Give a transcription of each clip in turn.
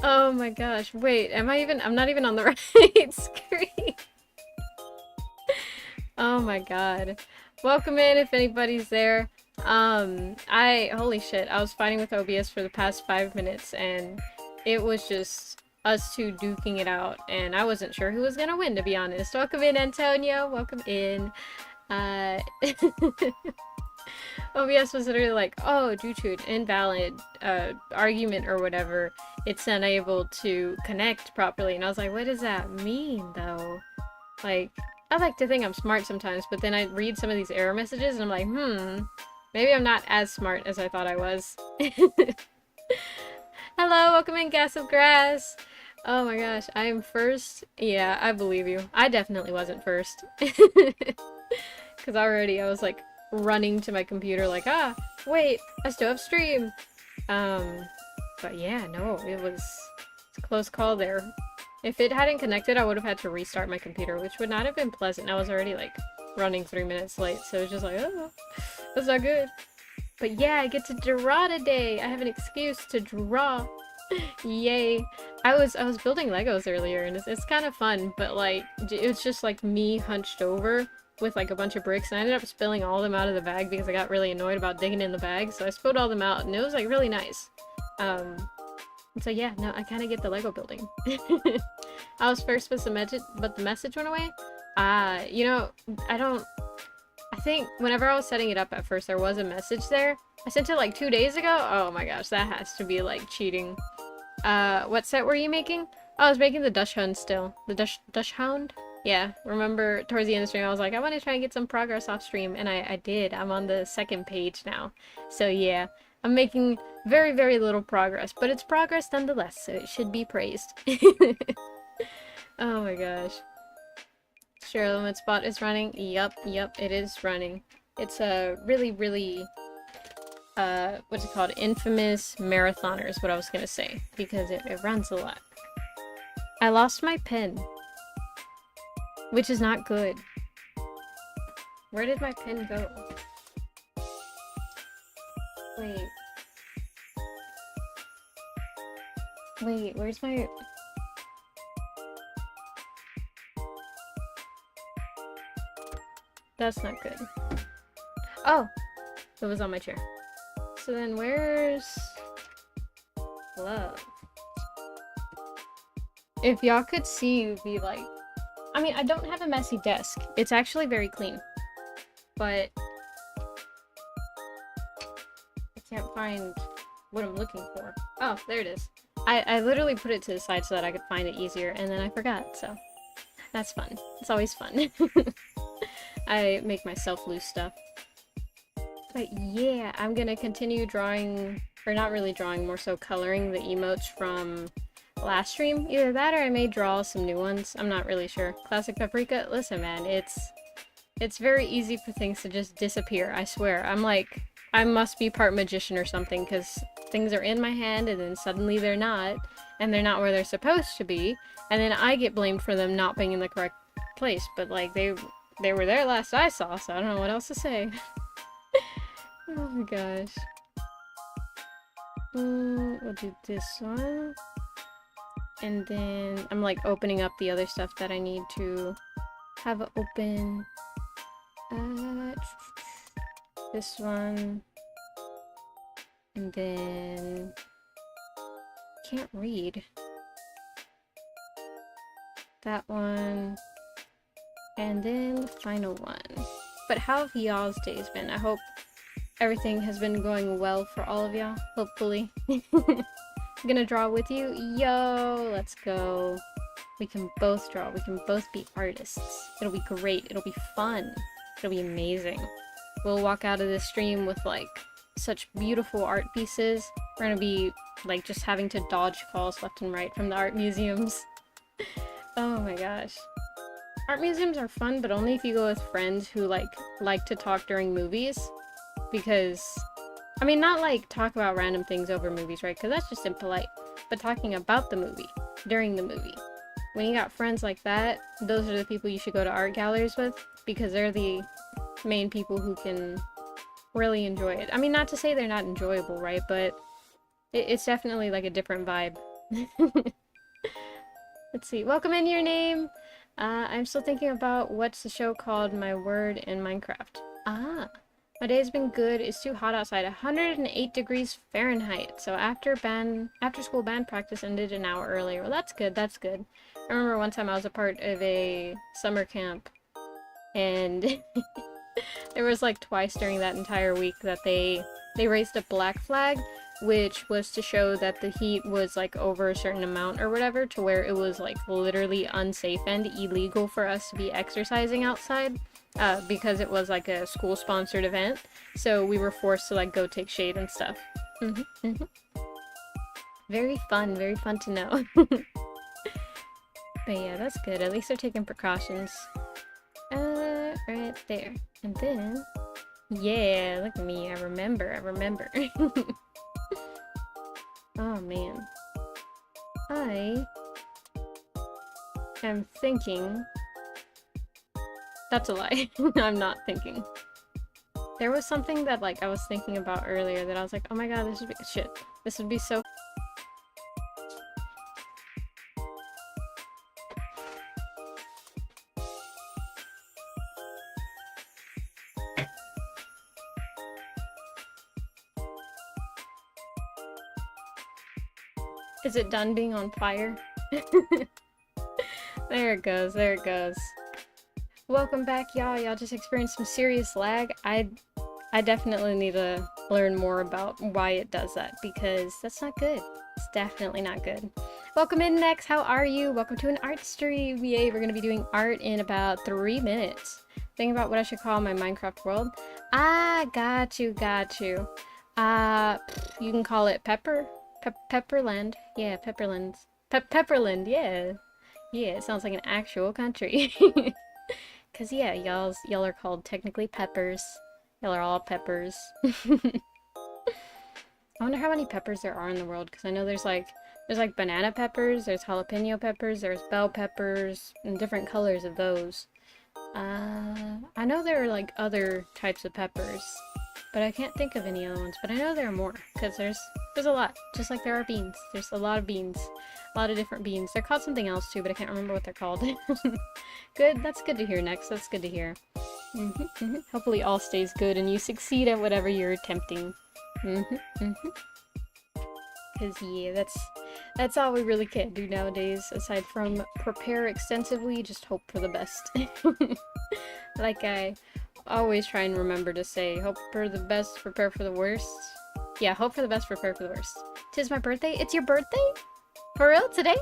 Oh my gosh. Wait, I'm not even on the right screen. Oh my god. Welcome in if anybody's there. Holy shit, I was fighting with OBS for the past 5 minutes and it was just us two duking it out and I wasn't sure who was gonna win, to be honest. Welcome in, Antonio. Welcome in. Uh, OBS was literally like, oh, due to an invalid argument or whatever, it's unable to connect properly. And I was like, what does that mean, though? Like, I like to think I'm smart sometimes, but then I read some of these error messages and I'm like, maybe I'm not as smart as I thought I was. Hello, welcome in, Gas of Grass. Oh my gosh, I am first. Yeah, I believe you. I definitely wasn't first. Because already I was like running to my computer like, wait, I still have stream. But yeah, no, it's a close call there. If it hadn't connected, I would have had to restart my computer, which would not have been pleasant. I was already like running 3 minutes late, so it was just like, oh, that's not good. But yeah, I get to draw today. I have an excuse to draw. Yay. I was building Legos earlier and it's kind of fun, but like it's just like me hunched over with like a bunch of bricks and I ended up spilling all of them out of the bag because I got really annoyed about digging in the bag, so I spilled all them out and it was like really nice. So yeah, no, I kind of get the Lego building. I was first with the message, but the message went away. You know, I think whenever I was setting it up at first, there was a message there. I sent it like 2 days ago. Oh my gosh, that has to be like cheating. What set were you making? Oh, I was making the Dachshund still. The Dachshund? Yeah, remember towards the end of the stream, I was like, I want to try and get some progress off stream, and I did. I'm on the second page now. So yeah, I'm making very, very little progress, but it's progress nonetheless, so it should be praised. Oh my gosh. Sure, Limit Spot is running. Yup, it is running. It's a really, really, what's it called? Infamous marathoner is what I was gonna say, because it runs a lot. I lost my pen, which is not good. Where did my pen go? Wait. Wait, where's my... That's not good. Oh! It was on my chair. So then where's... Love? If y'all could see, you'd be like... I mean, I don't have a messy desk. It's actually very clean. But... I can't find what I'm looking for. Oh, there it is. I literally put it to the side so that I could find it easier, and then I forgot, so... That's fun. It's always fun. I make myself lose stuff. But yeah, I'm gonna continue drawing, or not really drawing, more so coloring the emotes from last stream. Either that or I may draw some new ones. I'm not really sure. Classic Paprika? Listen man, it's very easy for things to just disappear, I swear. I'm like, I must be part magician or something, because things are in my hand and then suddenly they're not, and they're not where they're supposed to be, and then I get blamed for them not being in the correct place, but like, they were there last I saw, so I don't know what else to say. Oh my gosh. We'll do this one. And then I'm like opening up the other stuff that I need to have open. This one. And then... Can't read. That one. And then the final one. But how have y'all's days been? I hope everything has been going well for all of y'all, hopefully. I'm gonna draw with you. Yo, let's go. We can both draw. We can both be artists. It'll be great. It'll be fun. It'll be amazing. We'll walk out of this stream with like such beautiful art pieces. We're gonna be like just having to dodge calls left and right from the art museums. Oh my gosh. Art museums are fun, but only if you go with friends who like to talk during movies. Because, I mean, not like talk about random things over movies, right? Because that's just impolite. But talking about the movie, during the movie. When you got friends like that, those are the people you should go to art galleries with. Because they're the main people who can really enjoy it. I mean, not to say they're not enjoyable, right? But it's definitely like a different vibe Let's see. Welcome in your name. I'm still thinking about what's the show called My Word in Minecraft. Ah. My day has been good. It's too hot outside. 108 degrees Fahrenheit. So after school band practice ended an hour earlier. Well, that's good. That's good. I remember one time I was a part of a summer camp, and there was like twice during that entire week that they raised a black flag, which was to show that the heat was like over a certain amount or whatever, to where it was like literally unsafe and illegal for us to be exercising outside. Because it was like a school-sponsored event, so we were forced to like go take shade and stuff. Very fun to know. But yeah, that's good. At least they're taking precautions. Right there. And then, yeah, look at me. I remember. Oh man. I am thinking... That's a lie. I'm not thinking. There was something that like I was thinking about earlier that I was like, oh my god, this would be shit. This would be so... Is it done being on fire? There it goes, there it goes. Welcome back, y'all. Y'all just experienced some serious lag. I definitely need to learn more about why it does that, because that's not good. It's definitely not good. Welcome in next. How are you? Welcome to an art stream. Yay, we're gonna be doing art in about 3 minutes. Thinking about what I should call my Minecraft world. Ah, got you. You can call it Pepperland. Yeah, Pepperland. Pepperland, yeah. Yeah, it sounds like an actual country. Cause yeah, y'all are called technically peppers. Y'all are all peppers. I wonder how many peppers there are in the world, because I know there's like banana peppers, there's jalapeno peppers, there's bell peppers, and different colors of those. I know there are like other types of peppers, but I can't think of any other ones. But I know there are more, because there's a lot, just like there are beans. There's a lot of beans. A lot of different beans. They're called something else too, but I can't remember what they're called. Good, that's good to hear next. That's good to hear. Hopefully all stays good and you succeed at whatever you're attempting. Cause yeah, that's all we really can do nowadays, aside from prepare extensively, just hope for the best. Like I always try and remember to say, hope for the best, prepare for the worst. Yeah, hope for the best, prepare for the worst. 'Tis my birthday. It's your birthday? For real? Today?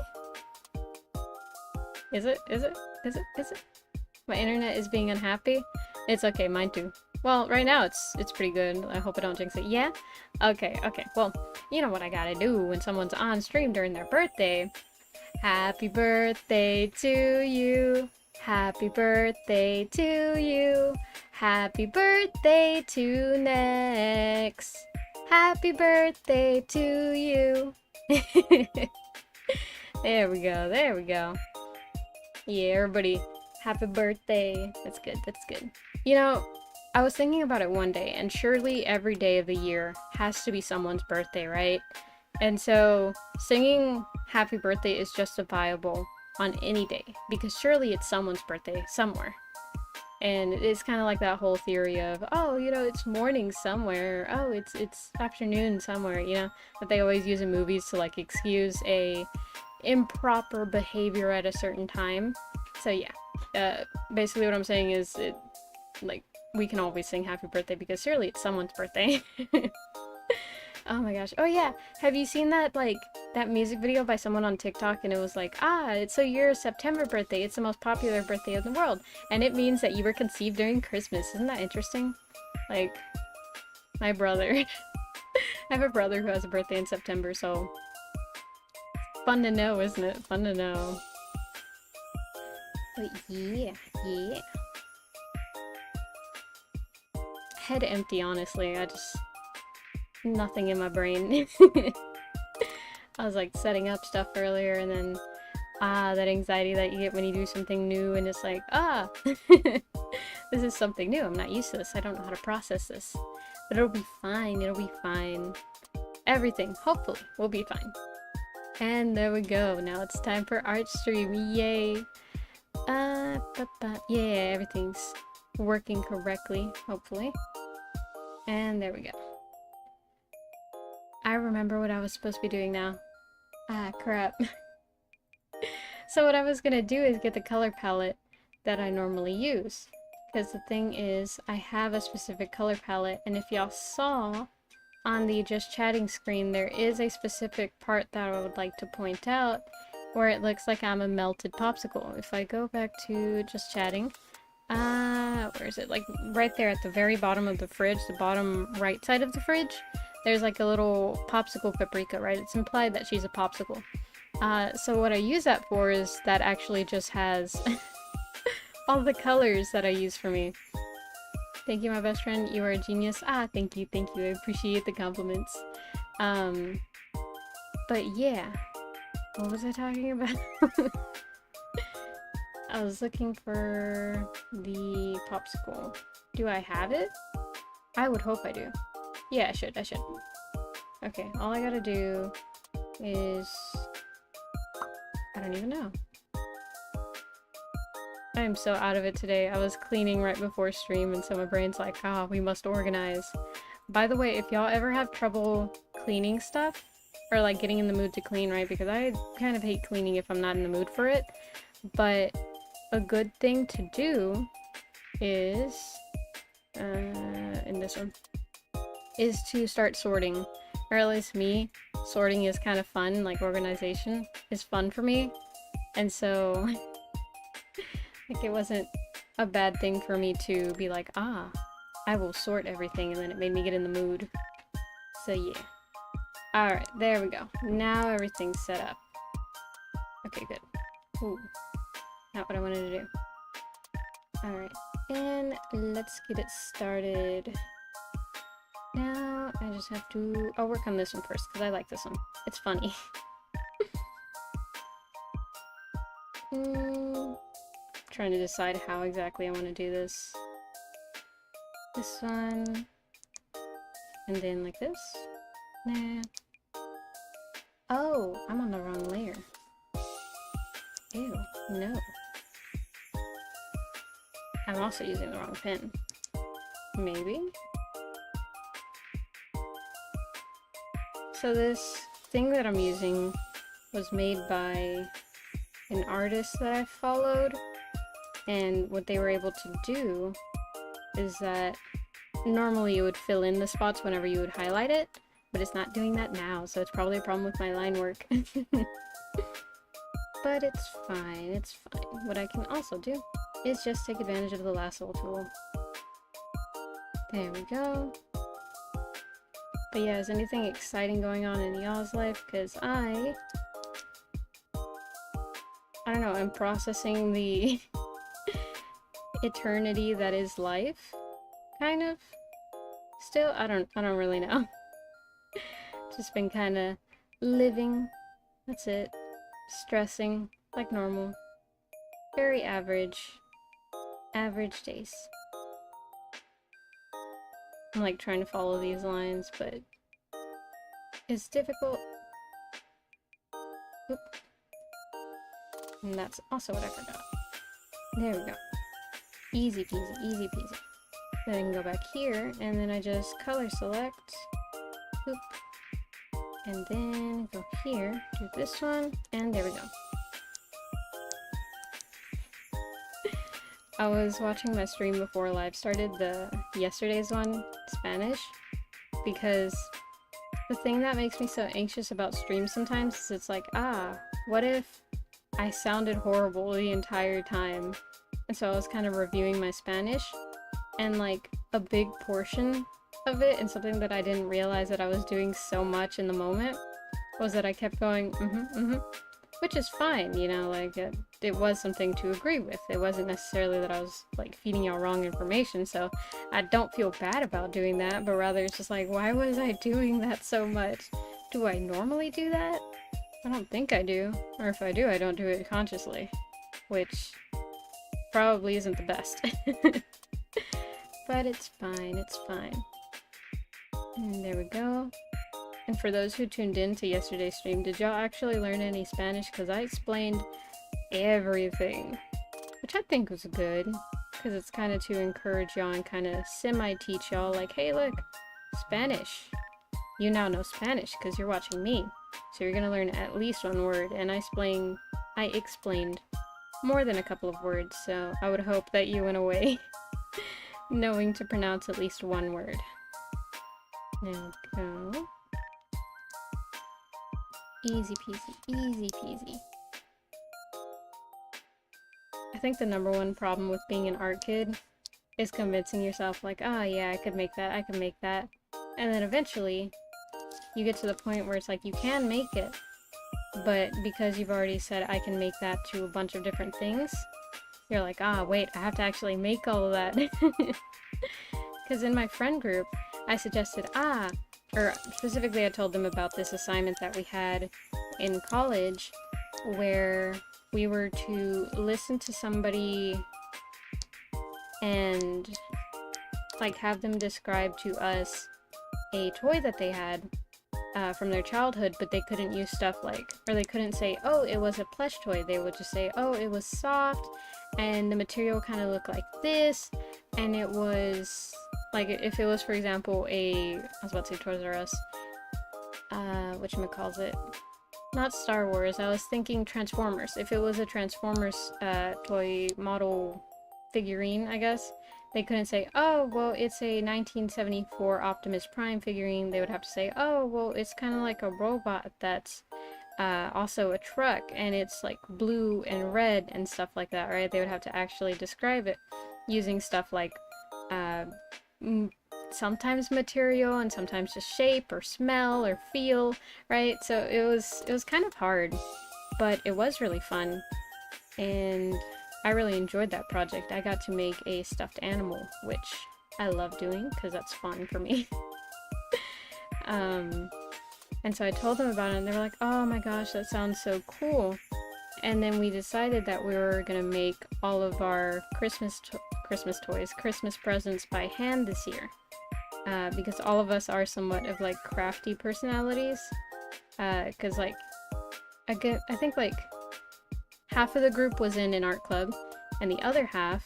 Is it? My internet is being unhappy? It's okay, mine too. Well, right now it's pretty good. I hope I don't jinx it. Yeah? Okay. Well, you know what I gotta do when someone's on stream during their birthday. Happy birthday to you. Happy birthday to you. Happy birthday to Nex. Happy birthday to you. There we go. Yeah, everybody, happy birthday. That's good. You know, I was thinking about it one day, and surely every day of the year has to be someone's birthday, right? And so, singing happy birthday is justifiable on any day, because surely it's someone's birthday somewhere. And it's kind of like that whole theory of, oh, you know, it's morning somewhere, oh, it's afternoon somewhere, you know, that they always use in movies to like excuse a improper behavior at a certain time. So yeah, basically what I'm saying is, like, we can always sing happy birthday because surely it's someone's birthday. Oh my gosh. Oh yeah, have you seen that, like, that music video by someone on TikTok, and it was like, it's so your September birthday, it's the most popular birthday in the world, and it means that you were conceived during Christmas. Isn't that interesting? Like, my brother. I have a brother who has a birthday in September, so fun to know, isn't it? Fun to know. But yeah. Head empty, honestly. Nothing in my brain. I was like setting up stuff earlier, and then that anxiety that you get when you do something new, and it's like, this is something new, I'm not used to this, I don't know how to process this. But it'll be fine. Everything, hopefully, will be fine. And there we go. Now it's time for art stream. Yay. Yeah, everything's working correctly, hopefully. And there we go. I remember what I was supposed to be doing now. Ah, crap. So what I was gonna do is get the color palette that I normally use. Because the thing is, I have a specific color palette, and if y'all saw on the just chatting screen, there is a specific part that I would like to point out where it looks like I'm a melted popsicle. If I go back to just chatting, where is it? Like right there at the very bottom of the fridge, the bottom right side of the fridge, there's like a little popsicle paprika, right? It's implied that she's a popsicle. So what I use that for is that actually just has all the colors that I use for me. Thank you, my best friend. You are a genius. Ah, thank you, thank you. I appreciate the compliments. But yeah. What was I talking about? I was looking for the popsicle. Do I have it? I would hope I do. Yeah, I should. Okay, all I gotta do is... I don't even know. I am so out of it today. I was cleaning right before stream, and so my brain's like, ah, we must organize. By the way, if y'all ever have trouble cleaning stuff, or like getting in the mood to clean, right? Because I kind of hate cleaning if I'm not in the mood for it. But a good thing to do is, in this one, is to start sorting. Or at least me, sorting is kind of fun, like organization is fun for me. And so, like it wasn't a bad thing for me to be like, ah, I will sort everything, and then it made me get in the mood. So yeah. Alright, there we go. Now everything's set up. Okay, good. Ooh. Not what I wanted to do. Alright, and let's get it started. Now, I just have to... I'll work on this one first, because I like this one. It's funny. Trying to decide how exactly I want to do this. This one. And then like this. Nah. Oh, I'm on the wrong layer. Ew, no. I'm also using the wrong pen. Maybe? So this thing that I'm using was made by an artist that I followed, and what they were able to do is that normally you would fill in the spots whenever you would highlight it, but it's not doing that now, so it's probably a problem with my line work. But it's fine, it's fine. What I can also do is just take advantage of the lasso tool. There we go. But yeah, is anything exciting going on in y'all's life? Because I don't know, I'm processing the eternity that is life, kind of. Still, I don't really know. Just been kind of living. That's it. Stressing like normal. Very average. Average days. I'm like trying to follow these lines, but it's difficult. Oop. And that's also what I forgot. There we go. Easy peasy, easy peasy. Then I can go back here, and then I just color select. Oop. And then go here, do this one, and there we go. I was watching my stream before live started, yesterday's one, Spanish, because the thing that makes me so anxious about streams sometimes is it's like, what if I sounded horrible the entire time? And so I was kind of reviewing my Spanish, and like a big portion of it, and something that I didn't realize that I was doing so much in the moment, was that I kept going, which is fine, you know, like it was something to agree with. It wasn't necessarily that I was like feeding y'all wrong information, so I don't feel bad about doing that, but rather it's just like, why was I doing that so much? Do I normally do that? I don't think I do, or if I do, I don't do it consciously, which probably isn't the best. But it's fine, it's fine. And there we go. And for those who tuned in to yesterday's stream, did y'all actually learn any Spanish? Because I explained everything, which I think was good, because it's kind of to encourage y'all and kind of semi-teach y'all, like, hey, look, Spanish. You now know Spanish because you're watching me. So you're gonna learn at least one word, and I explained more than a couple of words, so I would hope that you went away knowing to pronounce at least one word. Now go. Easy peasy, easy peasy. I think the number one problem with being an art kid is convincing yourself like, oh yeah, I could make that, I could make that. And then eventually, you get to the point where it's like, you can make it. But because you've already said, I can make that to a bunch of different things, you're like, ah, wait, I have to actually make all of that. Because in my friend group, I suggested, or specifically I told them about this assignment that we had in college where we were to listen to somebody and like have them describe to us a toy that they had from their childhood, but they couldn't use stuff like, or they couldn't say, oh, it was a plush toy. They would just say, oh, it was soft and the material kind of looked like this, and it was like, if it was, for example, I was about to say Toys R Us, whatchamacallit, not Star Wars, I was thinking Transformers. If it was a Transformers toy model figurine, I guess, they couldn't say, oh, well, it's a 1974 Optimus Prime figurine. They would have to say, oh, well, it's kind of like a robot that's also a truck, and it's like blue and red and stuff like that, right? They would have to actually describe it using stuff like sometimes material and sometimes just shape or smell or feel, right? So it was kind of hard, but it was really fun, and I really enjoyed that project. I got to make a stuffed animal, which I love doing because that's fun for me. And so I told them about it, and they were like, oh my gosh, that sounds so cool. And then we decided that we were gonna make all of our Christmas presents by hand this year. Because all of us are somewhat of like crafty personalities. Cause like, I think like half of the group was in an art club, and the other half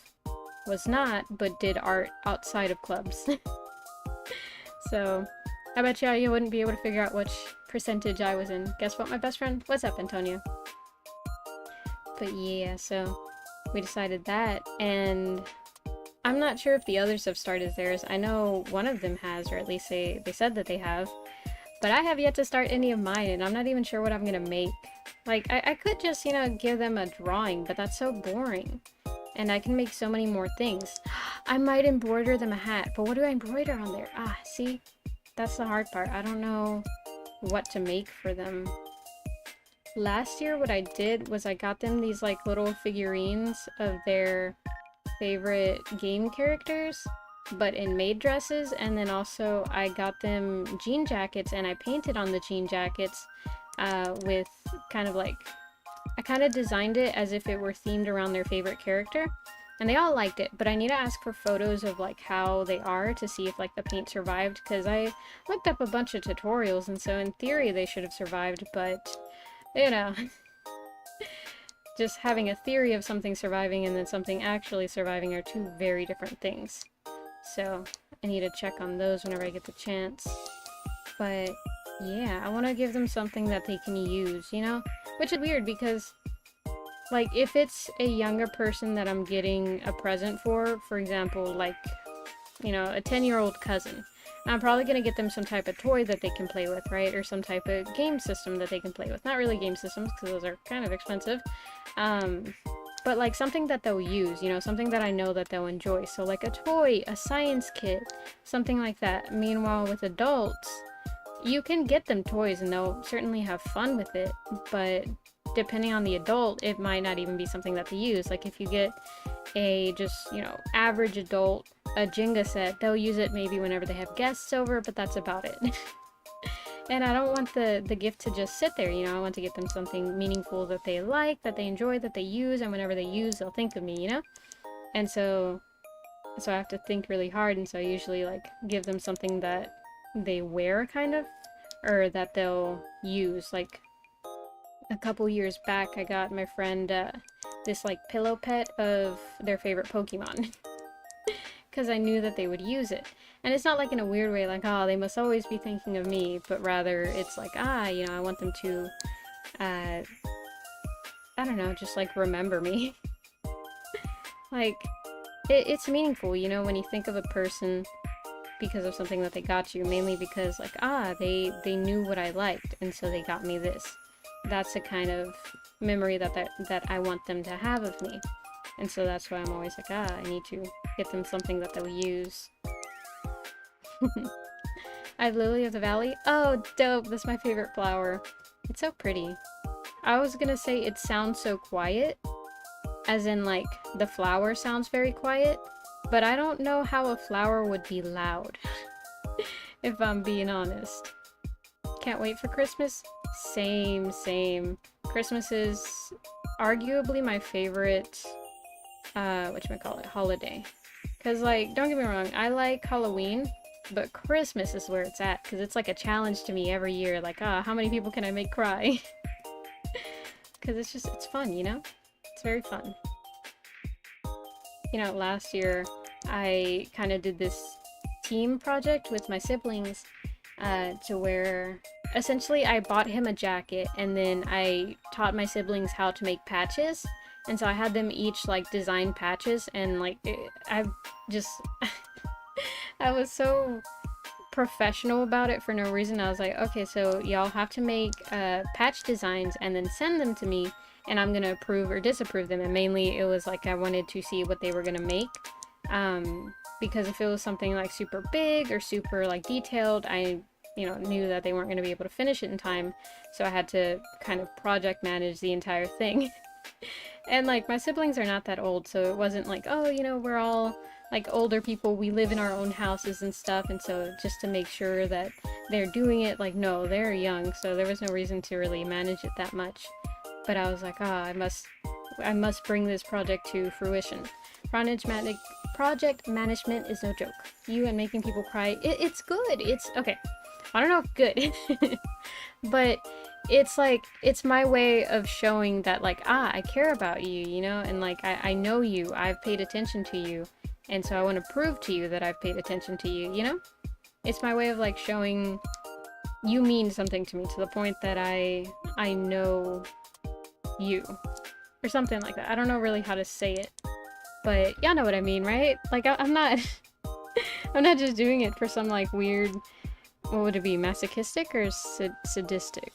was not, but did art outside of clubs. So, I bet you wouldn't be able to figure out which percentage I was in. Guess what, my best friend? What's up, Antonio? But yeah, so we decided that, and I'm not sure if the others have started theirs. I know one of them has, or at least they said that they have, but I have yet to start any of mine, and I'm not even sure what I'm gonna make. Like, I could just, give them a drawing, but that's so boring. And I can make so many more things. I might embroider them a hat, but what do I embroider on there? See? That's the hard part. I don't know what to make for them. Last year, what I did was I got them these, like, little figurines of their favorite game characters, but in maid dresses, and then also I got them jean jackets, and I painted on the jean jackets with kind of like, I kind of designed it as if it were themed around their favorite character, and they all liked it, but I need to ask for photos of like how they are to see if like the paint survived, because I looked up a bunch of tutorials, and so in theory they should have survived, but just having a theory of something surviving and then something actually surviving are two very different things. So I need to check on those whenever I get the chance. But yeah, I want to give them something that they can use, Which is weird because, like, if it's a younger person that I'm getting a present for example, like, a 10-year-old cousin, I'm probably going to get them some type of toy that they can play with, right? Or some type of game system that they can play with. Not really game systems, because those are kind of expensive. But like something that they'll use, something that I know that they'll enjoy. So like a toy, a science kit, something like that. Meanwhile, with adults, you can get them toys and they'll certainly have fun with it, but depending on the adult, it might not even be something that they use. Like if you get a just, average adult a Jenga set, they'll use it maybe whenever they have guests over, but that's about it. And I don't want the gift to just sit there, I want to get them something meaningful that they like, that they enjoy, that they use, and whenever they use, they'll think of me, And so I have to think really hard, and so I usually, like, give them something that they wear, kind of, or that they'll use. Like a couple years back, I got my friend this like pillow pet of their favorite Pokemon because I knew that they would use it. And it's not like in a weird way, like, oh, they must always be thinking of me, but rather it's like, you know, I want them to, I don't know, just like remember me. Like, it's meaningful, you know, when you think of a person because of something that they got you, mainly because like, they knew what I liked, and so they got me this. That's the kind of memory that I want them to have of me. And so that's why I'm always like, I need to get them something that they'll use. I have Lily of the Valley. Oh, dope. That's my favorite flower. It's so pretty. I was gonna say it sounds so quiet, as in like the flower sounds very quiet, but I don't know how a flower would be loud, if I'm being honest. Can't wait for Christmas? Same. Christmas is arguably my favorite, whatchamacallit, holiday. Cause like, don't get me wrong, I like Halloween, but Christmas is where it's at, cause it's like a challenge to me every year, like, how many people can I make cry? Cause it's fun, you know? It's very fun. You know, last year, I kind of did this team project with my siblings, to where essentially I bought him a jacket and then I taught my siblings how to make patches, and so I had them each like design patches, and like I just I was so professional about it for no reason. I was like, okay, so y'all have to make patch designs and then send them to me, and I'm gonna approve or disapprove them. And mainly it was like I wanted to see what they were gonna make, because if it was something like super big or super like detailed, I knew that they weren't going to be able to finish it in time, so I had to kind of project manage the entire thing. And like my siblings are not that old, so it wasn't like, oh, you know, we're all like older people, we live in our own houses and stuff, and so just to make sure that they're doing it, like, no, they're young, so there was no reason to really manage it that much. But I was like, I must bring this project to fruition. Project management is no joke. You and making people cry, it's good. It's okay. I don't know if good, but it's like, it's my way of showing that like, I care about you, you know, and like, I know you, I've paid attention to you, and so I want to prove to you that I've paid attention to you, you know? It's my way of like showing you mean something to me, to the point that I know you, or something like that. I don't know really how to say it, but y'all know what I mean, right? Like, I'm not I'm not just doing it for some like weird, what would it be, masochistic or sadistic?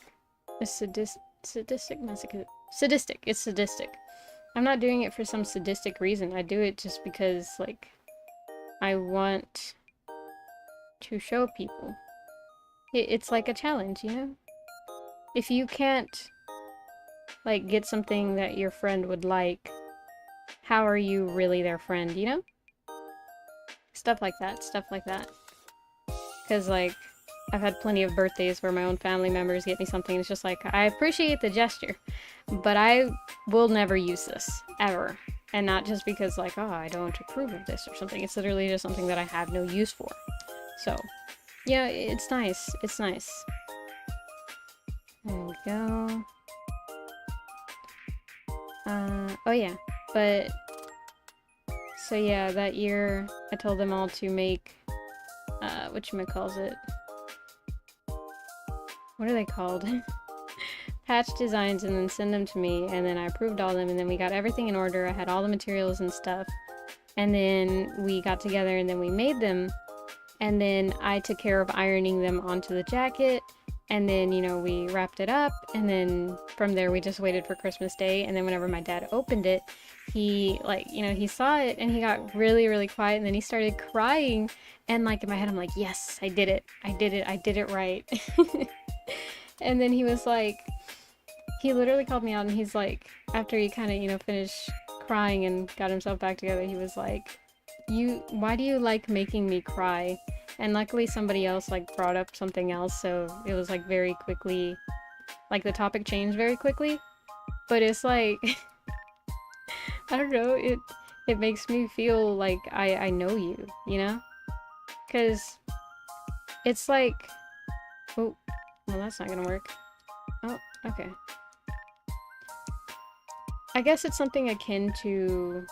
Sadistic. It's sadistic. I'm not doing it for some sadistic reason. I do it just because, like, I want to show people. It's like a challenge, you know? If you can't, like, get something that your friend would like, how are you really their friend, you know? Stuff like that. Because, like, I've had plenty of birthdays where my own family members get me something, and it's just like, I appreciate the gesture, but I will never use this, ever. And not just because, like, I don't approve of this or something. It's literally just something that I have no use for. So, yeah, it's nice. It's nice. There we go. Oh yeah, but, so yeah, that year, I told them all to make, whatchamacallit, what are they called? Patch designs, and then send them to me, and then I approved all of them, and then we got everything in order. I had all the materials and stuff, and then we got together and then we made them, and then I took care of ironing them onto the jacket, and then, you know, we wrapped it up, and then from there we just waited for Christmas Day. And then whenever my dad opened it, he, like, you know, he saw it and he got really, really quiet, and then he started crying, and like in my head I'm like, yes, I did it right. And then he was like, he literally called me out, and he's like, after he kind of, you know, finished crying and got himself back together, he was like, why do you like making me cry? And luckily somebody else like brought up something else, so it was like very quickly, like the topic changed very quickly. But it's like, I don't know, it makes me feel like I know you, you know? Because it's like, oh, Well, that's not gonna work. Oh, okay. I guess it's something akin to,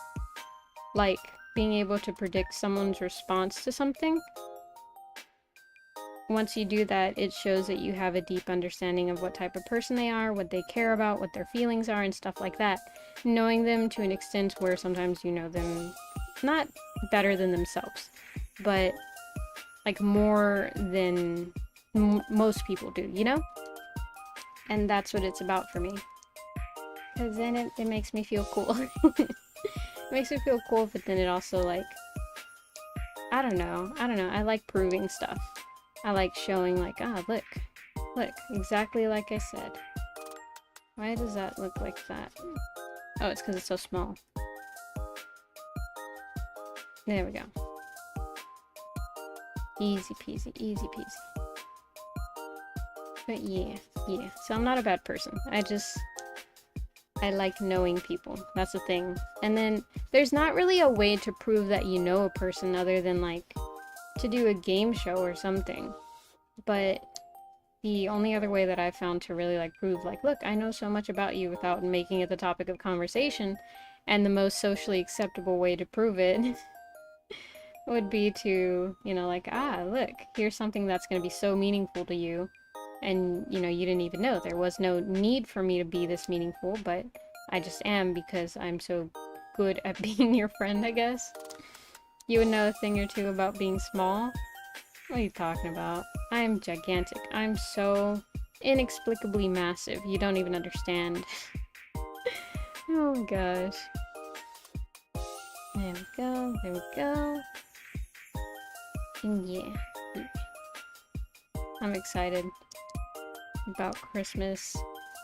like, being able to predict someone's response to something. Once you do that, it shows that you have a deep understanding of what type of person they are, what they care about, what their feelings are, and stuff like that. Knowing them to an extent where sometimes you know them not better than themselves, but like more than most people do, you know? And that's what it's about for me. Because then it makes me feel cool. It makes me feel cool, but then it also, like, I don't know. I like proving stuff. I like showing, like, ah, look, exactly like I said. Why does that look like that? Oh, it's because it's so small. There we go. Easy peasy, easy peasy. But yeah. So I'm not a bad person. I like knowing people. That's the thing. And then there's not really a way to prove that you know a person other than, like, to do a game show or something. But the only other way that I've found to really, like, prove, like, look, I know so much about you without making it the topic of conversation, and the most socially acceptable way to prove it would be to, you know, like, ah, look, here's something that's going to be so meaningful to you, and, you know, you didn't even know. There was no need for me to be this meaningful, but I just am because I'm so good at being your friend, I guess. You would know a thing or two about being small. What are you talking about? I'm gigantic. I'm so inexplicably massive. You don't even understand. Oh my gosh. There we go. There we go. And yeah. I'm excited about Christmas.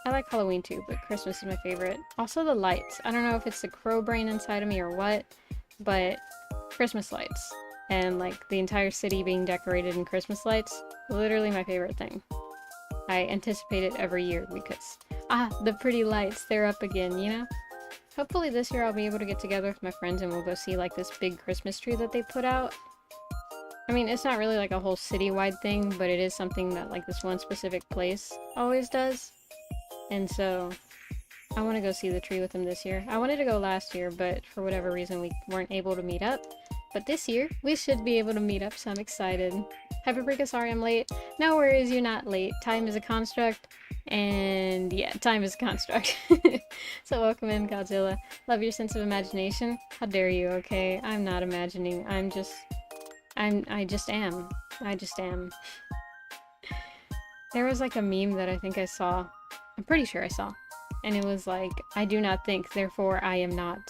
I like Halloween too, but Christmas is my favorite. Also the lights. I don't know if it's the crow brain inside of me or what, but Christmas lights. And, like, the entire city being decorated in Christmas lights, literally my favorite thing. I anticipate it every year because, the pretty lights, they're up again, you know? Hopefully this year I'll be able to get together with my friends and we'll go see, like, this big Christmas tree that they put out. I mean, it's not really, like, a whole city-wide thing, but it is something that, like, this one specific place always does. And so, I want to go see the tree with them this year. I wanted to go last year, but for whatever reason we weren't able to meet up. But this year, we should be able to meet up, so I'm excited. Hyperbrika, sorry I'm late. No worries, you're not late. Time is a construct, and yeah, time is a construct. So welcome in, Godzilla. Love your sense of imagination. How dare you, okay? I'm not imagining. I just am. I just am. There was, like, a meme that I think I saw. I'm pretty sure I saw. And it was like, I do not think, therefore I am not.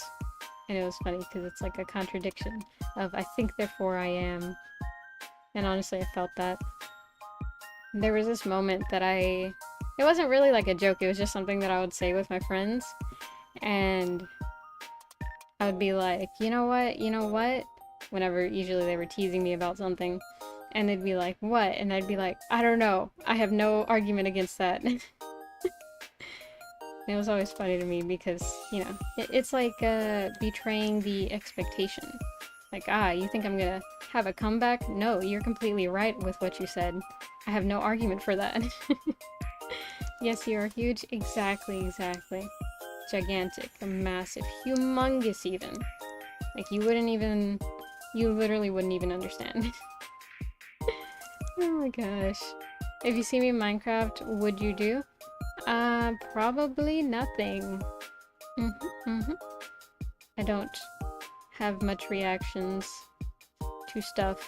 And it was funny because it's like a contradiction of I think, therefore I am. And honestly, I felt that. There was this moment that it wasn't really like a joke, it was just something that I would say with my friends. And I would be like, you know what? Whenever usually they were teasing me about something. And they'd be like, what? And I'd be like, I don't know. I have no argument against that. It was always funny to me because, you know, it's like betraying the expectation. Like, you think I'm gonna have a comeback? No, you're completely right with what you said. I have no argument for that. Yes, you are huge. Exactly. Gigantic, massive, humongous even. Like, you literally wouldn't even understand. Oh my gosh. If you see me in Minecraft, would you do? Probably nothing. I don't have much reactions to stuff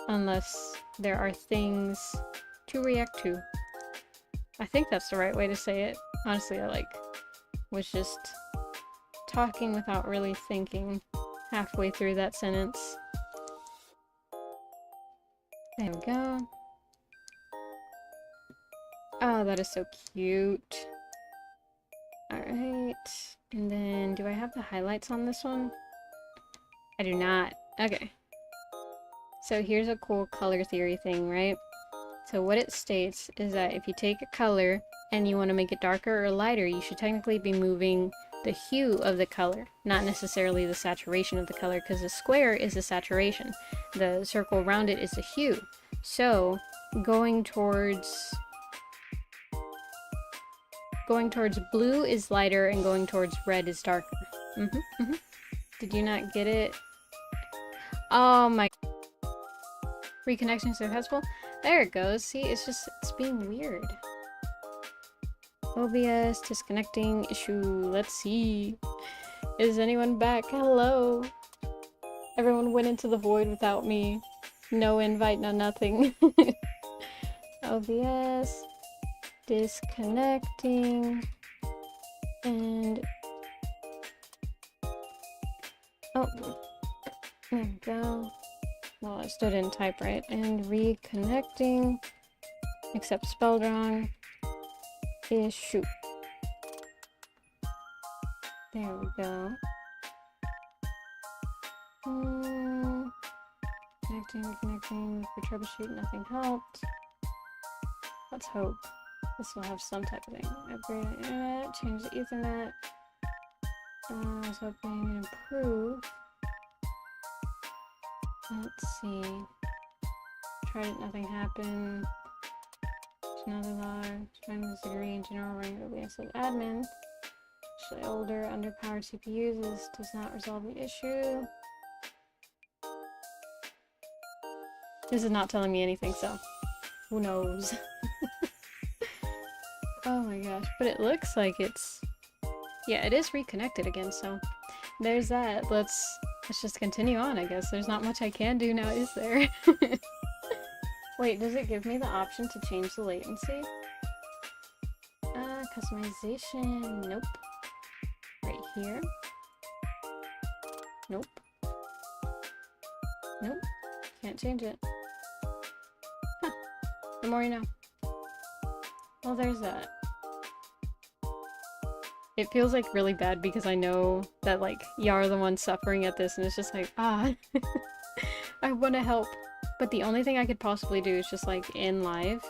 unless there are things to react to. I think that's the right way to say it. Honestly, I was just talking without really thinking halfway through that sentence. There we go. Oh, that is so cute. Alright. And then, do I have the highlights on this one? I do not. Okay. So here's a cool color theory thing, right? So what it states is that if you take a color and you want to make it darker or lighter, you should technically be moving the hue of the color, not necessarily the saturation of the color, because the square is the saturation. The circle around it is the hue. So, going towards Going towards blue is lighter and going towards red is darker. Did you not get it? Oh my. Reconnection successful? There it goes. See, it's being weird. OBS disconnecting issue. Let's see. Is anyone back? Hello. Everyone went into the void without me. No invite, no nothing. OBS disconnecting and oh, there we go. Well, I still didn't type right. And reconnecting, except spelled wrong. Issue. There we go. Reconnecting for troubleshoot, nothing helped. Let's hope this will have some type of thing. Upgrade the internet, change the Ethernet. I was hoping to improve. Let's see. Tried it, nothing happened. Another log. Trying to disagree in general rank of the admin. Actually older, underpowered CPUs. This does not resolve the issue. This is not telling me anything, so who knows? Oh my gosh, but it looks like it's... Yeah, it is reconnected again, so there's that. Let's just continue on, I guess. There's not much I can do now, is there? Wait, does it give me the option to change the latency? Customization, nope. Right here? Nope. Nope. Can't change it. Huh. The more you know. Well, there's that. It feels like really bad because I know that like y'all are the ones suffering at this and it's just like, I want to help. But the only thing I could possibly do is just like end live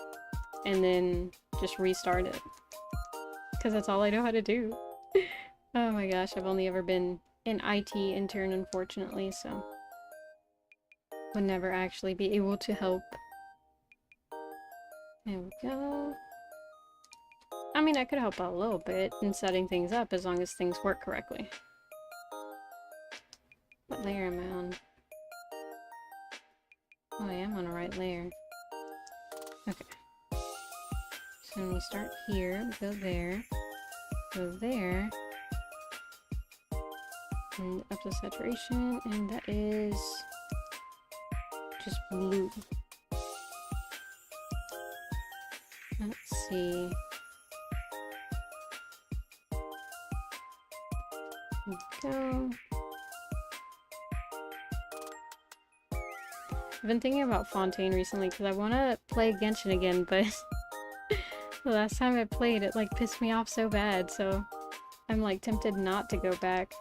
and then just restart it. Because that's all I know how to do. Oh my gosh, I've only ever been an IT intern, unfortunately, so would never actually be able to help. There we go. I mean, I could help out a little bit in setting things up as long as things work correctly. What layer am I on? Oh, I am on the right layer. Okay. So when we start here, go there, and up to saturation, and that is just blue. Let's see. Here we go. I've been thinking about Fontaine recently because I want to play Genshin again, but the last time I played it like pissed me off so bad, so I'm like tempted not to go back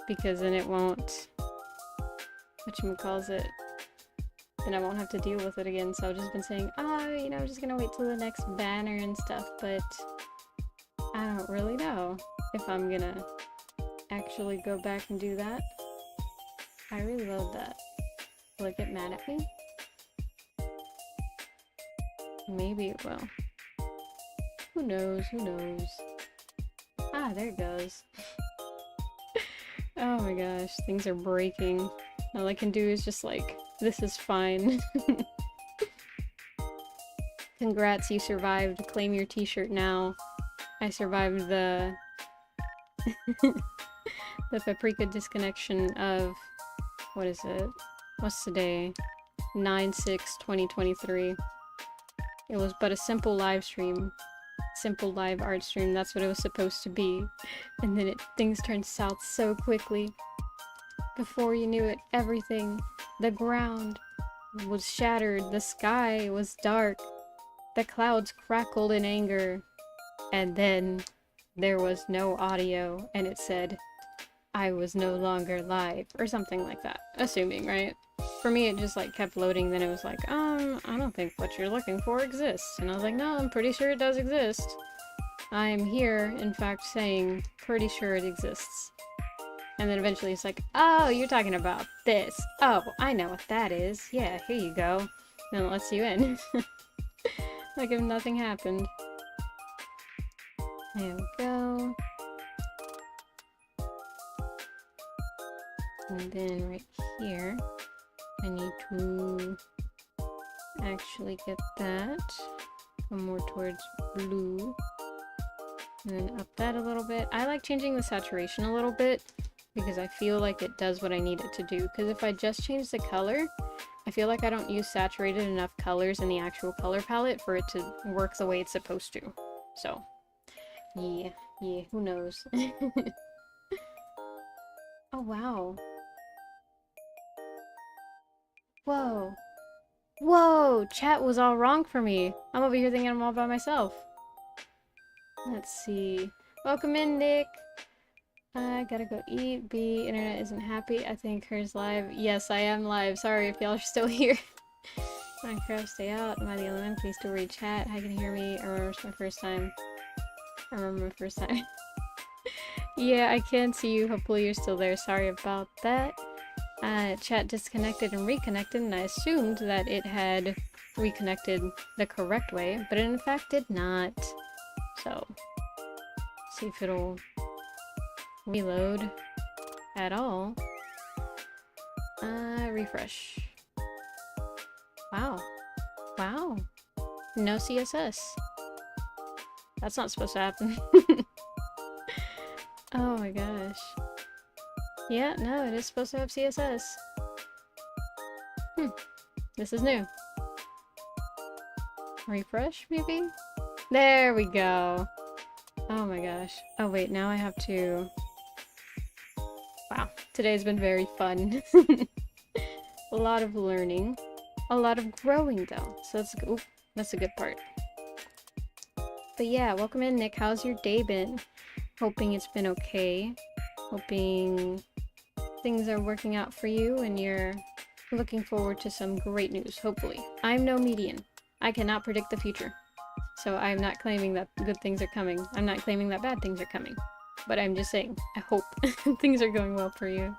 because then it won't, whatchamacallit, then I won't have to deal with it again. So I've just been saying, oh, you know, I'm just gonna wait till the next banner and stuff, but I don't really know if I'm gonna actually go back and do that. I really love that. Will it get mad at me? Maybe it will. Who knows? Who knows? Ah, there it goes. Oh my gosh, things are breaking. All I can do is just like, this is fine. Congrats, you survived. Claim your t-shirt now. I survived the the Paprika disconnection of, what is it? What's today? 9/6/2023. It was but a simple live stream. Simple live art stream, that's what it was supposed to be. And then things turned south so quickly. Before you knew it, everything, the ground was shattered, the sky was dark, the clouds crackled in anger, and then there was no audio, and it said, I was no longer live, or something like that. Assuming, right? For me, it just like kept loading, then it was like, I don't think what you're looking for exists. And I was like, no, I'm pretty sure it does exist. I'm here, in fact, saying, pretty sure it exists. And then eventually it's like, oh, you're talking about this. Oh, I know what that is. Yeah, here you go. Then it lets you in. Like if nothing happened. There we go. And then right here, I need to actually get that. Go more towards blue. And then up that a little bit. I like changing the saturation a little bit because I feel like it does what I need it to do. Because if I just change the color, I feel like I don't use saturated enough colors in the actual color palette for it to work the way it's supposed to. So, yeah, who knows? Oh, wow. Whoa. Whoa! Chat was all wrong for me. I'm over here thinking I'm all by myself. Let's see. Welcome in, Nick. I gotta go eat. B, internet isn't happy. I think hers live. Yes, I am live. Sorry if y'all are still here. Minecraft, stay out. Am I the only one? Please do read chat. How can you hear me? I remember my first time. Yeah, I can see you. Hopefully you're still there. Sorry about that. Chat disconnected and reconnected, and I assumed that it had reconnected the correct way, but it in fact did not. So, see if it'll reload at all. Refresh. Wow. Wow. No CSS. That's not supposed to happen. Oh my gosh. Yeah, no, it is supposed to have CSS. This is new. Refresh, maybe? There we go. Oh my gosh. Oh wait, now I have to... Wow, today's been very fun. A lot of learning. A lot of growing though. So that's a good part. But yeah, welcome in, Nick. How's your day been? Hoping it's been okay. Hoping things are working out for you and you're looking forward to some great news, hopefully. I'm no medium. I cannot predict the future. So I'm not claiming that good things are coming. I'm not claiming that bad things are coming. But I'm just saying, I hope things are going well for you.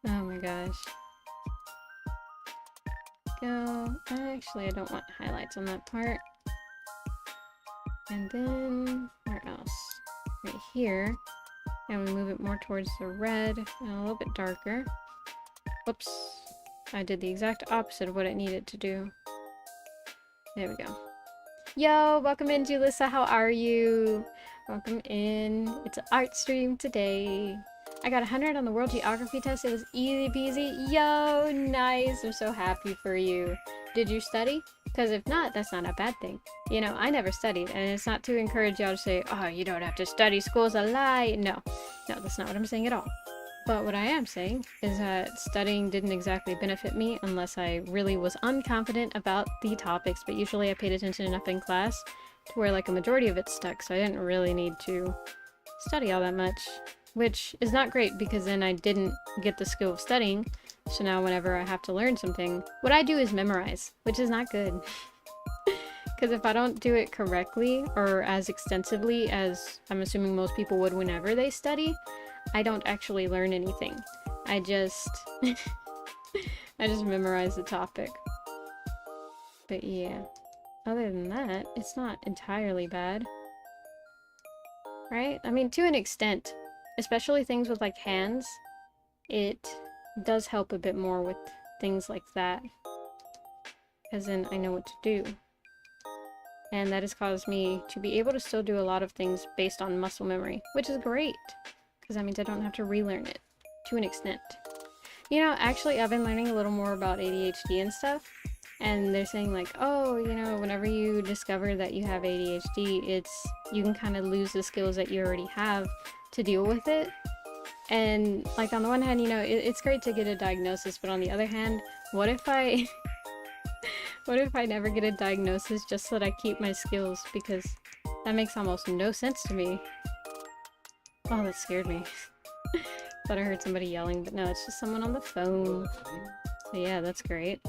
Oh my gosh. Go. Actually, I don't want highlights on that part. And then, where else? Right here. And we move it more towards the red and a little bit darker. Whoops. I did the exact opposite of what it needed to do. There we go. Yo, welcome in, Julissa. How are you? Welcome in. It's an art stream today. I got 100 on the world geography test. It was easy peasy. Yo, nice. I'm so happy for you. Did you study? Because if not, that's not a bad thing. You know, I never studied, and it's not to encourage y'all to say, oh, you don't have to study, school's a lie. No, that's not what I'm saying at all. But what I am saying is that studying didn't exactly benefit me unless I really was unconfident about the topics, but usually I paid attention enough in class to where like a majority of it stuck, so I didn't really need to study all that much, which is not great because then I didn't get the skill of studying. So now whenever I have to learn something, what I do is memorize, which is not good. Because if I don't do it correctly or as extensively as I'm assuming most people would whenever they study, I don't actually learn anything. I just memorize the topic. But yeah, other than that, it's not entirely bad. Right? I mean, to an extent, especially things with like hands, it does help a bit more with things like that, because then I know what to do. And that has caused me to be able to still do a lot of things based on muscle memory, which is great, because that means I don't have to relearn it, to an extent. You know, actually, I've been learning a little more about ADHD and stuff, and they're saying like, oh, you know, whenever you discover that you have ADHD, you can kind of lose the skills that you already have to deal with it. And like on the one hand, you know, it's great to get a diagnosis, but on the other hand, what if I never get a diagnosis just so that I keep my skills? Because that makes almost no sense to me. Oh, that scared me. Thought I heard somebody yelling, but no, it's just someone on the phone. So yeah, that's great.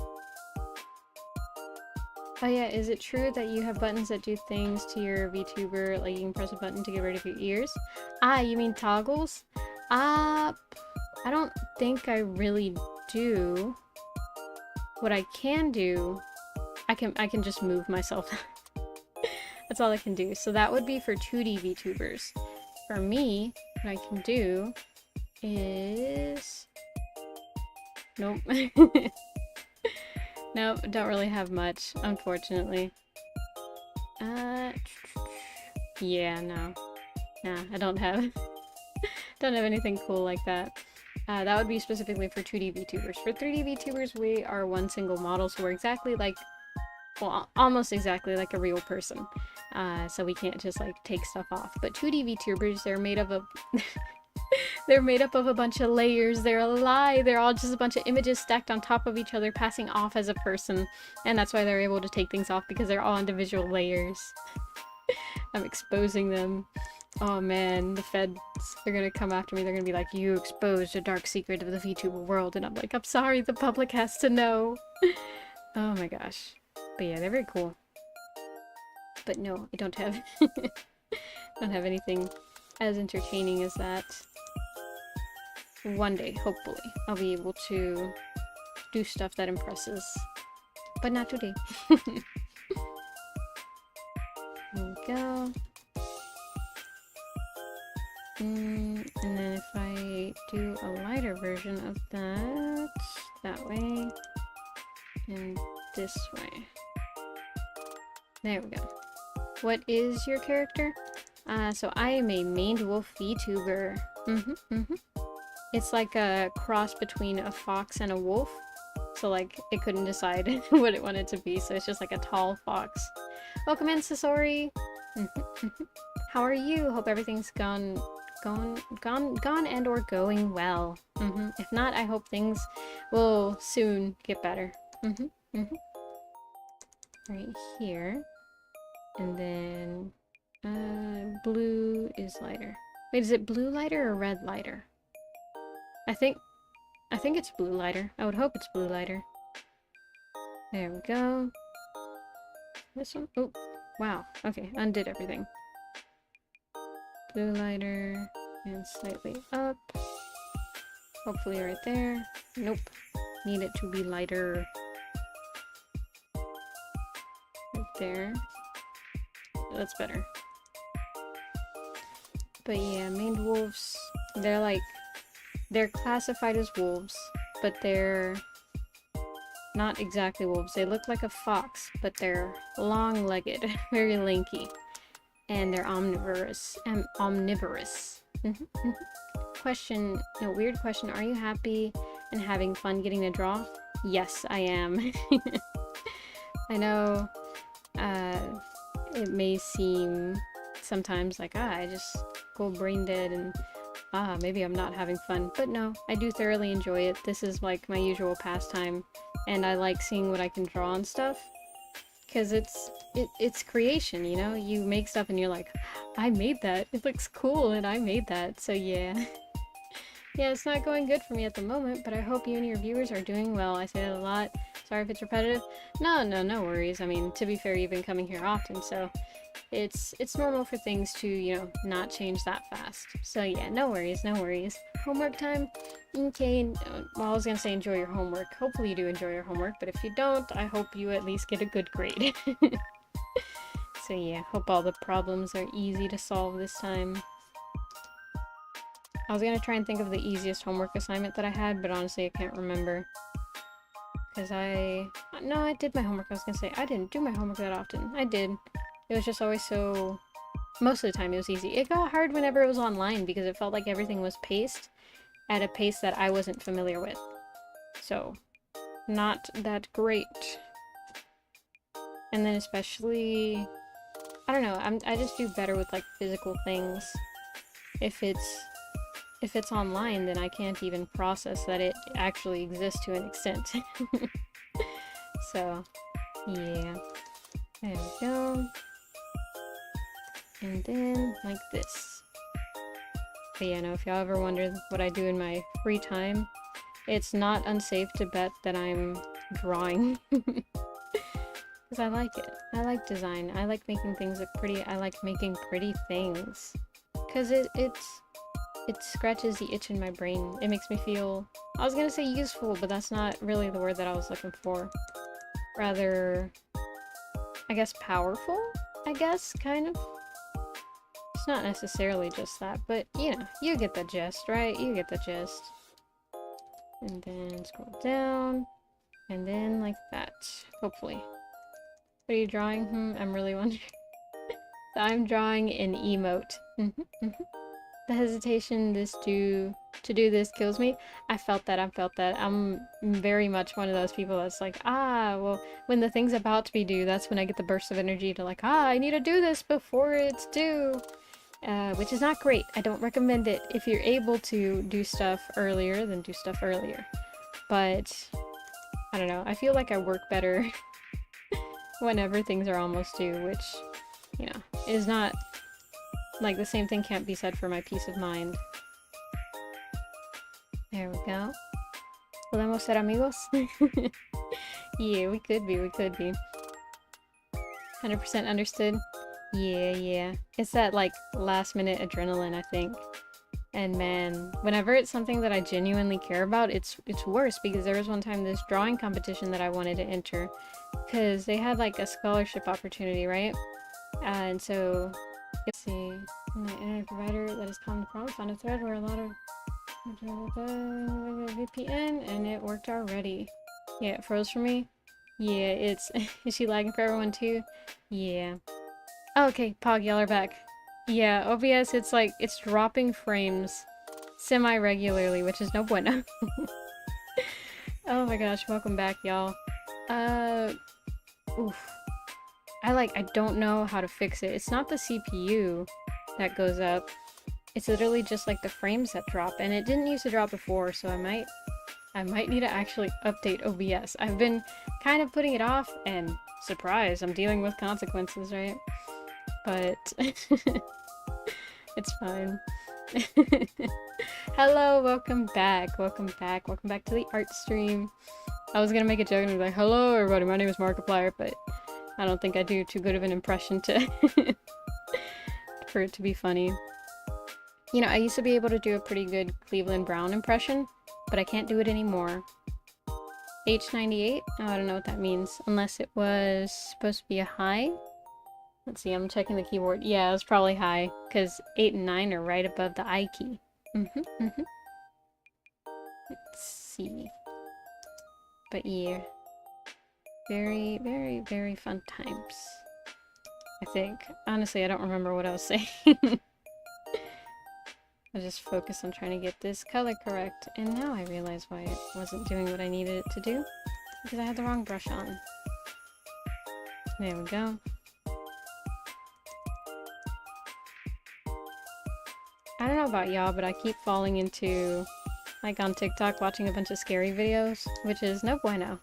Oh yeah, is it true that you have buttons that do things to your VTuber, like you can press a button to get rid of your ears? Ah, you mean toggles? I don't think I really do. What I can do, I can just move myself. That's all I can do. So that would be for 2D VTubers. For me, what I can do is... Nope. Nope, don't really have much, unfortunately. Yeah, no. Nah, I don't have... don't have anything cool like that. That would be specifically for 2D VTubers. For 3D VTubers, we are one single model, so we're exactly like... well, almost exactly like a real person. So we can't just like take stuff off. But 2D VTubers, they're made up of they're made up of a bunch of layers. They're a lie. They're all just a bunch of images stacked on top of each other, passing off as a person. And that's why they're able to take things off, because they're all individual layers. I'm exposing them. Oh man, the feds are gonna come after me. They're gonna be like, you exposed a dark secret of the VTuber world. And I'm like, I'm sorry, the public has to know. Oh my gosh. But yeah, they're very cool. But no, I don't have don't have anything as entertaining as that. One day, hopefully, I'll be able to do stuff that impresses. But not today. There we go. And then if I do a lighter version of that way, and this way. There we go. What is your character? So I am a maned wolf VTuber. It's like a cross between a fox and a wolf. So like, it couldn't decide what it wanted to be, so it's just like a tall fox. Welcome in, Sasori! How are you? Hope everything's gone and or going well. If not, I hope things will soon get better. Right here. And then blue is lighter. Wait, is it blue lighter or red lighter? I think it's blue lighter. I would hope it's blue lighter. There we go. This one? Oh, wow. Okay, undid everything. Blue lighter and slightly up. Hopefully right there. Nope. Need it to be lighter. Right there. That's better. But yeah, maned wolves, they're classified as wolves, but they're not exactly wolves. They look like a fox, but they're long-legged, very lanky, and they're omnivorous. Question, no, weird question. Are you happy and having fun getting to draw? Yes, I am. I know, it may seem sometimes like, I just go brain dead and maybe I'm not having fun. But no, I do thoroughly enjoy it. This is like my usual pastime, and I like seeing what I can draw and stuff. Because it's creation, you know? You make stuff and you're like, I made that. It looks cool and I made that. So yeah. Yeah, it's not going good for me at the moment, but I hope you and your viewers are doing well. I say that a lot. Sorry if it's repetitive. No worries. I mean, to be fair, you've been coming here often, so it's normal for things to, you know, not change that fast. So yeah, no worries. Homework time? Okay, well, I was gonna say enjoy your homework. Hopefully you do enjoy your homework, but if you don't, I hope you at least get a good grade. So yeah, hope all the problems are easy to solve this time. I was gonna try and think of the easiest homework assignment that I had, but honestly I can't remember. Because no, I did my homework. I was gonna say, I didn't do my homework that often. I did. It was just always so... most of the time it was easy. It got hard whenever it was online because it felt like everything was paced at a pace that I wasn't familiar with. So, not that great. And then especially... I don't know, I just do better with like physical things. If it's online, then I can't even process that it actually exists to an extent. So, yeah. There we go. And then, like this. But yeah, no, if y'all ever wonder what I do in my free time, it's not unsafe to bet that I'm drawing. Because I like it. I like design. I like making things look pretty. I like making pretty things. Because it scratches the itch in my brain. It makes me feel... I was gonna say useful, but that's not really the word that I was looking for. Rather... I guess powerful? I guess, kind of. It's not necessarily just that, but you know, you get the gist, right? You get the gist. And then scroll down, and then like that, hopefully. What are you drawing? I'm really wondering. So I'm drawing an emote. The hesitation to do this kills me. I felt that. I'm very much one of those people that's like, well, when the thing's about to be due, that's when I get the burst of energy to like, I need to do this before it's due. Which is not great. I don't recommend it. If you're able to do stuff earlier, then do stuff earlier. But, I don't know. I feel like I work better whenever things are almost due, which, you know, is not... Like, the same thing can't be said for my peace of mind. There we go. Podemos ser amigos? Yeah, we could be. 100% understood? Yeah. It's that, like, last-minute adrenaline, I think. And man, whenever it's something that I genuinely care about, it's worse, because there was one time this drawing competition that I wanted to enter, because they had, like, a scholarship opportunity, right? And so... Let's see, my internet provider that is calling the problem, found a thread where a lot of VPN, and it worked already. Yeah, it froze for me. Yeah, it's... Is she lagging for everyone too? Yeah. Oh, okay, Pog, y'all are back. Yeah, OBS, it's like, it's dropping frames semi-regularly, which is no bueno. Oh my gosh, welcome back, y'all. Oof. I don't know how to fix it. It's not the CPU that goes up. It's literally just like the frames that drop, and it didn't used to drop before, so I might need to actually update OBS. I've been kind of putting it off, and surprise, I'm dealing with consequences, right? But it's fine. Hello, welcome back to the art stream. I was gonna make a joke and be like, hello everybody, my name is Markiplier, but I don't think I do too good of an impression to for it to be funny. You know, I used to be able to do a pretty good Cleveland Brown impression, but I can't do it anymore. H98? Oh, I don't know what that means, unless it was supposed to be a high. Let's see, I'm checking the keyboard. Yeah, it was probably high, because 8 and 9 are right above the I key. Let's see. But yeah. Very, very, very fun times. I think. Honestly, I don't remember what I was saying. I just focused on trying to get this color correct, and now I realize why it wasn't doing what I needed it to do. Because I had the wrong brush on. There we go. I don't know about y'all, but I keep falling into, like on TikTok, watching a bunch of scary videos, which is no bueno.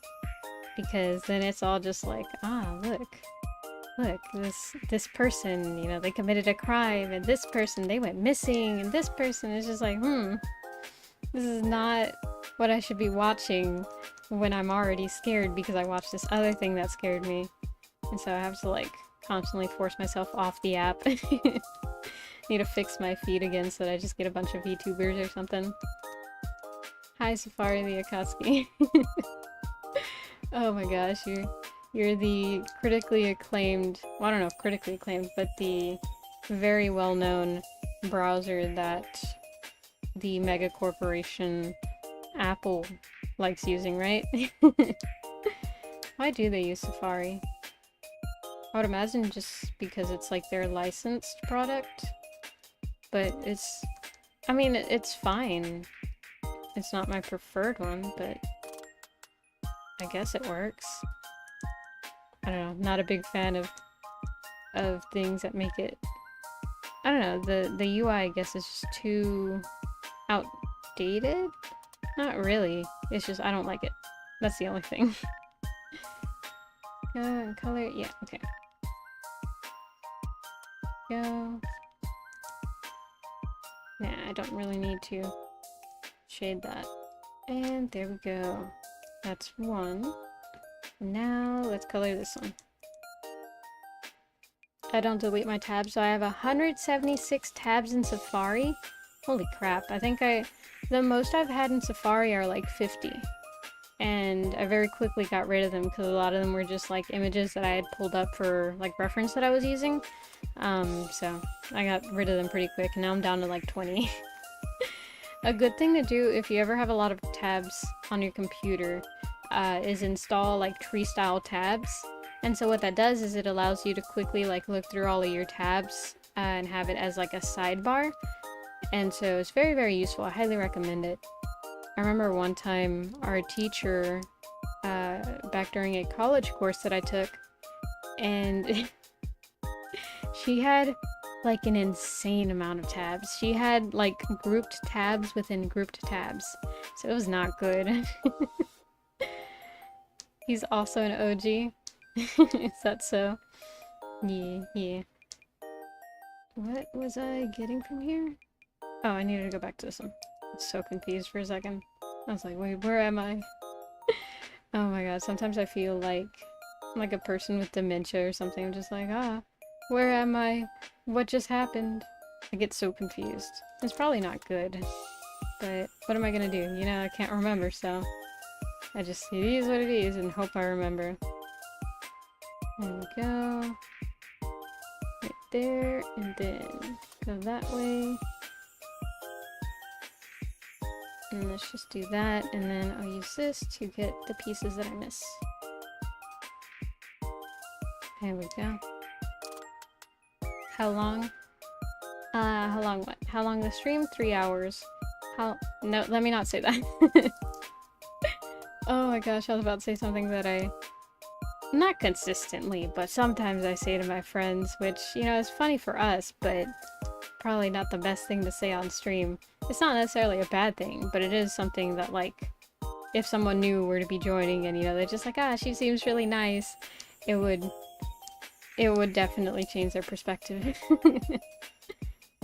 Because then it's all just like, look, this person, you know, they committed a crime, and this person, they went missing, and this person is just like, this is not what I should be watching when I'm already scared because I watched this other thing that scared me. And so I have to, like, constantly force myself off the app. Need to fix my feed again so that I just get a bunch of VTubers or something. Hi, Safari the Akatsuki. Oh my gosh, you're the critically acclaimed, well, I don't know if critically acclaimed, but the very well-known browser that the mega corporation Apple likes using, right? Why do they use Safari? I would imagine just because it's like their licensed product, but it's, I mean, it's fine. It's not my preferred one, but I guess it works. I don't know, not a big fan of things that make it, I don't know, the UI I guess is just too outdated? Not really, it's just I don't like it. That's the only thing. Color, yeah, okay. Go. Nah, I don't really need to shade that. And there we go. That's one. Now, let's color this one. I don't delete my tabs, so I have 176 tabs in Safari. Holy crap, I think the most I've had in Safari are like 50. and I very quickly got rid of them because a lot of them were just like images that I had pulled up for like reference that I was using. So I got rid of them pretty quick, and now I'm down to like 20. A good thing to do if you ever have a lot of tabs on your computer is install like tree style tabs. And so what that does is it allows you to quickly like look through all of your tabs and have it as like a sidebar. And so it's very, very useful. I highly recommend it. I remember one time our teacher, back during a college course that I took, and she had like an insane amount of tabs. She had like grouped tabs within grouped tabs. So it was not good. He's also an OG. Is that so? Yeah, yeah. What was I getting from here? Oh, I needed to go back to this one. I was so confused for a second. I was like, wait, where am I? Oh my god, sometimes I feel like a person with dementia or something. I'm just like, where am I? What just happened? I get so confused. It's probably not good. But what am I gonna do? You know, I can't remember, so it is what it is and hope I remember. There we go. Right there, and then go that way. And let's just do that, and then I'll use this to get the pieces that I miss. There we go. How long? How long what? How long the stream? 3 hours. No, let me not say that. Oh my gosh, I was about to say something that not consistently, but sometimes I say to my friends, which, you know, is funny for us, but probably not the best thing to say on stream. It's not necessarily a bad thing, but it is something that, like, if someone new were to be joining and, you know, they're just like, she seems really nice, it would definitely change their perspective.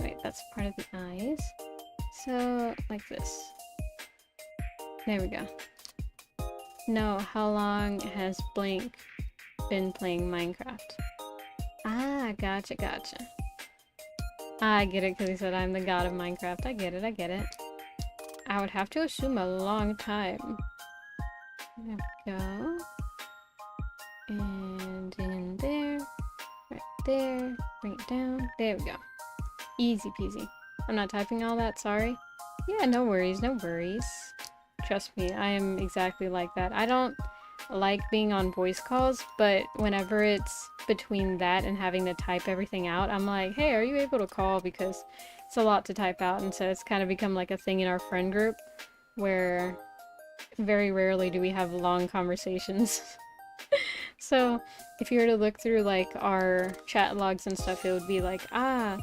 Wait, that's part of the eyes. So, like this. There we go. No, how long has Blink been playing Minecraft? Gotcha. I get it because he said I'm the god of Minecraft. I get it. I would have to assume a long time. There we go. And in there. Right there. Bring it down. There we go. Easy peasy. I'm not typing all that, sorry. Yeah, no worries. Trust me, I am exactly like that. I don't like being on voice calls, but whenever it's between that and having to type everything out, I'm like, hey, are you able to call? Because it's a lot to type out, and so it's kind of become like a thing in our friend group where very rarely do we have long conversations. So if you were to look through like our chat logs and stuff, it would be like, oh,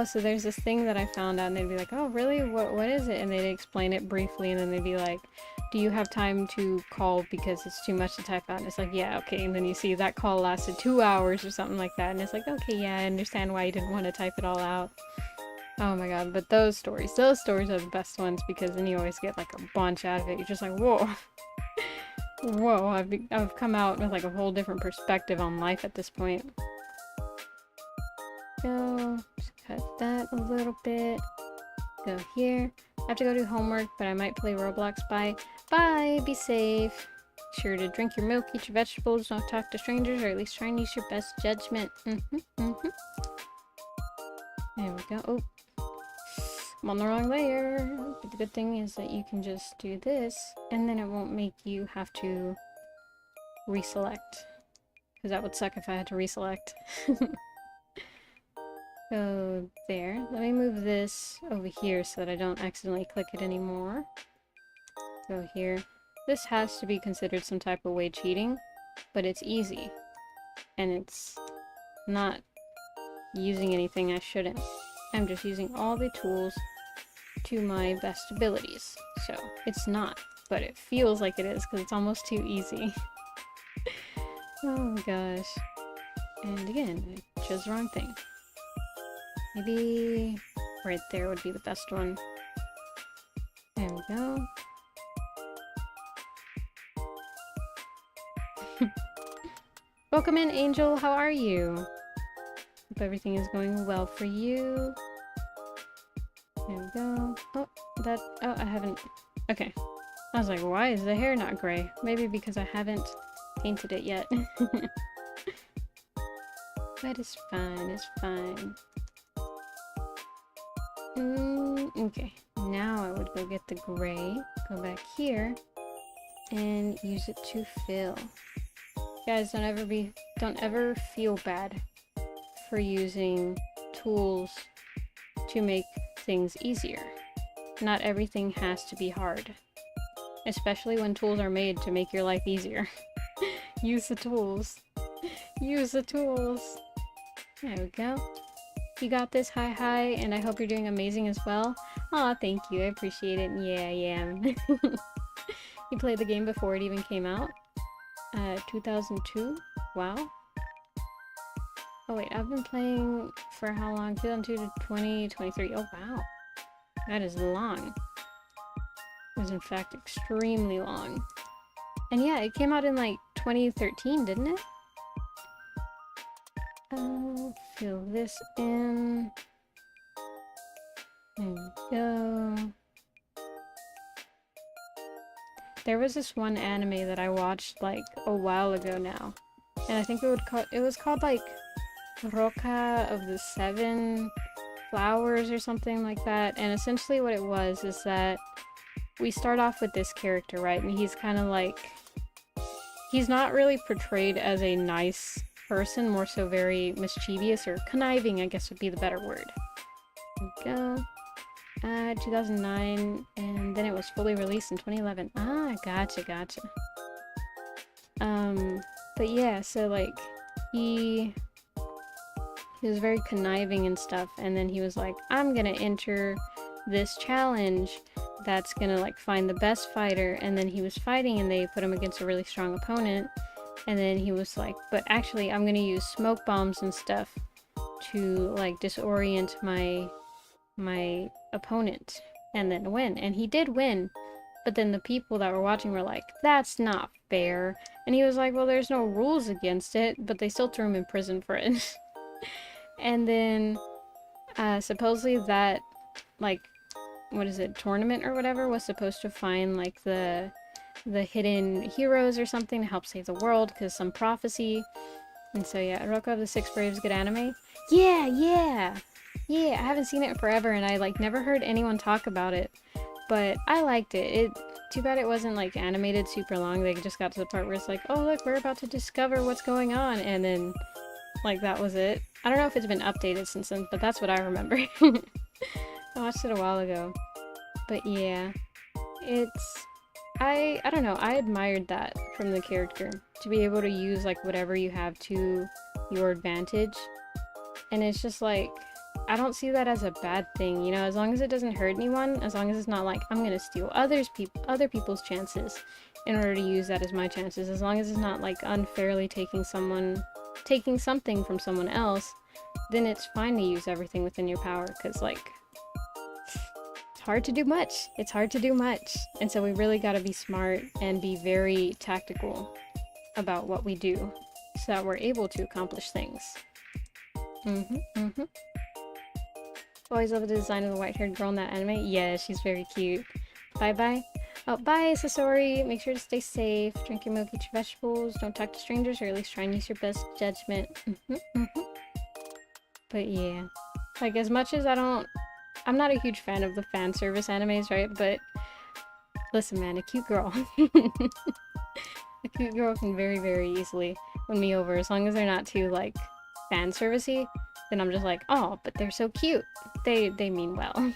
so there's this thing that I found out, and they'd be like, oh, really? What is it? And they'd explain it briefly, and then they'd be like, do you have time to call because it's too much to type out? And it's like, yeah, okay. And then you see that call lasted 2 hours or something like that, and it's like, okay, yeah, I understand why you didn't want to type it all out. Oh my god, but those stories are the best ones, because then you always get like a bunch out of it. You're just like, whoa. Whoa, I've come out with like a whole different perspective on life at this point. Go, just cut that a little bit. Go here. I have to go do homework, but I might play Roblox. Bye, be safe. Be sure to drink your milk, eat your vegetables, don't talk to strangers, or at least try and use your best judgment. There we go. Oh, I'm on the wrong layer. But the good thing is that you can just do this, and then it won't make you have to reselect. Because that would suck if I had to reselect. Go there. Let me move this over here so that I don't accidentally click it anymore. Go here. This has to be considered some type of way cheating, but it's easy. And it's not using anything I shouldn't. I'm just using all the tools to my best abilities. So, it's not, but it feels like it is because it's almost too easy. Oh gosh. And again, I chose the wrong thing. Maybe right there would be the best one. There we go. Welcome in, Angel. How are you? Hope everything is going well for you. There we go. Oh, I haven't... Okay. I was like, why is the hair not gray? Maybe because I haven't painted it yet. But it's fine, it's fine. Okay, now I would go get the gray, go back here, and use it to fill. Guys, don't ever feel bad for using tools to make things easier. Not everything has to be hard. Especially when tools are made to make your life easier. Use the tools. Use the tools. There we go. You got this, hi, and I hope you're doing amazing as well. Aw, thank you, I appreciate it. Yeah, I am. You played the game before it even came out? 2002? Wow. Oh wait, I've been playing for how long? 2002 to 2023. Oh wow. That is long. It was in fact extremely long. And yeah, it came out in like 2013, didn't it? Fill this in. There we go. There was this one anime that I watched like a while ago now. And I think it was called like Roca of the Seven Flowers or something like that. And essentially what it was is that we start off with this character, right? And he's kind of like, he's not really portrayed as a nice person, more so very mischievous or conniving, I guess would be the better word. There we go. 2009, and then it was fully released in 2011. Ah, gotcha. But yeah, so like, he was very conniving and stuff, and then he was like, I'm gonna enter this challenge that's gonna like find the best fighter, and then he was fighting and they put him against a really strong opponent, and then he was like, but actually I'm gonna use smoke bombs and stuff to like disorient my opponent and then win. And he did win, but then the people that were watching were like, that's not fair. And he was like, well, there's no rules against it, but they still threw him in prison for it. And then supposedly that like, what is it, tournament or whatever was supposed to find like the hidden heroes or something to help save the world because some prophecy. And so yeah, Roca of the Six Braves, good anime. Yeah, I haven't seen it forever and I like never heard anyone talk about it, but I liked it. Too bad it wasn't like animated super long. They just got to the part where it's like, oh look, we're about to discover what's going on, and then like that was it. I don't know if it's been updated since then, but that's what I remember. I watched it a while ago. But yeah, I don't know, I admired that from the character, to be able to use like whatever you have to your advantage. And it's just like, I don't see that as a bad thing, you know, as long as it doesn't hurt anyone, as long as it's not like, I'm gonna steal other people's chances in order to use that as my chances, as long as it's not like unfairly taking something from someone else, then it's fine to use everything within your power, because like, it's hard to do much. And so we really gotta be smart and be very tactical about what we do so that we're able to accomplish things. Always love the design of the white-haired girl in that anime. Yeah, she's very cute. Bye. Oh, bye, Sasori. Make sure to stay safe. Drink your milk, eat your vegetables. Don't talk to strangers, or at least try and use your best judgment. But yeah. Like, as much as I'm not a huge fan of the fan service animes, right? But listen, man, a cute girl. A cute girl can very, very easily win me over, as long as they're not too, like, fan servicey. Then I'm just like, oh, but they're so cute. They mean well.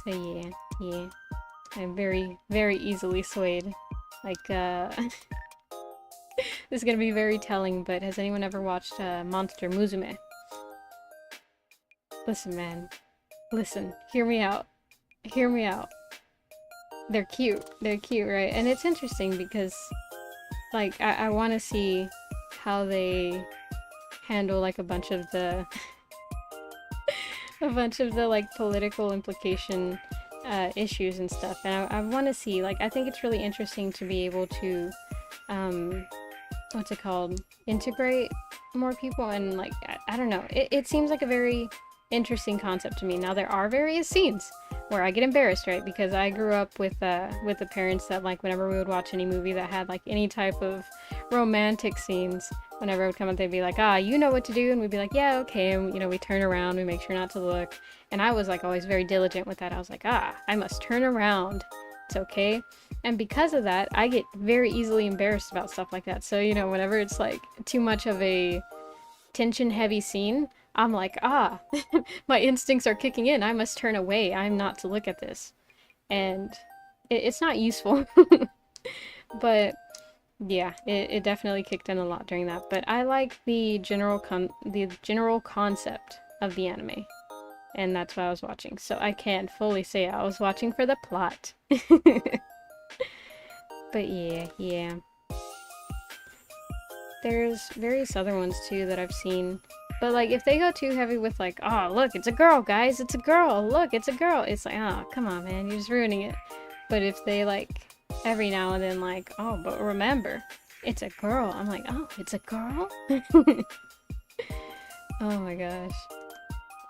So yeah. I'm very, very easily swayed. Like, this is gonna be very telling, but has anyone ever watched Monster Musume? Listen, man. Listen. Hear me out. They're cute, right? And it's interesting because, like, I want to see how they handle like a bunch of the like political implication issues and stuff, and I want to see, like, I think it's really interesting to be able to what's it called, integrate more people, and like I don't know, it seems like a very interesting concept to me. Now there are various scenes where I get embarrassed, right? Because I grew up with the parents that like whenever we would watch any movie that had like any type of romantic scenes, whenever it would come up, they'd be like, ah, you know what to do, and we'd be like, yeah, okay, and we turn around, we make sure not to look, and I was like always very diligent with that. I was like, ah, I must turn around. It's okay. And because of that, I get very easily embarrassed about stuff like that. So, whenever it's like too much of a tension heavy scene, I'm like, ah, my instincts are kicking in. I must turn away. I'm not to look at this. And it's not useful. But yeah, it definitely kicked in a lot during that. But I like the general concept of the anime. And that's what I was watching. So I can fully say I was watching for the plot. But yeah. There's various other ones too that I've seen. But like if they go too heavy with like, oh look, it's a girl, guys, it's a girl, look, it's a girl. It's like, oh, come on, man, you're just ruining it. But if they like every now and then like, oh, but remember, it's a girl. I'm like, oh, it's a girl? Oh my gosh.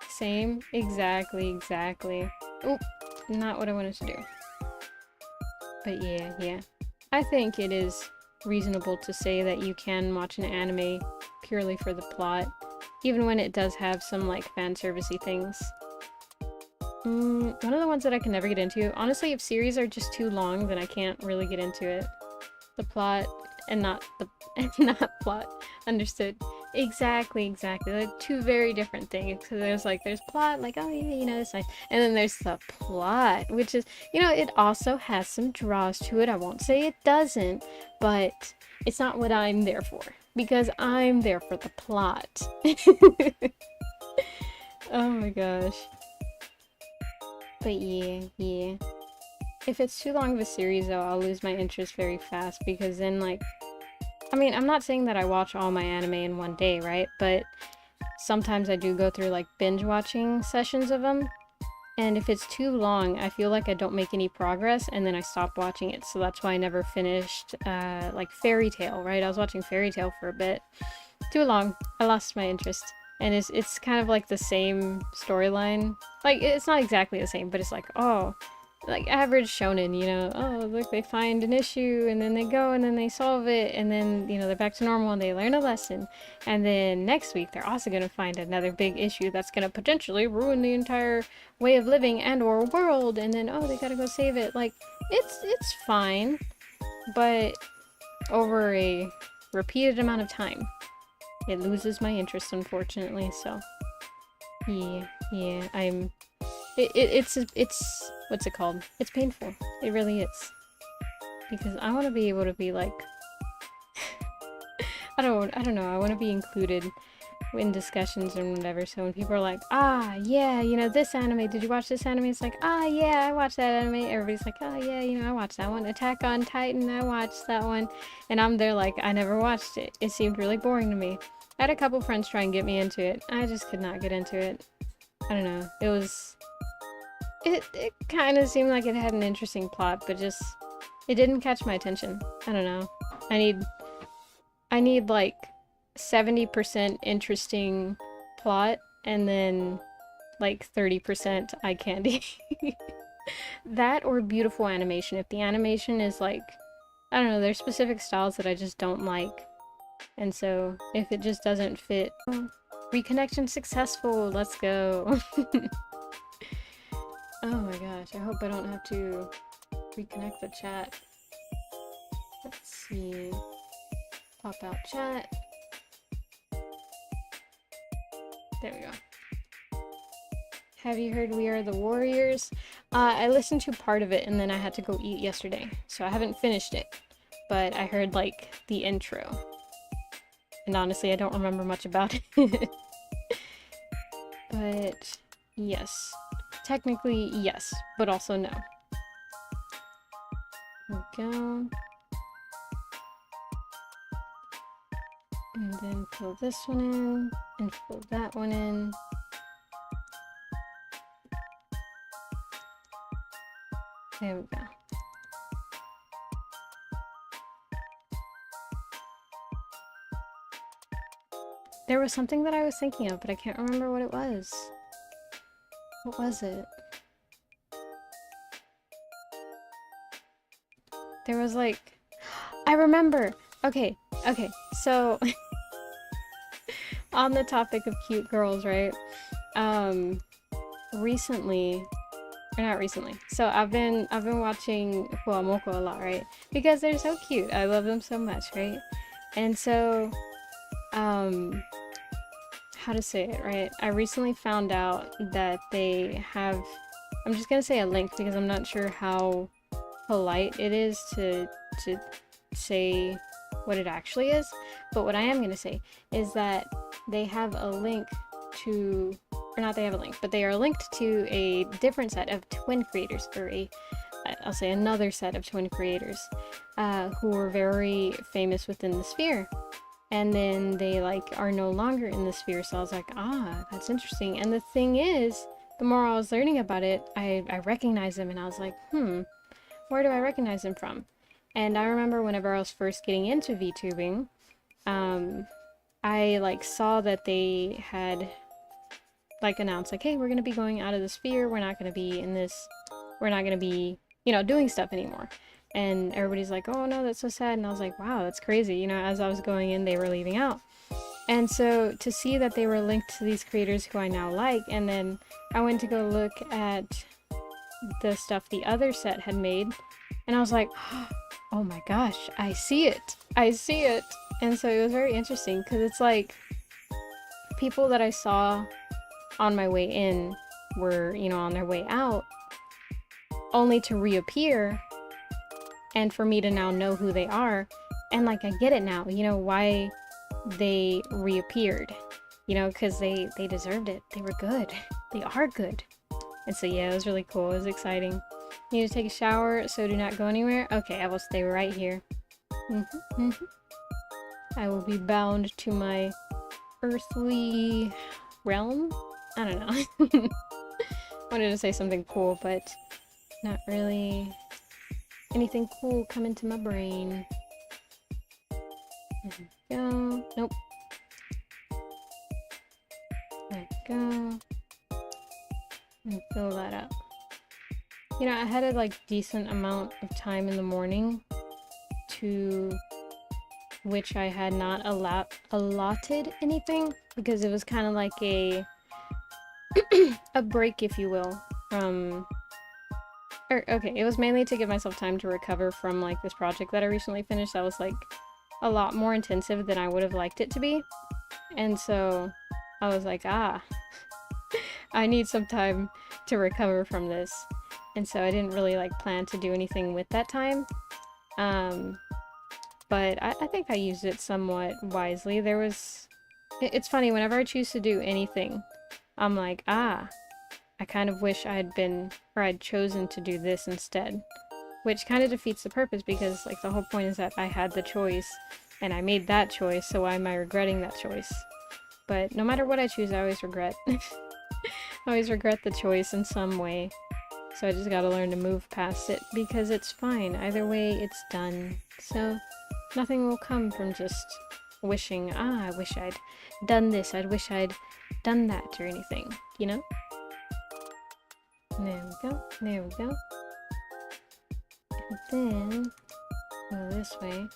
Same. Exactly. Oh, not what I wanted to do. But yeah. I think it is reasonable to say that you can watch an anime purely for the plot, even when it does have some like fan servicey things. One of the ones that I can never get into, honestly, if series are just too long, then I can't really get into it. The plot and not plot. Understood. Exactly. Like two very different things. Because there's plot, like, oh yeah, it's nice. And then there's the plot, which is, it also has some draws to it. I won't say it doesn't, but it's not what I'm there for. Because I'm there for the plot. Oh my gosh. But yeah. If it's too long of a series, though, I'll lose my interest very fast. Because then, like, I mean, I'm not saying that I watch all my anime in one day, right? But sometimes I do go through like binge watching sessions of them. And if it's too long, I feel like I don't make any progress and then I stop watching it. So that's why I never finished like Fairy Tail, right? I was watching Fairy Tail for a bit. Too long. I lost my interest. And it's kind of like the same storyline. Like, it's not exactly the same, but it's like, oh, like average shonen, oh, look, they find an issue and then they go and then they solve it and then, they're back to normal and they learn a lesson. And then next week they're also going to find another big issue that's going to potentially ruin the entire way of living and or world, and then, oh, they gotta go save it. Like, it's fine, but over a repeated amount of time, it loses my interest, unfortunately. So yeah, it's what's it called? It's painful. It really is. Because I want to be able to be like, I don't know, I want to be included in discussions and whatever, so when people are like, ah, yeah, this anime, did you watch this anime? It's like, ah, yeah, I watched that anime. Everybody's like, oh, yeah, I watched that one. Attack on Titan, I watched that one. And I'm there like, I never watched it. It seemed really boring to me. I had a couple friends try and get me into it. I just could not get into it. I don't know. It kind of seemed like it had an interesting plot, but just, it didn't catch my attention. I don't know. I need like 70% interesting plot and then like 30% eye candy. That or beautiful animation. If the animation is like, I don't know, there's specific styles that I just don't like. And so if it just doesn't fit, reconnection successful, let's go. Oh my gosh, I hope I don't have to reconnect the chat. Let's see. Pop out chat. There we go. Have you heard We Are the Warriors? I listened to part of it and then I had to go eat yesterday, so I haven't finished it. But I heard like the intro. And honestly, I don't remember much about it. But yes. Technically, yes, but also no. There we go. And then fill this one in, and fill that one in. There we go. There was something that I was thinking of, but I can't remember what it was. What was it? There was like, I remember. Okay, okay. So on the topic of cute girls, right? Recently, or not recently. So I've been watching Fuamoko a lot, right? Because they're so cute. I love them so much, right? And so, um, how to say it, right? I recently found out that they have, I'm just gonna say a link because I'm not sure how polite it is to say what it actually is, but what I am gonna say is that they have a link to, or not they have a link, but they are linked to a different set of twin creators, or I'll say another set of twin creators, who were very famous within the sphere. And then they like are no longer in the sphere, so I was like, ah, that's interesting. And the thing is, the more I was learning about it, I recognized them, and I was like, where do I recognize them from? And I remember whenever I was first getting into VTubing, I like saw that they had like announced like, hey, we're gonna be going out of the sphere, we're not gonna be in this, we're not gonna be, you know, doing stuff anymore. And everybody's like, oh no, that's so sad. And I was like, wow, that's crazy. You know, as I was going in, they were leaving out. And so to see that they were linked to these creators who I now like, and then I went to go look at the stuff the other set had made, and I was like, oh my gosh, I see it. I see it. And so it was very interesting because it's like people that I saw on my way in were, you know, on their way out, only to reappear, and for me to now know who they are. And like I get it now, you know, why they reappeared, you know, because they deserved it. They were good. They are good. And so yeah, it was really cool. It was exciting. Need to take a shower, so do not go anywhere. Okay, I will stay right here. I will be bound to my earthly realm. I don't know. Wanted to say something cool, but not really anything cool come into my brain. There we go. Nope. There we go. And fill that up. You know, I had a like decent amount of time in the morning to which I had not allotted anything, because it was kind of like a break, if you will, from, or okay, it was mainly to give myself time to recover from like this project that I recently finished that was like a lot more intensive than I would have liked it to be. And so I was like, I need some time to recover from this. And so I didn't really like plan to do anything with that time. But I think I used it somewhat wisely. There was, it's funny, whenever I choose to do anything, I'm like, I kind of wish I had been, or I'd chosen to do this instead. Which kind of defeats the purpose, because like the whole point is that I had the choice and I made that choice, so why am I regretting that choice? But no matter what I choose, I always regret. I always regret the choice in some way. So I just gotta learn to move past it, because it's fine. Either way, it's done. So nothing will come from just wishing, I wish I'd done this, I wish I'd done that, or anything, you know? There we go, there we go. And then, go this way.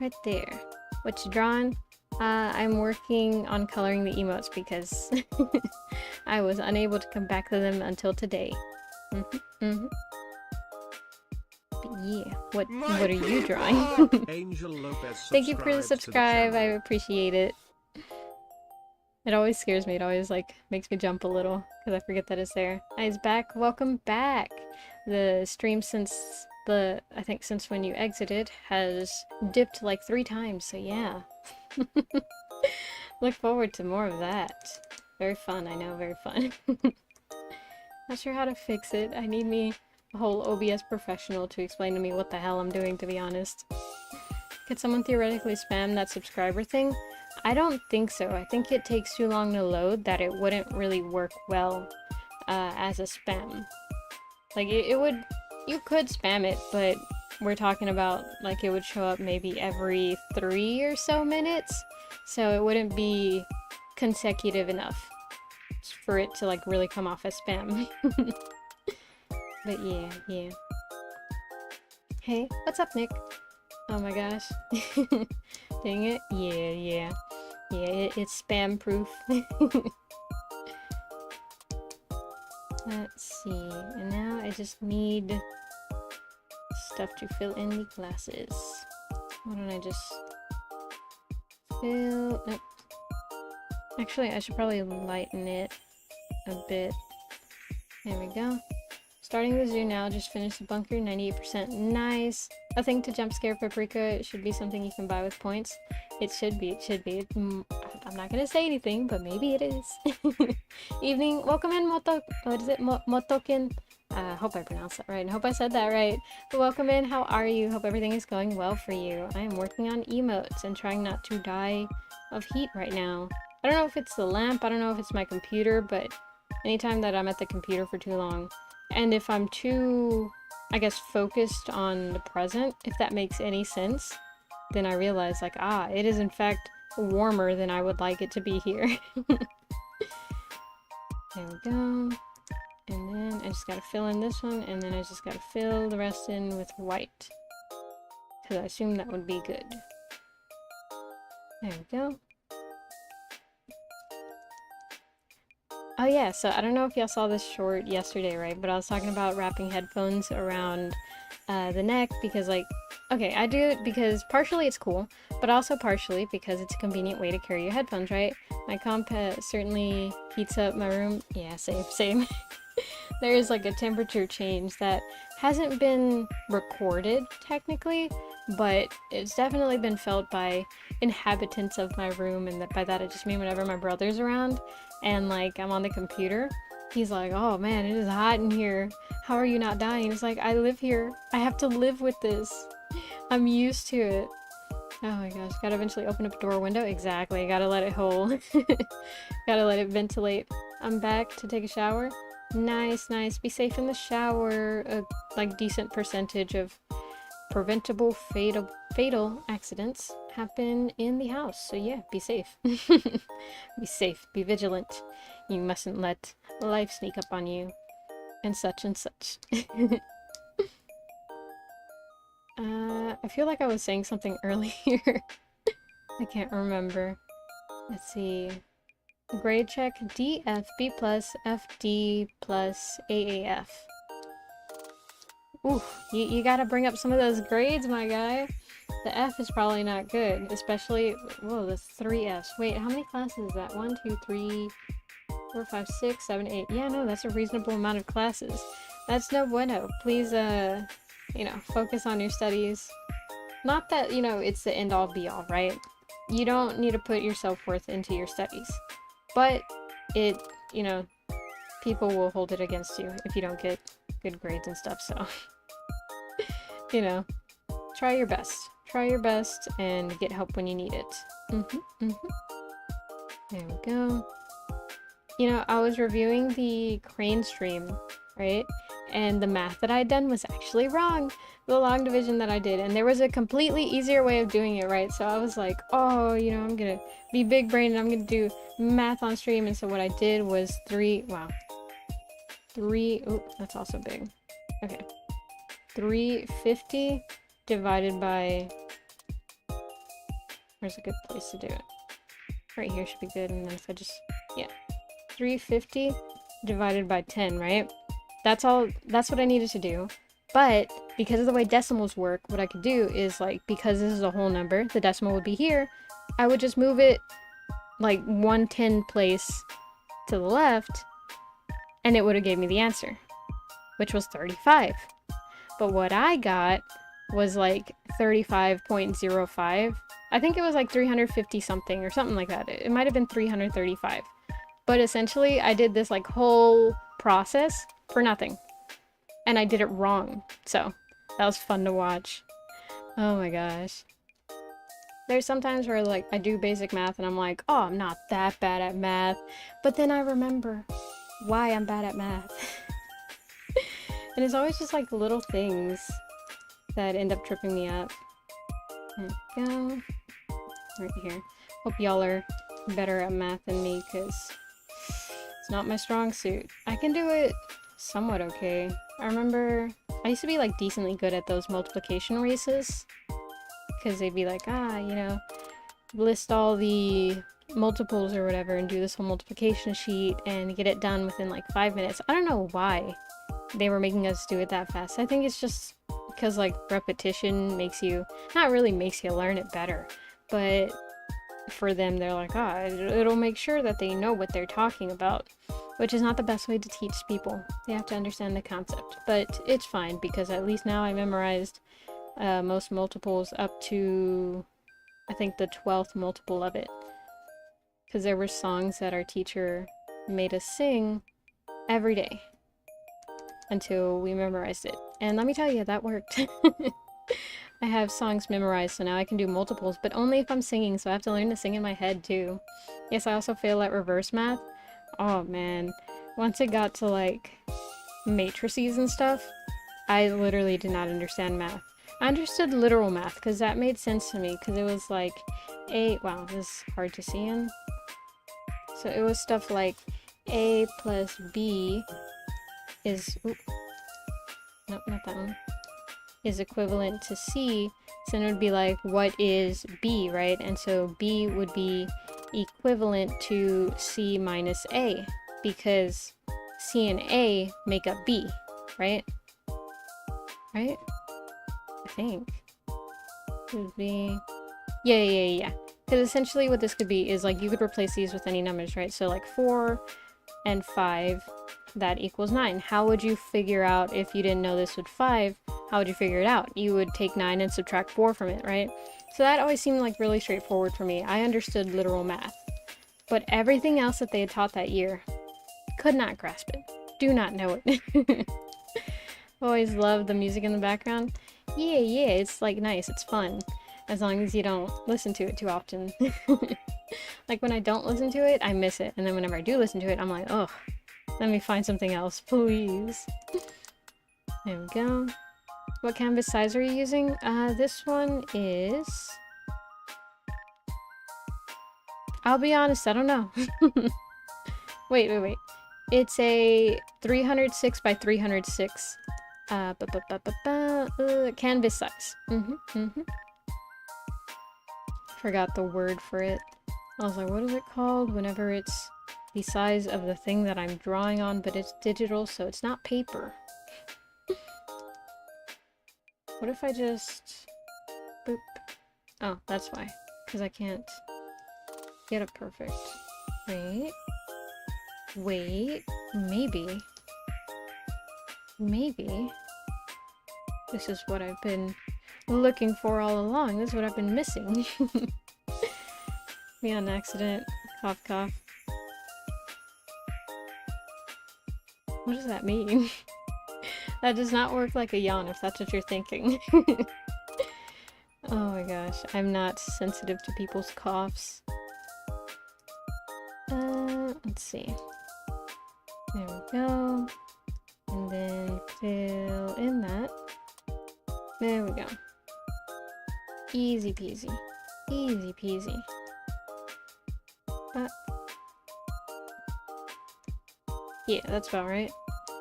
Right there. What you drawing? I'm working on coloring the emotes because I was unable to come back to them until today. But yeah, what are you drawing? Angel Lopez, thank you for the subscribe, I appreciate it. It always scares me, it always like makes me jump a little because I forget that it's there. I's back, welcome back! The stream since I think since when you exited has dipped like 3 times, so yeah. Look forward to more of that. Very fun, I know, very fun. Not sure how to fix it. I need me a whole OBS professional to explain to me what the hell I'm doing, to be honest. Could someone theoretically spam that subscriber thing? I don't think so. I think it takes too long to load that it wouldn't really work well as a spam. Like, it would... You could spam it, but we're talking about, like, it would show up maybe every 3 or so minutes, so it wouldn't be consecutive enough for it to, like, really come off as spam. But yeah, yeah. Hey, what's up, Nick? Oh my gosh. Dang it. Yeah. It's spam proof. Let's see. And now I just need stuff to fill in the glasses. Why don't I just fill... Nope. Actually, I should probably lighten it a bit. There we go. Starting the zoo now, just finished the bunker, 98%. Nice! A thing to jump scare Paprika. It should be something you can buy with points. It should be. I'm not gonna say anything, but maybe it is. Evening. Welcome in, what is it? Motokin. I hope I pronounced that right. I hope I said that right. But welcome in. How are you? Hope everything is going well for you. I am working on emotes and trying not to die of heat right now. I don't know if it's the lamp. I don't know if it's my computer, but anytime that I'm at the computer for too long, and if I'm too, I guess, focused on the present, if that makes any sense, then I realize, like, it is in fact warmer than I would like it to be here. There we go. And then I just gotta fill in this one, and then I just gotta fill the rest in with white. Because I assume that would be good. There we go. Oh yeah, so I don't know if y'all saw this short yesterday, right? But I was talking about wrapping headphones around the neck because, like, okay, I do it because partially it's cool, but also partially because it's a convenient way to carry your headphones, right? My comp certainly heats up my room. Yeah, same. There is like a temperature change that hasn't been recorded technically, but it's definitely been felt by inhabitants of my room, and by that I just mean whenever my brother's around and like I'm on the computer, he's like, oh man, it is hot in here. How are you not dying? It's like, I live here. I have to live with this. I'm used to it. Oh my gosh, gotta eventually open up a door or window. Exactly, gotta let it hold. Gotta let it ventilate. I'm back to take a shower. Nice. Be safe in the shower. A like decent percentage of preventable fatal accidents happen in the house. So yeah, be safe. Be safe. Be vigilant. You mustn't let life sneak up on you. And such. I feel like I was saying something earlier. I can't remember. Let's see. Grade check D, F, B+, F, D+, AAF. Ooh, you gotta bring up some of those grades, my guy. The F is probably not good, especially... Whoa, that's 3 Fs. Wait, how many classes is that? 1, 2, 3, 4, 5, 6, 7, 8. Yeah, no, that's a reasonable amount of classes. That's no bueno. Please, focus on your studies. Not that, it's the end-all be-all, right? You don't need to put your self-worth into your studies. But it, people will hold it against you if you don't get good grades and stuff, so... try your best. Try your best and get help when you need it. There we go. I was reviewing the crane stream, right? And the math that I had done was actually wrong. The long division that I did. And there was a completely easier way of doing it, right? So I was like, oh, I'm gonna be big brain and I'm gonna do math on stream. And so what I did was 3, oh, that's also big. Okay. 350 divided by, where's a good place to do it? Right here should be good. And then if I just, 350 divided by 10, right? That's what I needed to do. But because of the way decimals work, what I could do is, like, because this is a whole number, the decimal would be here, I would just move it like 1/10 place to the left, and it would have gave me the answer, which was 35. But what I got was like 35.05. I think it was like 350 something or something like that. It might have been 335. But essentially, I did this like whole process for nothing. And I did it wrong. So, that was fun to watch. Oh my gosh. There's sometimes where, like, I do basic math and I'm like, oh, I'm not that bad at math. But then I remember why I'm bad at math. And it's always just, like, little things that end up tripping me up. There we go. Right here. Hope y'all are better at math than me, because it's not my strong suit. I can do it somewhat okay. I remember I used to be like decently good at those multiplication races. Because they'd be like, you know, list all the multiples or whatever and do this whole multiplication sheet and get it done within like 5 minutes. I don't know why they were making us do it that fast. I think it's just because like repetition makes you, not really makes you learn it better, but for them they're like, it'll make sure that they know what they're talking about, which is not the best way to teach people. They have to understand the concept, but it's fine because at least now I memorized most multiples up to I think the 12th multiple of it, because there were songs that our teacher made us sing every day until we memorized it, and let me tell you, that worked. I have songs memorized, so now I can do multiples, but only if I'm singing, so I have to learn to sing in my head too. Yes, I also fail at reverse math. Oh man, once it got to like matrices and stuff, I literally did not understand math. I understood literal math because that made sense to me, because it was like wow, this is hard to see in. So it was stuff like A plus B is, nope, not that one, is equivalent to C. So then it would be like, what is B, right? And so B would be equivalent to C minus A, because C and A make up B, right? Right? I think. It would be... Yeah. Because essentially what this could be is like, you could replace these with any numbers, right? So like 4 and 5, that equals 9. How would you figure out, if you didn't know this with 5, how would you figure it out? You would take 9 and subtract 4 from it, right? So that always seemed like really straightforward for me. I understood literal math. But everything else that they had taught that year, could not grasp it. Do not know it. Always loved the music in the background. Yeah, it's like nice, it's fun. As long as you don't listen to it too often. Like when I don't listen to it, I miss it. And then whenever I do listen to it, I'm like, oh, let me find something else, please. There we go. What canvas size are you using? This one is... I'll be honest, I don't know. Wait. It's a 306 by 306 canvas size. Forgot the word for it. I was like, what is it called whenever it's the size of the thing that I'm drawing on, but it's digital, so it's not paper. What if I just... boop. Oh, that's why. Because I can't get it perfect. Wait. Maybe. This is what I've been looking for all along. This is what I've been missing. Me on accident. Cough, cough. What does that mean? That does not work like a yawn, if that's what you're thinking. Oh my gosh, I'm not sensitive to people's coughs. Let's see. There we go. And then fill in that. There we go. Easy peasy. Easy peasy. Yeah, that's about right.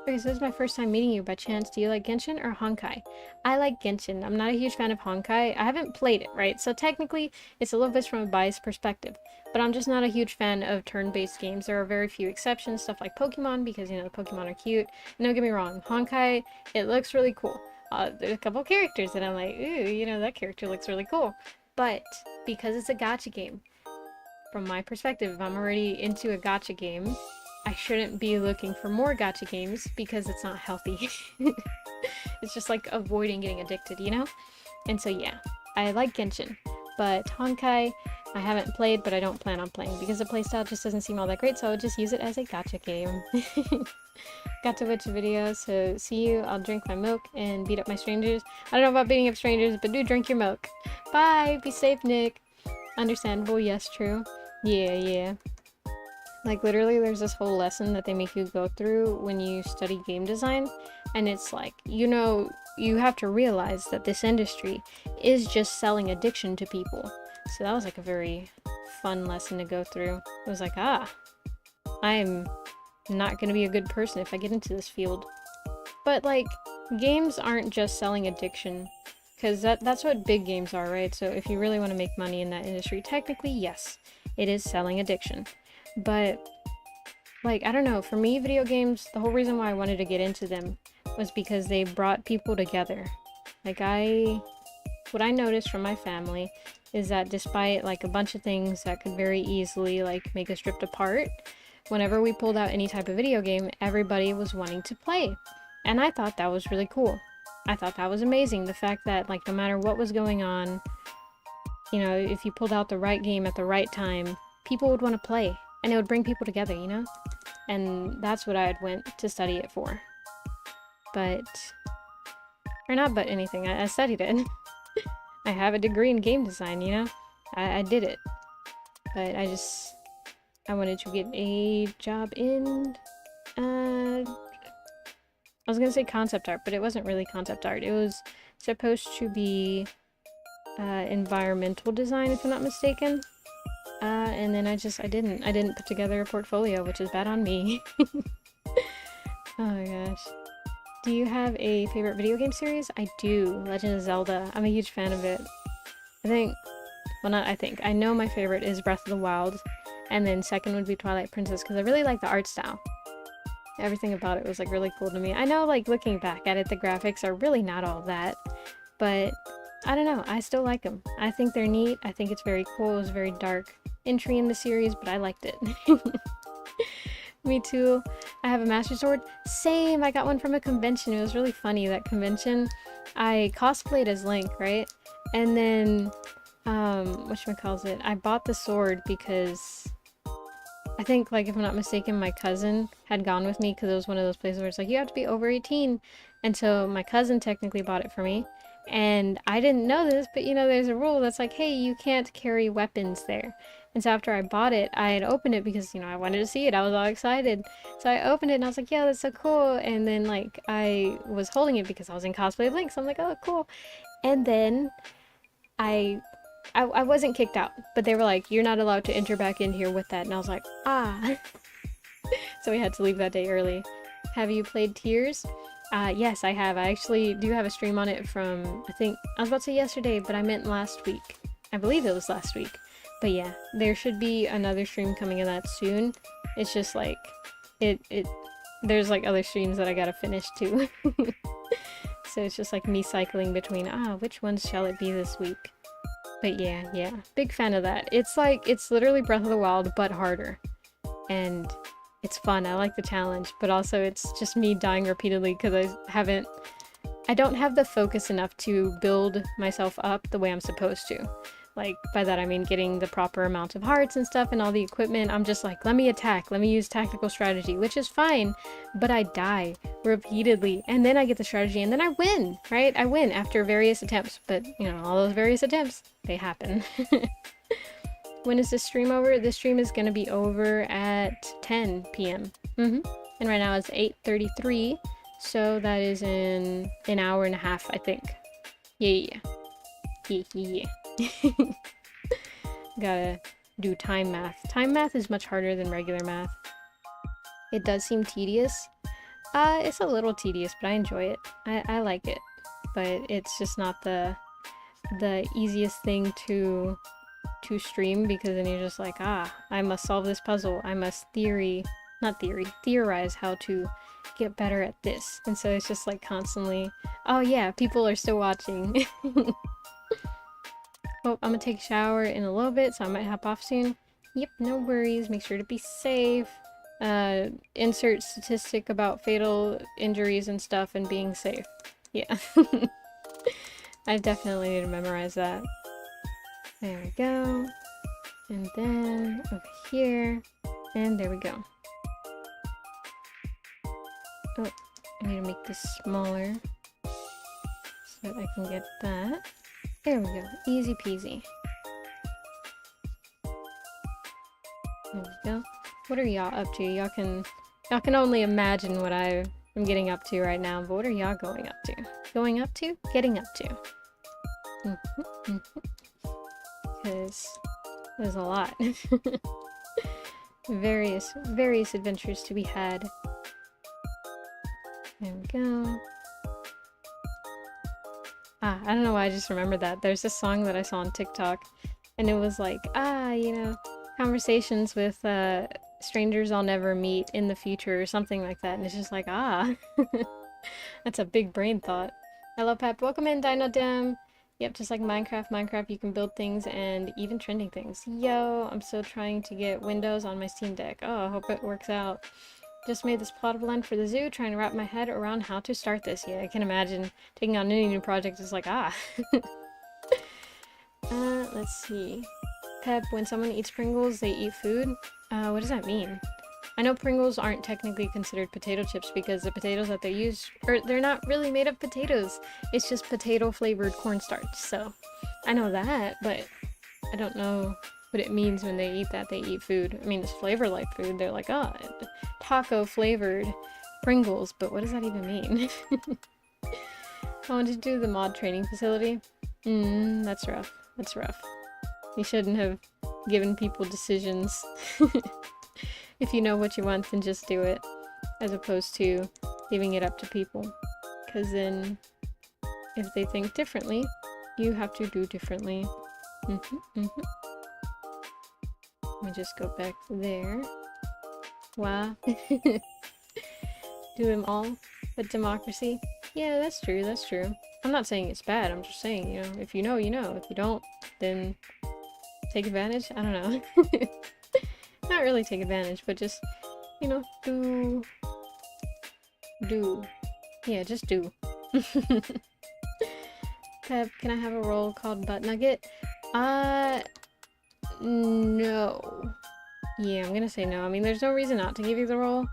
Okay, so this is my first time meeting you by chance. Do you like Genshin or Honkai? I like Genshin. I'm not a huge fan of Honkai. I haven't played it, right? So technically, it's a little bit from a biased perspective. But I'm just not a huge fan of turn-based games. There are very few exceptions, stuff like Pokemon, because, you know, the Pokemon are cute. And don't get me wrong, Honkai, it looks really cool. There's a couple characters that I'm like, ooh, you know, that character looks really cool. But because it's a gacha game, from my perspective, if I'm already into a gacha game, I shouldn't be looking for more gacha games because it's not healthy. It's just like avoiding getting addicted, you know? And so yeah, I like Genshin, but Honkai I haven't played, but I don't plan on playing because the playstyle just doesn't seem all that great, so I'll just use it as a gacha game. Got to watch a video, so see you. I'll drink my milk and beat up my strangers. I don't know about beating up strangers, but do drink your milk. Bye! Be safe, Nick. Understandable, yes, true. Yeah. Like, literally, there's this whole lesson that they make you go through when you study game design, and it's like, you know, you have to realize that this industry is just selling addiction to people. So that was, like, a very fun lesson to go through. It was like, I'm not gonna be a good person if I get into this field. But, like, games aren't just selling addiction, because that's what big games are, right? So if you really want to make money in that industry, technically, yes, it is selling addiction. But, like, I don't know, for me, video games, the whole reason why I wanted to get into them was because they brought people together. Like, what I noticed from my family is that despite, like, a bunch of things that could very easily, like, make us drift apart, whenever we pulled out any type of video game, everybody was wanting to play. And I thought that was really cool. I thought that was amazing. The fact that, like, no matter what was going on, you know, if you pulled out the right game at the right time, people would want to play. And it would bring people together, you know? And that's what I had went to study it for. But, or not but anything, I studied it. I have a degree in game design, you know? I did it. But I wanted to get a job in, I was gonna say concept art, but it wasn't really concept art. It was supposed to be environmental design, if I'm not mistaken. And then I didn't put together a portfolio, which is bad on me. Oh my gosh. Do you have a favorite video game series? I do. Legend of Zelda. I'm a huge fan of it. I know my favorite is Breath of the Wild, and then second would be Twilight Princess, because I really like the art style. Everything about it was, like, really cool to me. I know, like, looking back at it, the graphics are really not all that, but I don't know, I still like them. I think they're neat. I think it's very cool. It was a very dark entry in the series, but I liked it. Me too. I have a Master Sword. Same! I got one from a convention. It was really funny, that convention. I cosplayed as Link, right? And then, whatchamacallit, I bought the sword because I think, like, if I'm not mistaken, my cousin had gone with me, because it was one of those places where it's like, you have to be over 18. And so my cousin technically bought it for me. And I didn't know this, but, you know, there's a rule that's like, hey, you can't carry weapons there. And so after I bought it, I had opened it because, you know, I wanted to see it. I was all excited. So I opened it and I was like, yeah, that's so cool. And then, like, I was holding it because I was in cosplay of Link. So I'm like, oh, cool. And then I wasn't kicked out, but they were like, you're not allowed to enter back in here with that. And I was like, ah. So we had to leave that day early. Have you played Tears? Yes, I have. I actually do have a stream on it from, I was about to say yesterday, but I meant last week. I believe it was last week. But yeah, there should be another stream coming of that soon. It's just like, there's like other streams that I gotta finish too. So it's just like me cycling between, which ones shall it be this week? But yeah, big fan of that. It's like, it's literally Breath of the Wild, but harder. And it's fun. I like the challenge, but also it's just me dying repeatedly because I don't have the focus enough to build myself up the way I'm supposed to. Like, by that I mean getting the proper amount of hearts and stuff and all the equipment. I'm just like, let me attack, let me use tactical strategy, which is fine, but I die repeatedly, and then I get the strategy, and then I win, right? I win after various attempts, but, you know, all those various attempts, they happen. When is this stream over? This stream is going to be over at 10 p.m. And right now it's 8:33, so that is in an hour and a half, I think. Yeah. Gotta do time math. Time math is much harder than regular math. It does seem tedious. It's a little tedious, but I enjoy it. I like it, but it's just not the easiest thing to stream, because then you're just like, I must solve this puzzle. I must theorize how to get better at this. And so it's just like constantly, oh yeah, people are still watching. Oh, I'm gonna take a shower in a little bit, so I might hop off soon. Yep, no worries. Make sure to be safe. Insert statistic about fatal injuries and stuff and being safe. Yeah. I definitely need to memorize that. There we go. And then over here. And there we go. Oh, I need to make this smaller so that I can get that. There we go. Easy peasy. There we go. What are y'all up to? Y'all can only imagine what I am getting up to right now, but what are y'all going up to? Going up to? Getting up to. Because there's a lot. various adventures to be had. There we go. I don't know why I just remembered that. There's this song that I saw on TikTok, and it was like, conversations with strangers I'll never meet in the future or something like that. And it's just like, that's a big brain thought. Hello, Pep. Welcome in, Dino Dim. Yep, just like Minecraft, you can build things and even trending things. Yo, I'm still trying to get Windows on my Steam Deck. Oh, I hope it works out. Just made this plot of land for the zoo, trying to wrap my head around how to start this. Yeah, I can imagine taking on any new project is like, let's see. Pep, when someone eats Pringles, they eat food? What does that mean? I know Pringles aren't technically considered potato chips because the potatoes that they use, they're not really made of potatoes. It's just potato-flavored cornstarch, so I know that, but I don't know what it means when they eat that they eat food. I mean, it's flavor like food. They're like, taco-flavored Pringles, but what does that even mean? I wanted to do the mod training facility. That's rough. That's rough. You shouldn't have given people decisions. If you know what you want, then just do it, as opposed to leaving it up to people. Because then, if they think differently, you have to do differently. Let me just go back there. Wow. Do them all, but democracy. Yeah, that's true, that's true. I'm not saying it's bad, I'm just saying, if you know, you know. If you don't, then take advantage? I don't know. Not really take advantage, but just, do. Yeah, just do. Pep, can I have a roll called Butt Nugget? No. Yeah, I'm gonna say no. I mean, there's no reason not to give you the roll,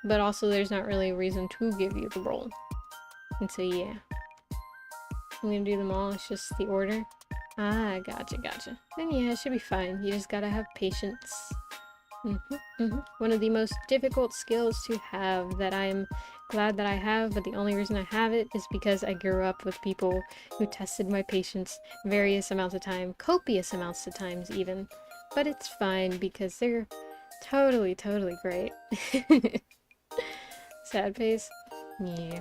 but also there's not really a reason to give you the roll. And so, yeah. I'm gonna do them all, it's just the order. Gotcha. Then yeah, it should be fine. You just gotta have patience. One of the most difficult skills to have that I'm glad that I have, but the only reason I have it is because I grew up with people who tested my patience various amounts of time, copious amounts of times even. But it's fine because they're totally great. Sad face? Yeah.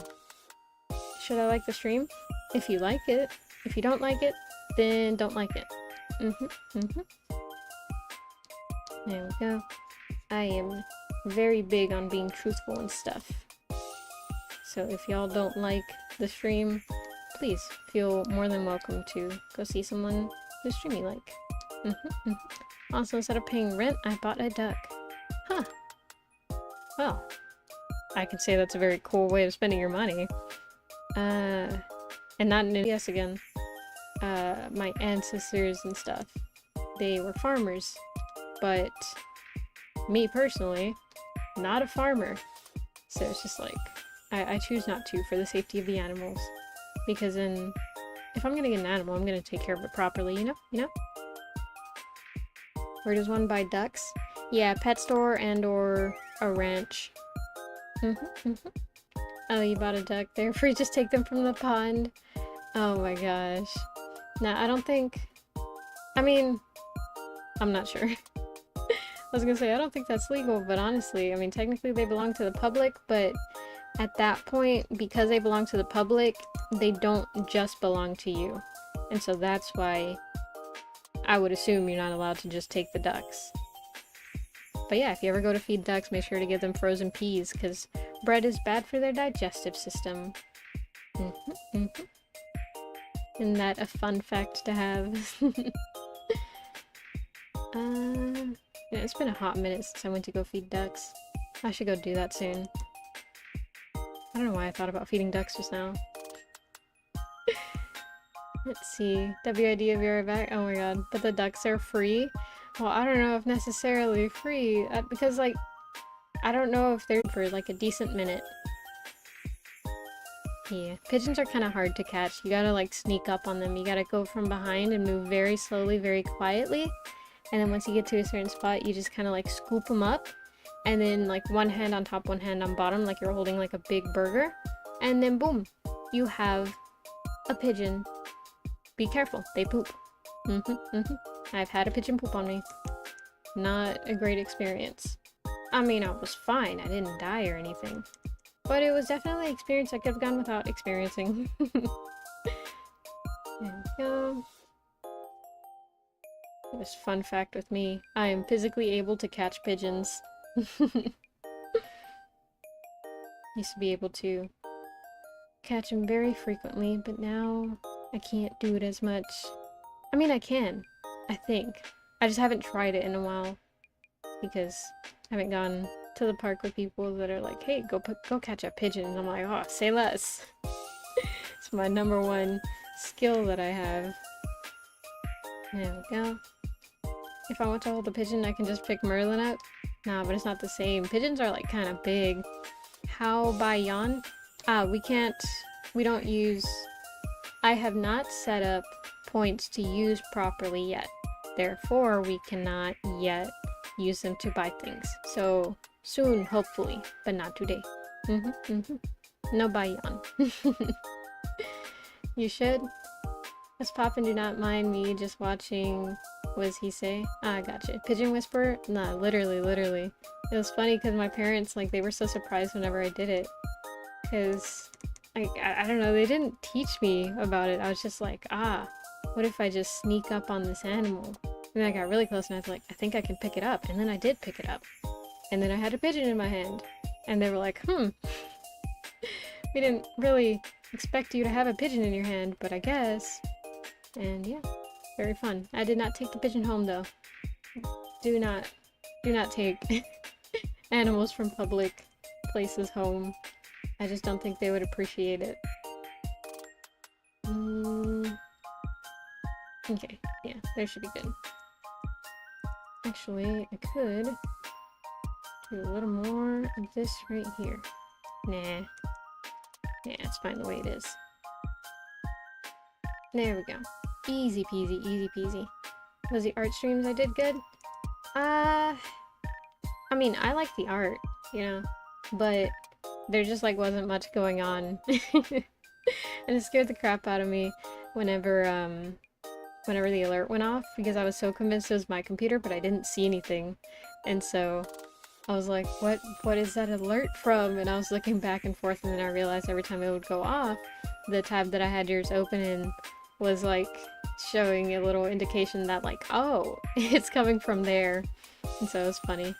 Should I like the stream? If you like it. If you don't like it, then don't like it. There we go. I am very big on being truthful and stuff. So if y'all don't like the stream, please feel more than welcome to go see someone whose stream you like. Also, instead of paying rent, I bought a duck. Huh. Well, I could say that's a very cool way of spending your money. And not in yes again. My ancestors and stuff, they were farmers, but me personally, not a farmer. So it's just like, I choose not to for the safety of the animals. Because then, if I'm gonna get an animal, I'm gonna take care of it properly, you know? Where does one buy ducks? Yeah, pet store and or a ranch. Oh, you bought a duck. They're free, just take them from the pond. Oh my gosh. Nah, I don't think... I mean, I'm not sure. I was gonna say, I don't think that's legal, but honestly, I mean, technically they belong to the public, but at that point, because they belong to the public, they don't just belong to you. And so that's why I would assume you're not allowed to just take the ducks. But yeah, if you ever go to feed ducks, make sure to give them frozen peas, because bread is bad for their digestive system. Isn't that a fun fact to have? Yeah, it's been a hot minute since I went to go feed ducks. I should go do that soon. I don't know why I thought about feeding ducks just now. Let's see. WID of your back. Oh my god. But the ducks are free? Well, I don't know if necessarily free. Because, like, I don't know if they're for, like, a decent minute. Yeah. Pigeons are kind of hard to catch. You gotta, like, sneak up on them. You gotta go from behind and move very slowly, very quietly. And then once you get to a certain spot, you just kind of, like, scoop them up. And then, like, one hand on top, one hand on bottom, like you're holding, like, a big burger. And then, boom. You have a pigeon. Be careful. They poop. I've had a pigeon poop on me. Not a great experience. I mean, I was fine. I didn't die or anything. But it was definitely an experience I could have gone without experiencing. go. This fun fact with me, I am physically able to catch pigeons. Used to be able to catch them very frequently, but now I can't do it as much. I mean, I can, I think. I just haven't tried it in a while because I haven't gone to the park with people that are like, hey, go catch a pigeon. And I'm like, oh, say less. It's my #1 skill that I have. There we go. If I want to hold a pigeon, I can just pick Merlin up. Nah, but it's not the same. Pigeons are like kind of big. How by Yon? We don't use... I have not set up points to use properly yet. Therefore, we cannot yet use them to buy things. So, soon, hopefully, but not today. No buy Yon. You should. Let's pop and do not mind me just watching... What does he say? Ah, gotcha. Pigeon Whisperer? Nah, literally. It was funny because my parents, like, they were so surprised whenever I did it. Because, like, I don't know, they didn't teach me about it. I was just like, what if I just sneak up on this animal? And then I got really close and I was like, I think I can pick it up. And then I did pick it up. And then I had a pigeon in my hand. And they were like, we didn't really expect you to have a pigeon in your hand, but I guess. And yeah. Very fun. I did not take the pigeon home though. Do not take animals from public places home. I just don't think they would appreciate it. Okay, yeah, there should be good. Actually, I could do a little more of this right here. Nah, it's fine the way it is. There we go. Easy peasy, easy peasy. Was the art streams I did good? I mean, I like the art, you know, but there just like wasn't much going on. And it scared the crap out of me whenever the alert went off because I was so convinced it was my computer, but I didn't see anything. And so I was like, what is that alert from? And I was looking back and forth, and then I realized every time it would go off, the tab that I had yours open in was like showing a little indication that like, oh, it's coming from there. And so it was funny.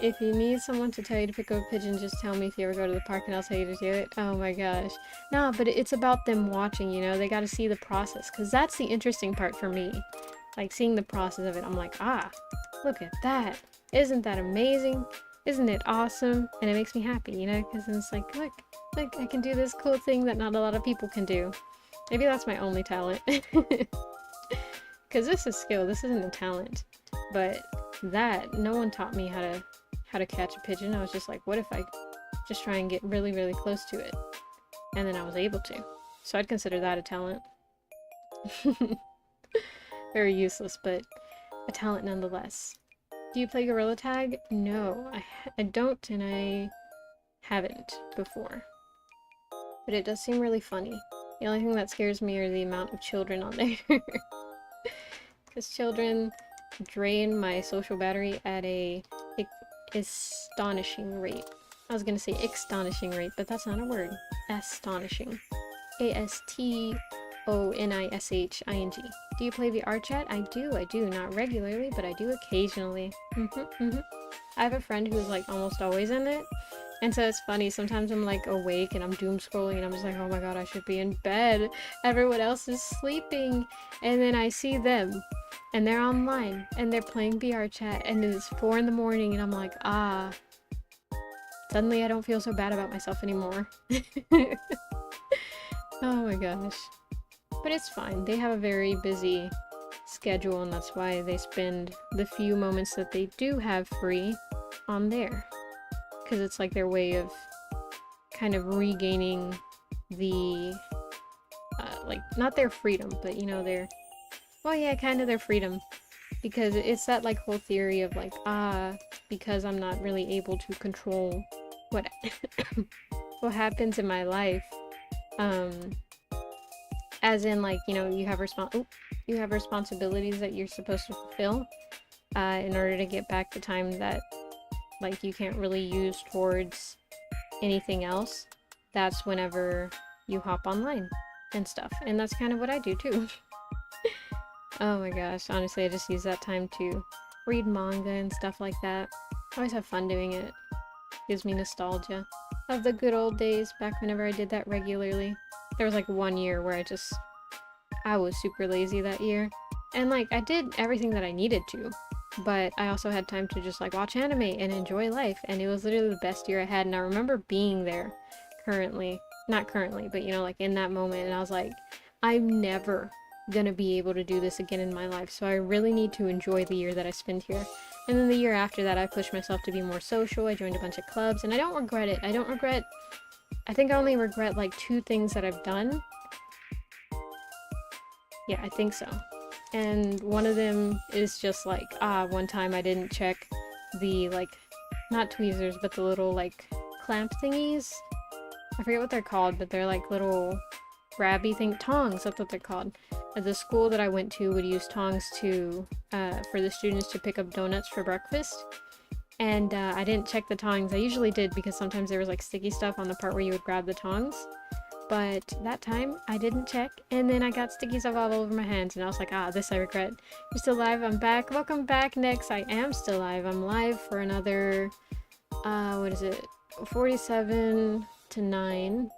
If you need someone to tell you to pick up a pigeon, just tell me if you ever go to the park and I'll tell you to do it. Oh my gosh. No, but it's about them watching, you know, they got to see the process, because that's the interesting part for me. Like seeing the process of it, I'm like, look at that. Isn't that amazing? Isn't it awesome? And it makes me happy, you know, because it's like, look, I can do this cool thing that not a lot of people can do. Maybe that's my only talent. Because this is skill, this isn't a talent. But that, no one taught me how to catch a pigeon. I was just like, what if I just try and get really, really close to it? And then I was able to. So I'd consider that a talent. Very useless, but a talent nonetheless. Do you play Gorilla Tag? No, I don't, and I haven't before. But it does seem really funny. The only thing that scares me are the amount of children on there. Because children drain my social battery at a astonishing rate. I was gonna say astonishing rate, but that's not a word. Astonishing. ASTONISHING. Do you play VR chat? I do. Not regularly, but I do occasionally. I have a friend who's like almost always in it. And so it's funny, sometimes I'm like awake and I'm doom scrolling and I'm just like, oh my god, I should be in bed. Everyone else is sleeping. And then I see them and they're online and they're playing VR chat and it's 4 in the morning and I'm like, suddenly I don't feel so bad about myself anymore. Oh my gosh. But it's fine. They have a very busy schedule and that's why they spend the few moments that they do have free on there. Because it's like their way of kind of regaining the, like, not their freedom, but you know, well yeah, kind of their freedom. Because it's that like whole theory of like, because I'm not really able to control what what happens in my life, as in like, you know, you have responsibilities that you're supposed to fulfill in order to get back the time that like you can't really use towards anything else. That's whenever you hop online and stuff, and that's kind of what I do too. Oh my gosh, honestly, I just use that time to read manga and stuff like that. I always have fun doing it. Gives me nostalgia of the good old days back whenever I did that regularly. There was like 1 year where I was super lazy that year. And like I did everything that I needed to, but I also had time to just like watch anime and enjoy life, and it was literally the best year I had. And I remember being there not currently, but you know, like in that moment, and I was like, I'm never gonna be able to do this again in my life, so I really need to enjoy the year that I spent here. And then the year after that, I pushed myself to be more social. I joined a bunch of clubs, and I don't regret it. I think I only regret like 2 things that I've done. Yeah, I think so. And one of them is just like, one time I didn't check the, like, not tweezers, but the little, like, clamp thingies. I forget what they're called, but they're like little grabby tongs, that's what they're called. At the school that I went to would use tongs to, for the students to pick up donuts for breakfast. And I didn't check the tongs. I usually did because sometimes there was like sticky stuff on the part where you would grab the tongs. But that time I didn't check, and then I got sticky stuff all over my hands, and I was like, this I regret. You're still live, I'm back. Welcome back, Next. I am still live. I'm live for another, what is it? 47 to 9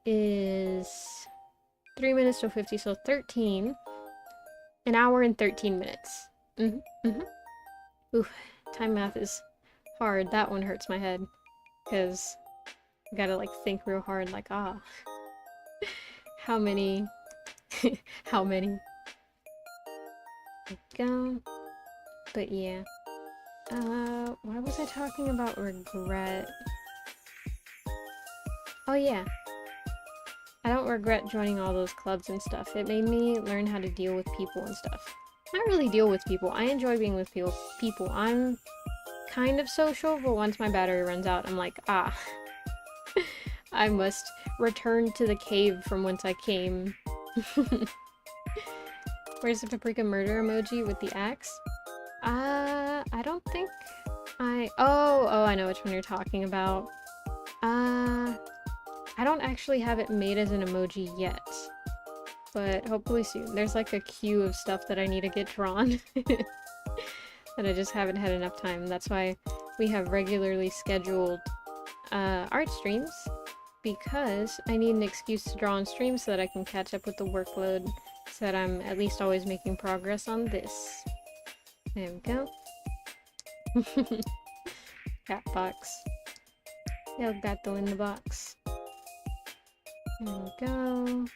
is 3 minutes to 50, so 13. An hour and 13 minutes. Oof, time math is hard. That one hurts my head, because I gotta like think real hard, like, how many? How many? There we go. But yeah. Why was I talking about regret? Oh yeah. I don't regret joining all those clubs and stuff. It made me learn how to deal with people and stuff. Not really deal with people. I enjoy being with people. I'm kind of social, but once my battery runs out, I'm like, I must return to the cave from whence I came. Where's the paprika murder emoji with the axe? I don't think oh, I know which one you're talking about. I don't actually have it made as an emoji yet, but hopefully soon. There's like a queue of stuff that I need to get drawn that I just haven't had enough time. That's why we have regularly scheduled art streams, because I need an excuse to draw on stream so that I can catch up with the workload, so that I'm at least always making progress on this. There we go. Cat box. El gato in the box. There we go.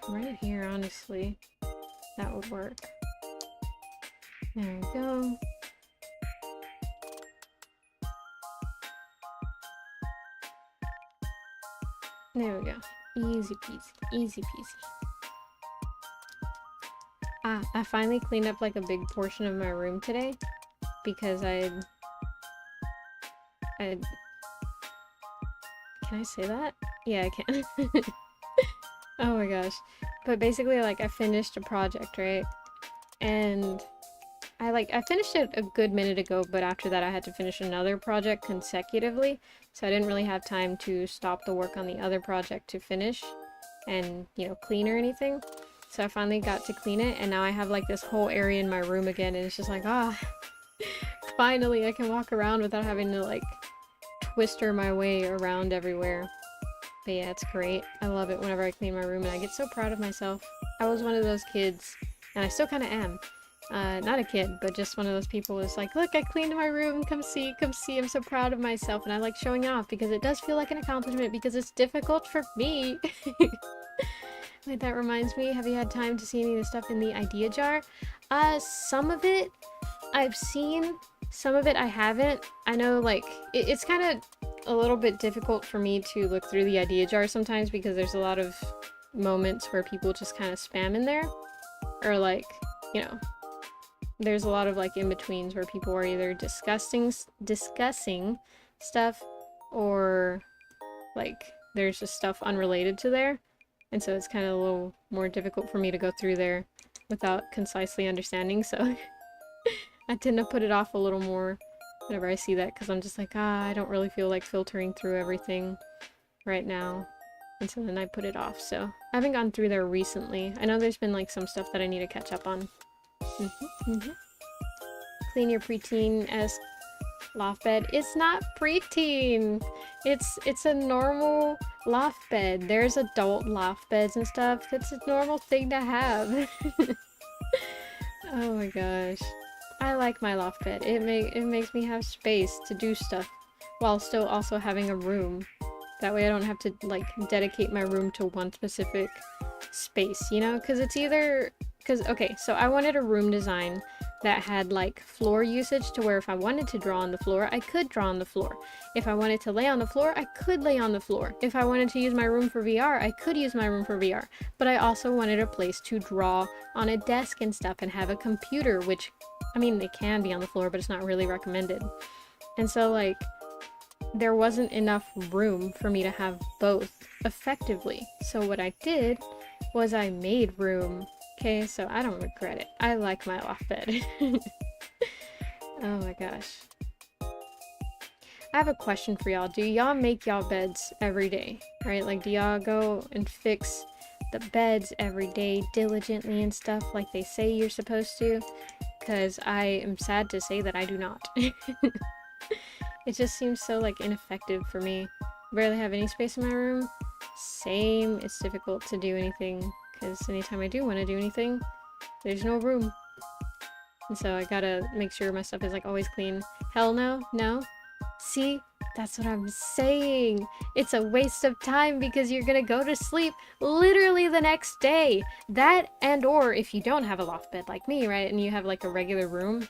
Right here, honestly, that would work. There we go. There we go. Easy peasy. Easy peasy. I finally cleaned up like a big portion of my room today, because can I say that? Yeah, I can. Oh my gosh. But basically, like, I finished a project, right? And I finished it a good minute ago, but after that I had to finish another project consecutively, so I didn't really have time to stop the work on the other project to finish and, you know, clean or anything. So I finally got to clean it, and now I have like this whole area in my room again, and it's just like, finally I can walk around without having to like twister my way around everywhere. But yeah, it's great. I love it whenever I clean my room, and I get so proud of myself. I was one of those kids, and I still kind of am. Not a kid, but just one of those people who's like, look, I cleaned my room, come see, I'm so proud of myself, and I like showing off because it does feel like an accomplishment because it's difficult for me. Wait, that reminds me, have you had time to see any of the stuff in the idea jar? Some of it I've seen, some of it I haven't. I know, like, it's kind of a little bit difficult for me to look through the idea jar sometimes because there's a lot of moments where people just kind of spam in there, or like, you know, there's a lot of like in-betweens where people are either discussing stuff, or like there's just stuff unrelated to there, and so it's kind of a little more difficult for me to go through there without concisely understanding, so I tend to put it off a little more whenever I see that, because I'm just like, I don't really feel like filtering through everything right now. And so then I put it off. So I haven't gone through there recently. I know there's been like some stuff that I need to catch up on. Clean your preteen-esque loft bed. It's not preteen. It's a normal loft bed. There's adult loft beds and stuff. It's a normal thing to have. Oh my gosh. I like my loft bed. It makes me have space to do stuff while still also having a room. That way I don't have to like dedicate my room to one specific space, you know? Because it's either... okay, so I wanted a room design that had like floor usage to where if I wanted to draw on the floor, I could draw on the floor. If I wanted to lay on the floor, I could lay on the floor. If I wanted to use my room for VR, I could use my room for VR. But I also wanted a place to draw on a desk and stuff and have a computer, which, I mean, they can be on the floor, but it's not really recommended. And so like, there wasn't enough room for me to have both effectively. So what I did was I made room. Okay, so I don't regret it. I like my loft bed. Oh my gosh. I have a question for y'all. Do y'all make y'all beds every day? Right? Like, do y'all go and fix the beds every day diligently and stuff like they say you're supposed to? Because I am sad to say that I do not. It just seems so like ineffective for me. Barely have any space in my room. Same, it's difficult to do anything because anytime I do want to do anything, there's no room. And so I gotta make sure my stuff is like always clean. Hell no, no. See, that's what I'm saying. It's a waste of time because you're gonna go to sleep literally the next day. That and or if you don't have a loft bed like me, right, and you have like a regular room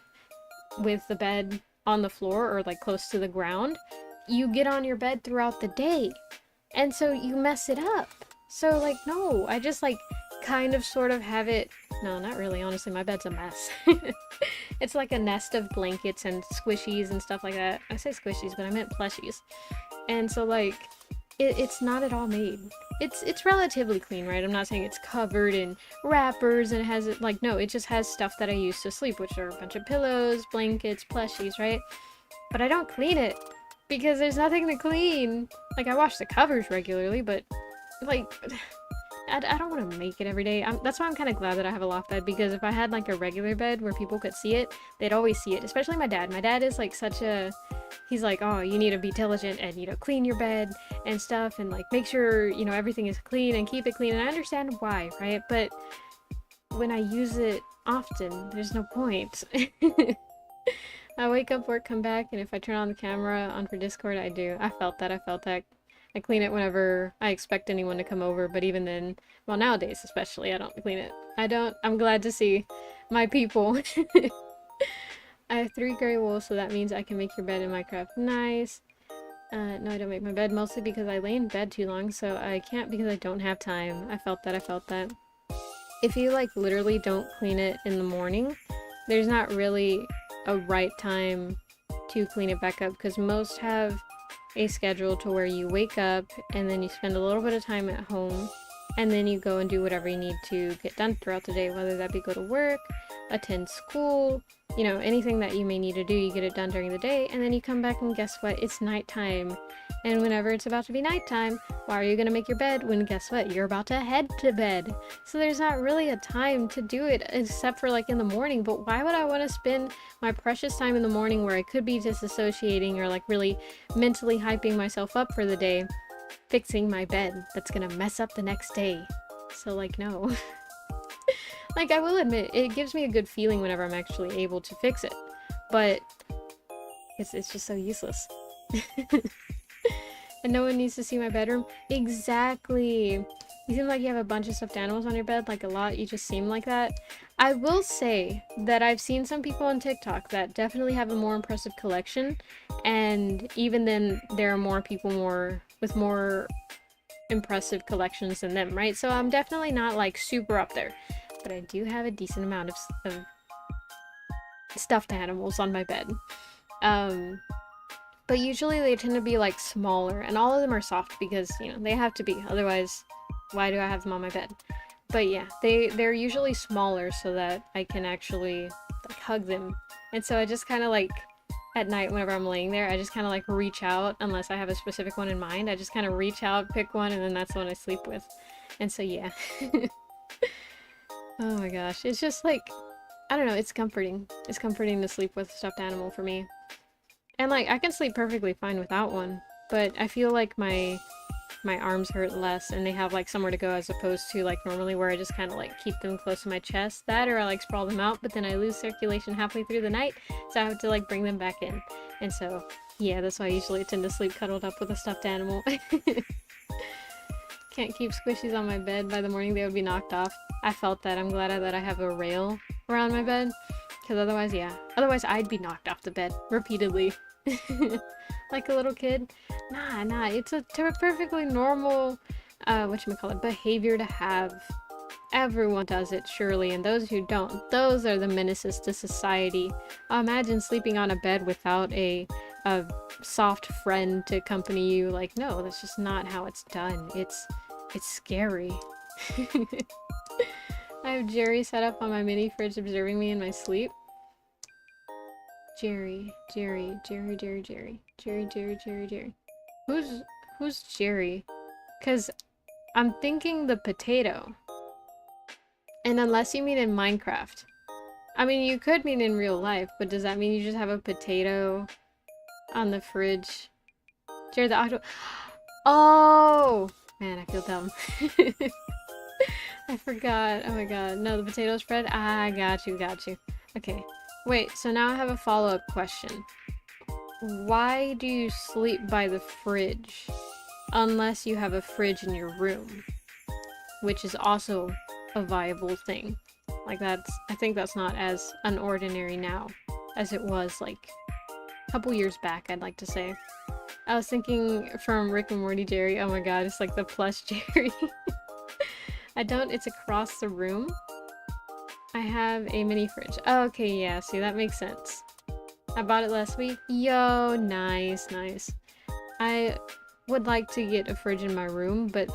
with the bed on the floor or like close to the ground, you get on your bed throughout the day. And so you mess it up. So like, no, I just like kind of sort of have it. No, not really. Honestly, my bed's a mess. It's like a nest of blankets and squishies and stuff like that. I say squishies, but I meant plushies. And so like, it's not at all made. It's relatively clean, right? I'm not saying it's covered in wrappers and it has like, no, it just has stuff that I use to sleep, which are a bunch of pillows, blankets, plushies, right? But I don't clean it because there's nothing to clean. Like, I wash the covers regularly, but like, I don't want to make it every day. That's why I'm kind of glad that I have a loft bed, because if I had like a regular bed where people could see it, they'd always see it. Especially my dad. My dad is like such a... He's like, oh, you need to be diligent and, you know, clean your bed and stuff and like make sure, you know, everything is clean and keep it clean. And I understand why, right? But when I use it often, there's no point. I wake up, work, come back, and if I turn on the camera on for Discord, I do. I felt that. I clean it whenever I expect anyone to come over, but even then, well, nowadays especially, I don't clean it. I'm glad to see my people. I have 3 gray wolves, so that means I can make your bed in Minecraft. Nice. No, I don't make my bed, mostly because I lay in bed too long, so I can't because I don't have time. I felt that. If you, like, literally don't clean it in the morning, there's not really a right time to clean it back up, because most have a schedule to where you wake up and then you spend a little bit of time at home and then you go and do whatever you need to get done throughout the day, whether that be go to work, attend school, you know, anything that you may need to do, you get it done during the day, and then you come back and guess what? It's nighttime. And whenever it's about to be nighttime, why are you gonna make your bed when guess what? You're about to head to bed. So there's not really a time to do it except for like in the morning, but why would I want to spend my precious time in the morning where I could be disassociating or like really mentally hyping myself up for the day, fixing my bed that's gonna mess up the next day? So like, no. Like, I will admit, it gives me a good feeling whenever I'm actually able to fix it, but it's just so useless. And no one needs to see my bedroom? Exactly! You seem like you have a bunch of stuffed animals on your bed, like a lot, you just seem like that. I will say that I've seen some people on TikTok that definitely have a more impressive collection, and even then, there are more people with more impressive collections than them, right? So I'm definitely not, like, super up there. But I do have a decent amount of stuffed animals on my bed. But usually they tend to be like smaller, and all of them are soft because, you know, they have to be, otherwise why do I have them on my bed? But yeah, they're usually smaller so that I can actually like hug them. And so I just kind of like at night whenever I'm laying there. I just kind of like reach out unless I have a specific one in mind. I just kind of reach out, pick one, and then that's the one I sleep with. And so yeah. Oh my gosh. It's just like, I don't know, it's comforting. It's comforting to sleep with a stuffed animal for me. And like, I can sleep perfectly fine without one, but I feel like my arms hurt less and they have like somewhere to go as opposed to like normally where I just kind of like keep them close to my chest. That or I like sprawl them out, but then I lose circulation halfway through the night, so I have to like bring them back in. And so yeah, that's why I usually tend to sleep cuddled up with a stuffed animal. Can't keep squishies on my bed. By the morning they would be knocked off. I felt that. I'm glad that I have a rail around my bed, because otherwise, yeah, otherwise I'd be knocked off the bed repeatedly. Like a little kid. Nah, it's a perfectly normal, whatchamacallit, behavior to have. Everyone does it, surely, and those who don't, those are the menaces to society. Imagine sleeping on a bed without a soft friend to accompany you. Like, no, that's just not how it's done. It's scary. I have Jerry set up on my mini fridge observing me in my sleep. Jerry. Who's Jerry? Cause I'm thinking the potato. And unless you mean in Minecraft. I mean, you could mean in real life, but does that mean you just have a potato on the fridge? Jerry the octopus. Oh! Man, I feel dumb. I forgot. Oh my god. No, the potato spread? Ah, got you. Okay. Wait, so now I have a follow-up question. Why do you sleep by the fridge? Unless you have a fridge in your room. Which is also a viable thing. Like I think that's not as unordinary now as it was like a couple years back, I'd like to say. I was thinking from Rick and Morty Jerry. Oh my god, it's like the plush Jerry. It's across the room. I have a mini fridge. Oh, okay, yeah, see, that makes sense. I bought it last week. Yo, nice. I would like to get a fridge in my room, but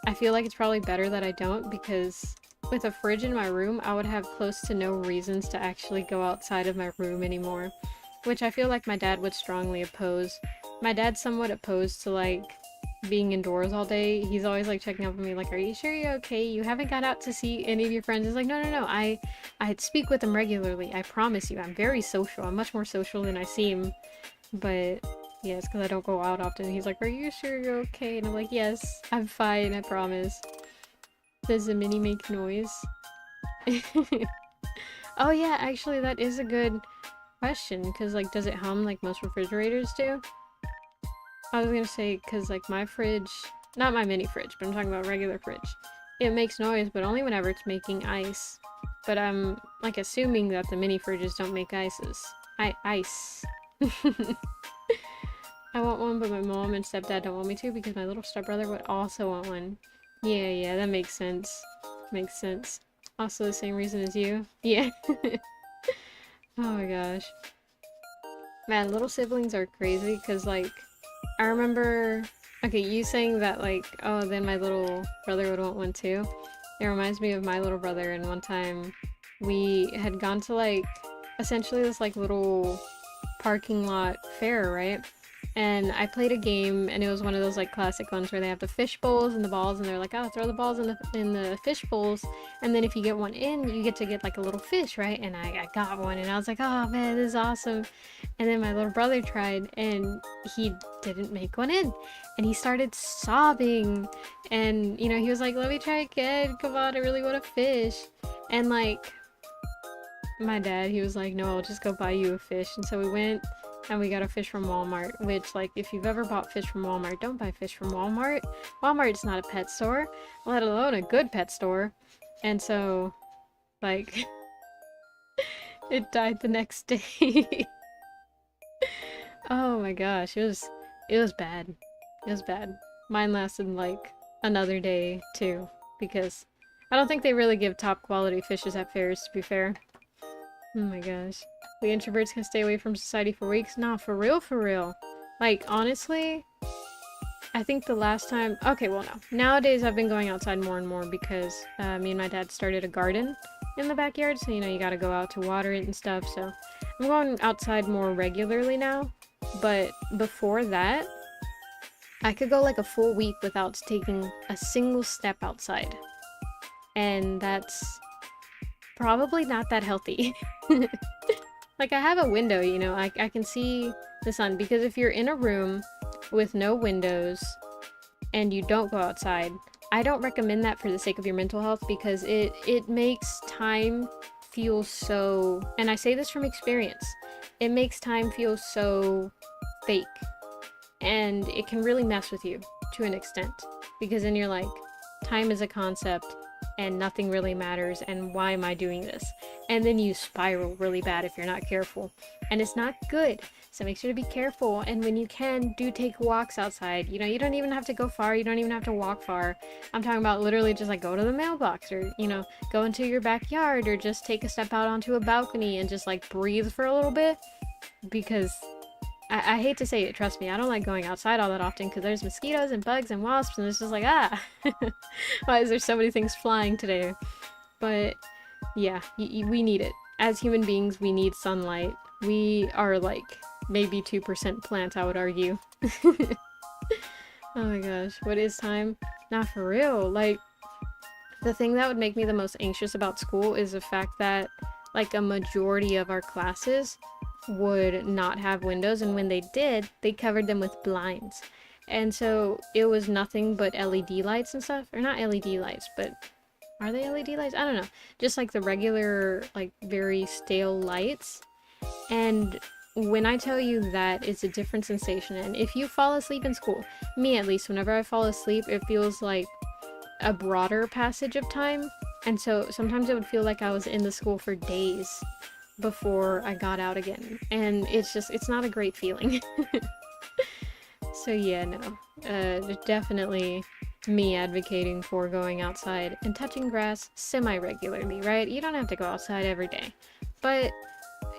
I feel like it's probably better that I don't, because with a fridge in my room, I would have close to no reasons to actually go outside of my room anymore, which I feel like my dad would strongly oppose. My dad's somewhat opposed to, like, being indoors all day. He's always like checking up on me like, are you sure you're okay? You haven't got out to see any of your friends? He's like, no, I speak with them regularly. I promise you, I'm very social. I'm much more social than I seem. But yeah, it's because I don't go out often. He's like, are you sure you're okay? And I'm like, yes, I'm fine, I promise. Does the mini make noise? Oh yeah, actually that is a good question, because like, does it hum like most refrigerators do? I was gonna say, because like my fridge, not my mini fridge, but I'm talking about regular fridge, it makes noise, but only whenever it's making ice. But I'm like assuming that the mini fridges don't make ices. Ice. I want one, but my mom and stepdad don't want me to because my little stepbrother would also want one. Yeah, that makes sense. Makes sense. Also the same reason as you. Yeah. Oh my gosh. Man, little siblings are crazy because like, I remember, okay, you saying that like, oh, then my little brother would want one too. It reminds me of my little brother, and one time we had gone to like, essentially this like little parking lot fair, right? And I played a game, and it was one of those like classic ones where they have the fish bowls and the balls, and they're like, oh, throw the balls in the fish bowls, and then if you get one in, you get to get like a little fish, right? And I got one, and I was like, oh man, this is awesome. And then my little brother tried, and he didn't make one in, and he started sobbing, and you know, he was like, let me try again, come on, I really want a fish. And like, my dad, he was like, no, I'll just go buy you a fish. And so we went and we got a fish from Walmart, which, like, if you've ever bought fish from Walmart, don't buy fish from Walmart. Walmart's not a pet store, let alone a good pet store. And so, like, it died the next day. Oh my gosh, it was bad. It was bad. Mine lasted, like, another day, too, because I don't think they really give top quality fishes at fairs, to be fair. Oh my gosh. We introverts can stay away from society for weeks? Nah, for real. Like, honestly, I think the last time... Okay, well, no. Nowadays, I've been going outside more and more because me and my dad started a garden in the backyard, so, you know, you gotta go out to water it and stuff, so I'm going outside more regularly now, but before that, I could go like a full week without taking a single step outside. And that's probably not that healthy. Like, I have a window, you know, I can see the sun, because if you're in a room with no windows and you don't go outside, I don't recommend that for the sake of your mental health, because it makes time feel so, and I say this from experience, it makes time feel so fake, and it can really mess with you to an extent, because then you're like, time is a concept and nothing really matters, and why am I doing this? And then you spiral really bad if you're not careful, and it's not good. So make sure to be careful, and when you can, do take walks outside. You know, you don't even have to go far, you don't even have to walk far. I'm talking about literally just like go to the mailbox, or, you know, go into your backyard, or just take a step out onto a balcony and just like breathe for a little bit. Because I hate to say it, trust me, I don't like going outside all that often, because there's mosquitoes and bugs and wasps, and it's just like, ah, why is there so many things flying today? But yeah, we need it. As human beings, we need sunlight. We are like maybe 2% plant, I would argue. Oh my gosh, what is time? Not for real. Like, the thing that would make me the most anxious about school is the fact that like a majority of our classes would not have windows, and when they did, they covered them with blinds. And so it was nothing but LED lights and stuff. Or not LED lights, but are they LED lights? I don't know. Just like the regular, like very stale lights. And when I tell you that, it's a different sensation. And if you fall asleep in school, me at least, whenever I fall asleep, it feels like a broader passage of time. And so sometimes it would feel like I was in the school for days before I got out again. And it's just, it's not a great feeling. So yeah, no. Definitely me advocating for going outside and touching grass semi-regularly, right? You don't have to go outside every day. But,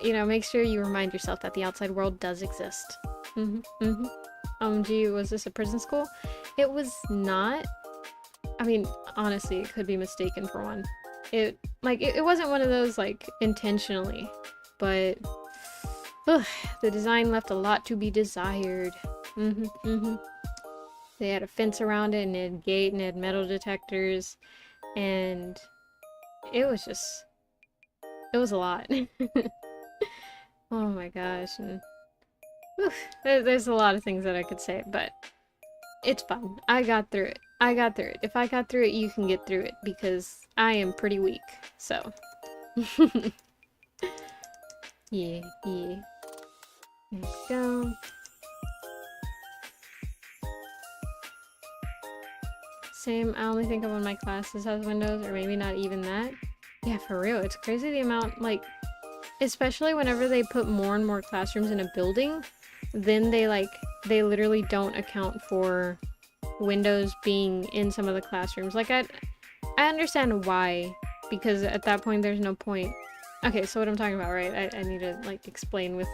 you know, make sure you remind yourself that the outside world does exist. Gee, was this a prison school? It was not. I mean, honestly, it could be mistaken for one. It wasn't one of those, like, intentionally. But, the design left a lot to be desired. They had a fence around it, and it had a gate, and it had metal detectors, and it was just, it was a lot. Oh my gosh, and there's a lot of things that I could say, but it's fun. I got through it. I got through it. If I got through it, you can get through it, because I am pretty weak, so. Yeah. There we go. Same, I only think of one of my classes has windows, or maybe not even that. Yeah, for real, it's crazy the amount, like, especially whenever they put more and more classrooms in a building, then they literally don't account for windows being in some of the classrooms. Like, I understand why, because at that point there's no point. Okay, so what I'm talking about, right? I need to, like, explain with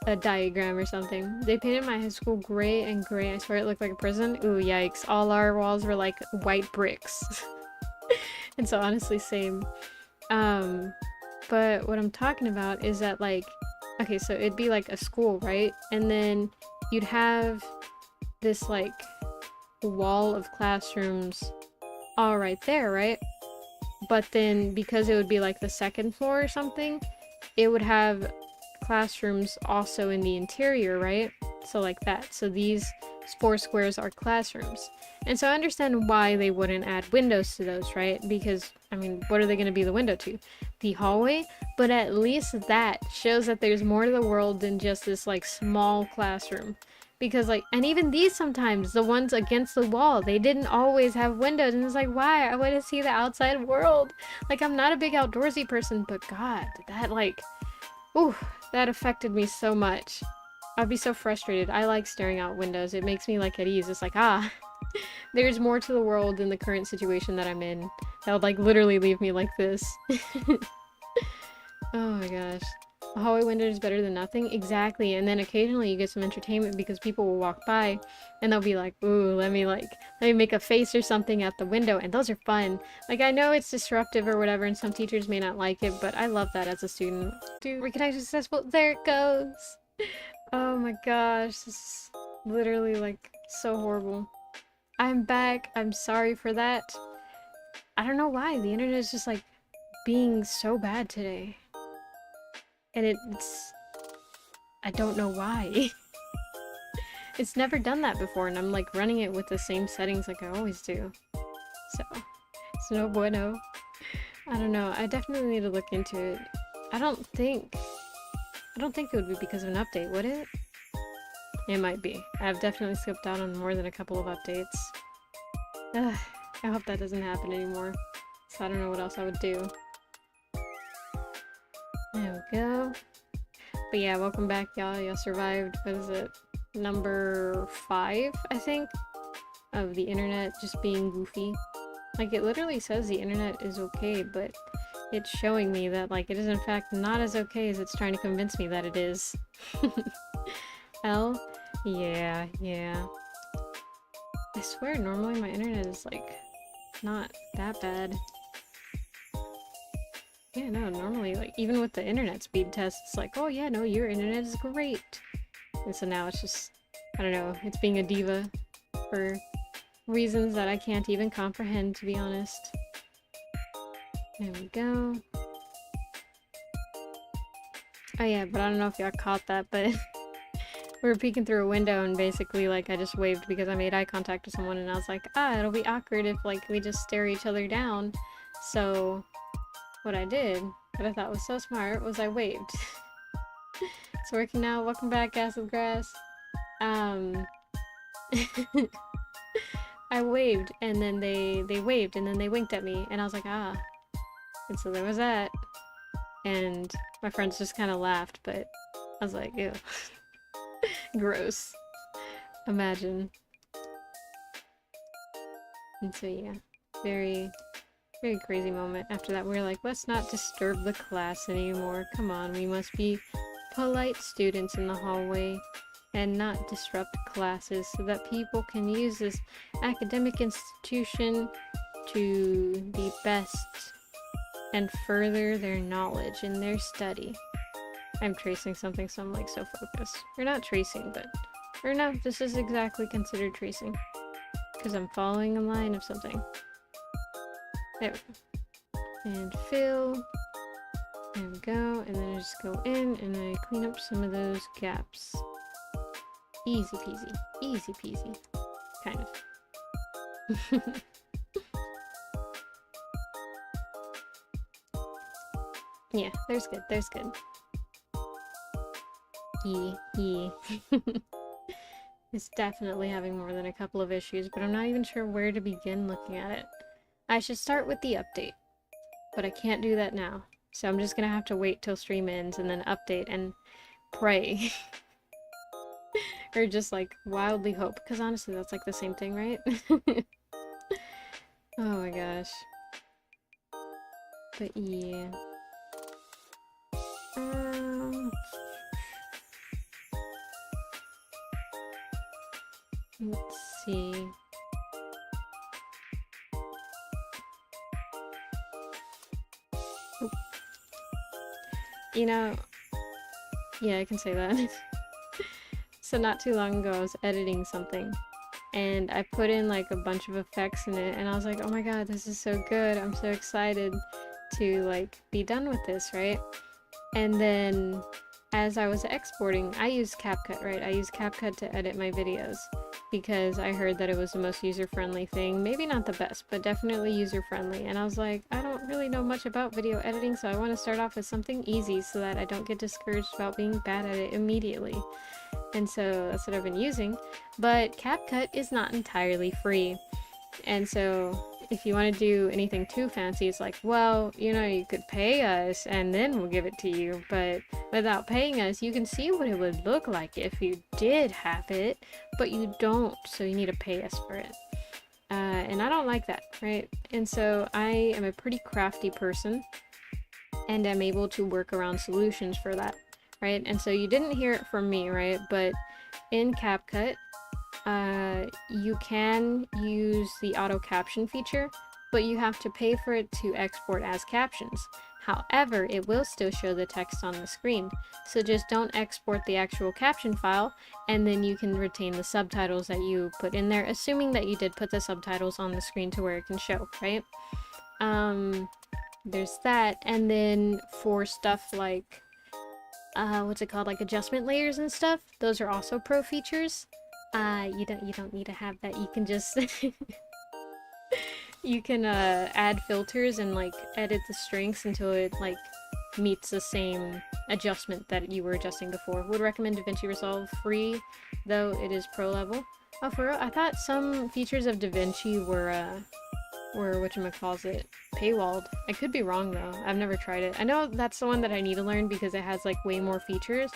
a diagram or something. They painted my high school gray and gray. I swear it looked like a prison. Ooh, yikes. All our walls were like white bricks. And so honestly, same. But what I'm talking about is that, like, okay, so it'd be like a school, right? And then you'd have this, like, wall of classrooms all right there, right? But then because it would be like the second floor or something, it would have classrooms also in the interior, right? So like that. So these 4 squares are classrooms. And so I understand why they wouldn't add windows to those, right? Because, I mean, what are they going to be the window to? The hallway? But at least that shows that there's more to the world than just this, like, small classroom. Because, like, and even these sometimes, the ones against the wall, they didn't always have windows. And it's like, why? I want to see the outside world. Like, I'm not a big outdoorsy person, but God, that, like, ooh, that affected me so much. I'd be so frustrated. I like staring out windows. It makes me, like, at ease. It's like, ah, there's more to the world than the current situation that I'm in. That would, like, literally leave me like this. Oh my gosh. A hallway window is better than nothing. Exactly. And then occasionally you get some entertainment because people will walk by and they'll be like, ooh, let me make a face or something at the window, and those are fun. Like, I know it's disruptive or whatever and some teachers may not like it, but I love that as a student. Dude, reconnect successful. There it goes. Oh my gosh, this is literally like so horrible. I'm back. I'm sorry for that. I don't know why. The internet is just like being so bad today. And it's... I don't know why. It's never done that before, and I'm like running it with the same settings like I always do. So, it's no bueno. I don't know. I definitely need to look into it. I don't think it would be because of an update, would it? It might be. I've definitely skipped out on more than a couple of updates. Ugh, I hope that doesn't happen anymore. So I don't know what else I would do. There we go. But yeah, welcome back, y'all. Y'all survived, what is it? Number 5, I think, of the internet just being goofy. Like, it literally says the internet is okay, but it's showing me that, like, it is in fact not as okay as it's trying to convince me that it is. L? Yeah. I swear, normally my internet is, like, not that bad. Yeah, no, normally, like, even with the internet speed test, it's like, oh yeah, no, your internet is great. And so now it's just, I don't know, it's being a diva for reasons that I can't even comprehend, to be honest. There we go. Oh yeah, but I don't know if y'all caught that, but we were peeking through a window and basically, like, I just waved because I made eye contact with someone and I was like, it'll be awkward if, like, we just stare each other down. So, what I did, what I thought was so smart, was I waved. It's working now. Welcome back, Acid Grass. I waved, and then they waved, and then they winked at me, and I was like, ah. And so there was that. And my friends just kind of laughed, but I was like, ew. Gross. Imagine. And so yeah, very, very crazy moment. After that, we were like, let's not disturb the class anymore. Come on, we must be polite students in the hallway and not disrupt classes so that people can use this academic institution to be best and further their knowledge in their study. I'm tracing something, so I'm like so focused. Or not tracing, but... or no, this is exactly considered tracing. Because I'm following a line of something. There we go. And fill. There we go. And then I just go in and I clean up some of those gaps. Easy peasy. Easy peasy. Kind of. Yeah, there's good. There's good. Yeah. It's definitely having more than a couple of issues, but I'm not even sure where to begin looking at it. I should start with the update, but I can't do that now. So I'm just gonna have to wait till stream ends and then update and pray. Or just like wildly hope, because honestly that's like the same thing, right? Oh my gosh. But yeah. Let's see. Oop. You know, yeah, I can say that. So not too long ago I was editing something and I put in like a bunch of effects in it and I was like, oh my god, this is so good. I'm so excited to like be done with this, right? And then as I was exporting, I use CapCut, right? I use CapCut to edit my videos because I heard that it was the most user-friendly thing. Maybe not the best, but definitely user-friendly. And I was like, I don't really know much about video editing, so I want to start off with something easy so that I don't get discouraged about being bad at it immediately. And so that's what I've been using. But CapCut is not entirely free. And so if you want to do anything too fancy, it's like, well, you know, you could pay us and then we'll give it to you. But without paying us, you can see what it would look like if you did have it, but you don't, so you need to pay us for it. And I don't like that, right? And so I am a pretty crafty person, and I'm able to work around solutions for that. right? And so you didn't hear it from me, right? But in CapCut, you can use the auto caption feature, but you have to pay for it to export as captions. However, it will still show the text on the screen, so just don't export the actual caption file, and then you can retain the subtitles that you put in there, assuming that you did put the subtitles on the screen to where it can show, right? There's that, and then for stuff like, what's it called, like adjustment layers and stuff, those are also pro features. You don't need to have that. You can just you can add filters and like edit the strengths until it like meets the same adjustment that you were adjusting before. Would recommend DaVinci Resolve free, though it is pro level. Oh, for real? I thought some features of DaVinci were whatchamacallit, paywalled. I could be wrong though. I've never tried it. I know that's the one that I need to learn because it has like way more features,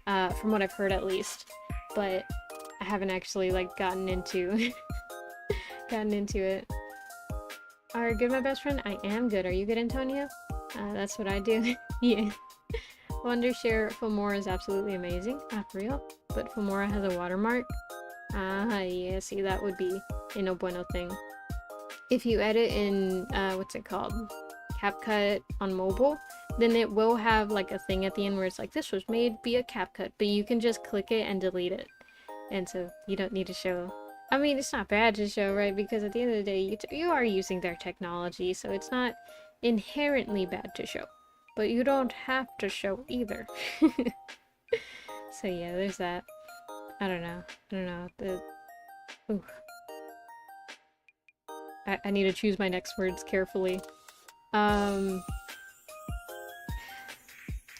from what I've heard at least. But I haven't actually like gotten into it. Are you good, my best friend? I am good. Are you good, Antonio? That's what I do. Yeah. Wondershare Filmora is absolutely amazing. Not for real. But Filmora has a watermark. Yeah, see, that would be a no bueno thing. If you edit in, what's it called? CapCut on mobile, then it will have like a thing at the end where it's like, this was made via CapCut, but you can just click it and delete it. And so you don't need to show. I mean, it's not bad to show, right? Because at the end of the day, you are using their technology, so it's not inherently bad to show. But you don't have to show either. So yeah, there's that. I don't know. Ooh. I need to choose my next words carefully.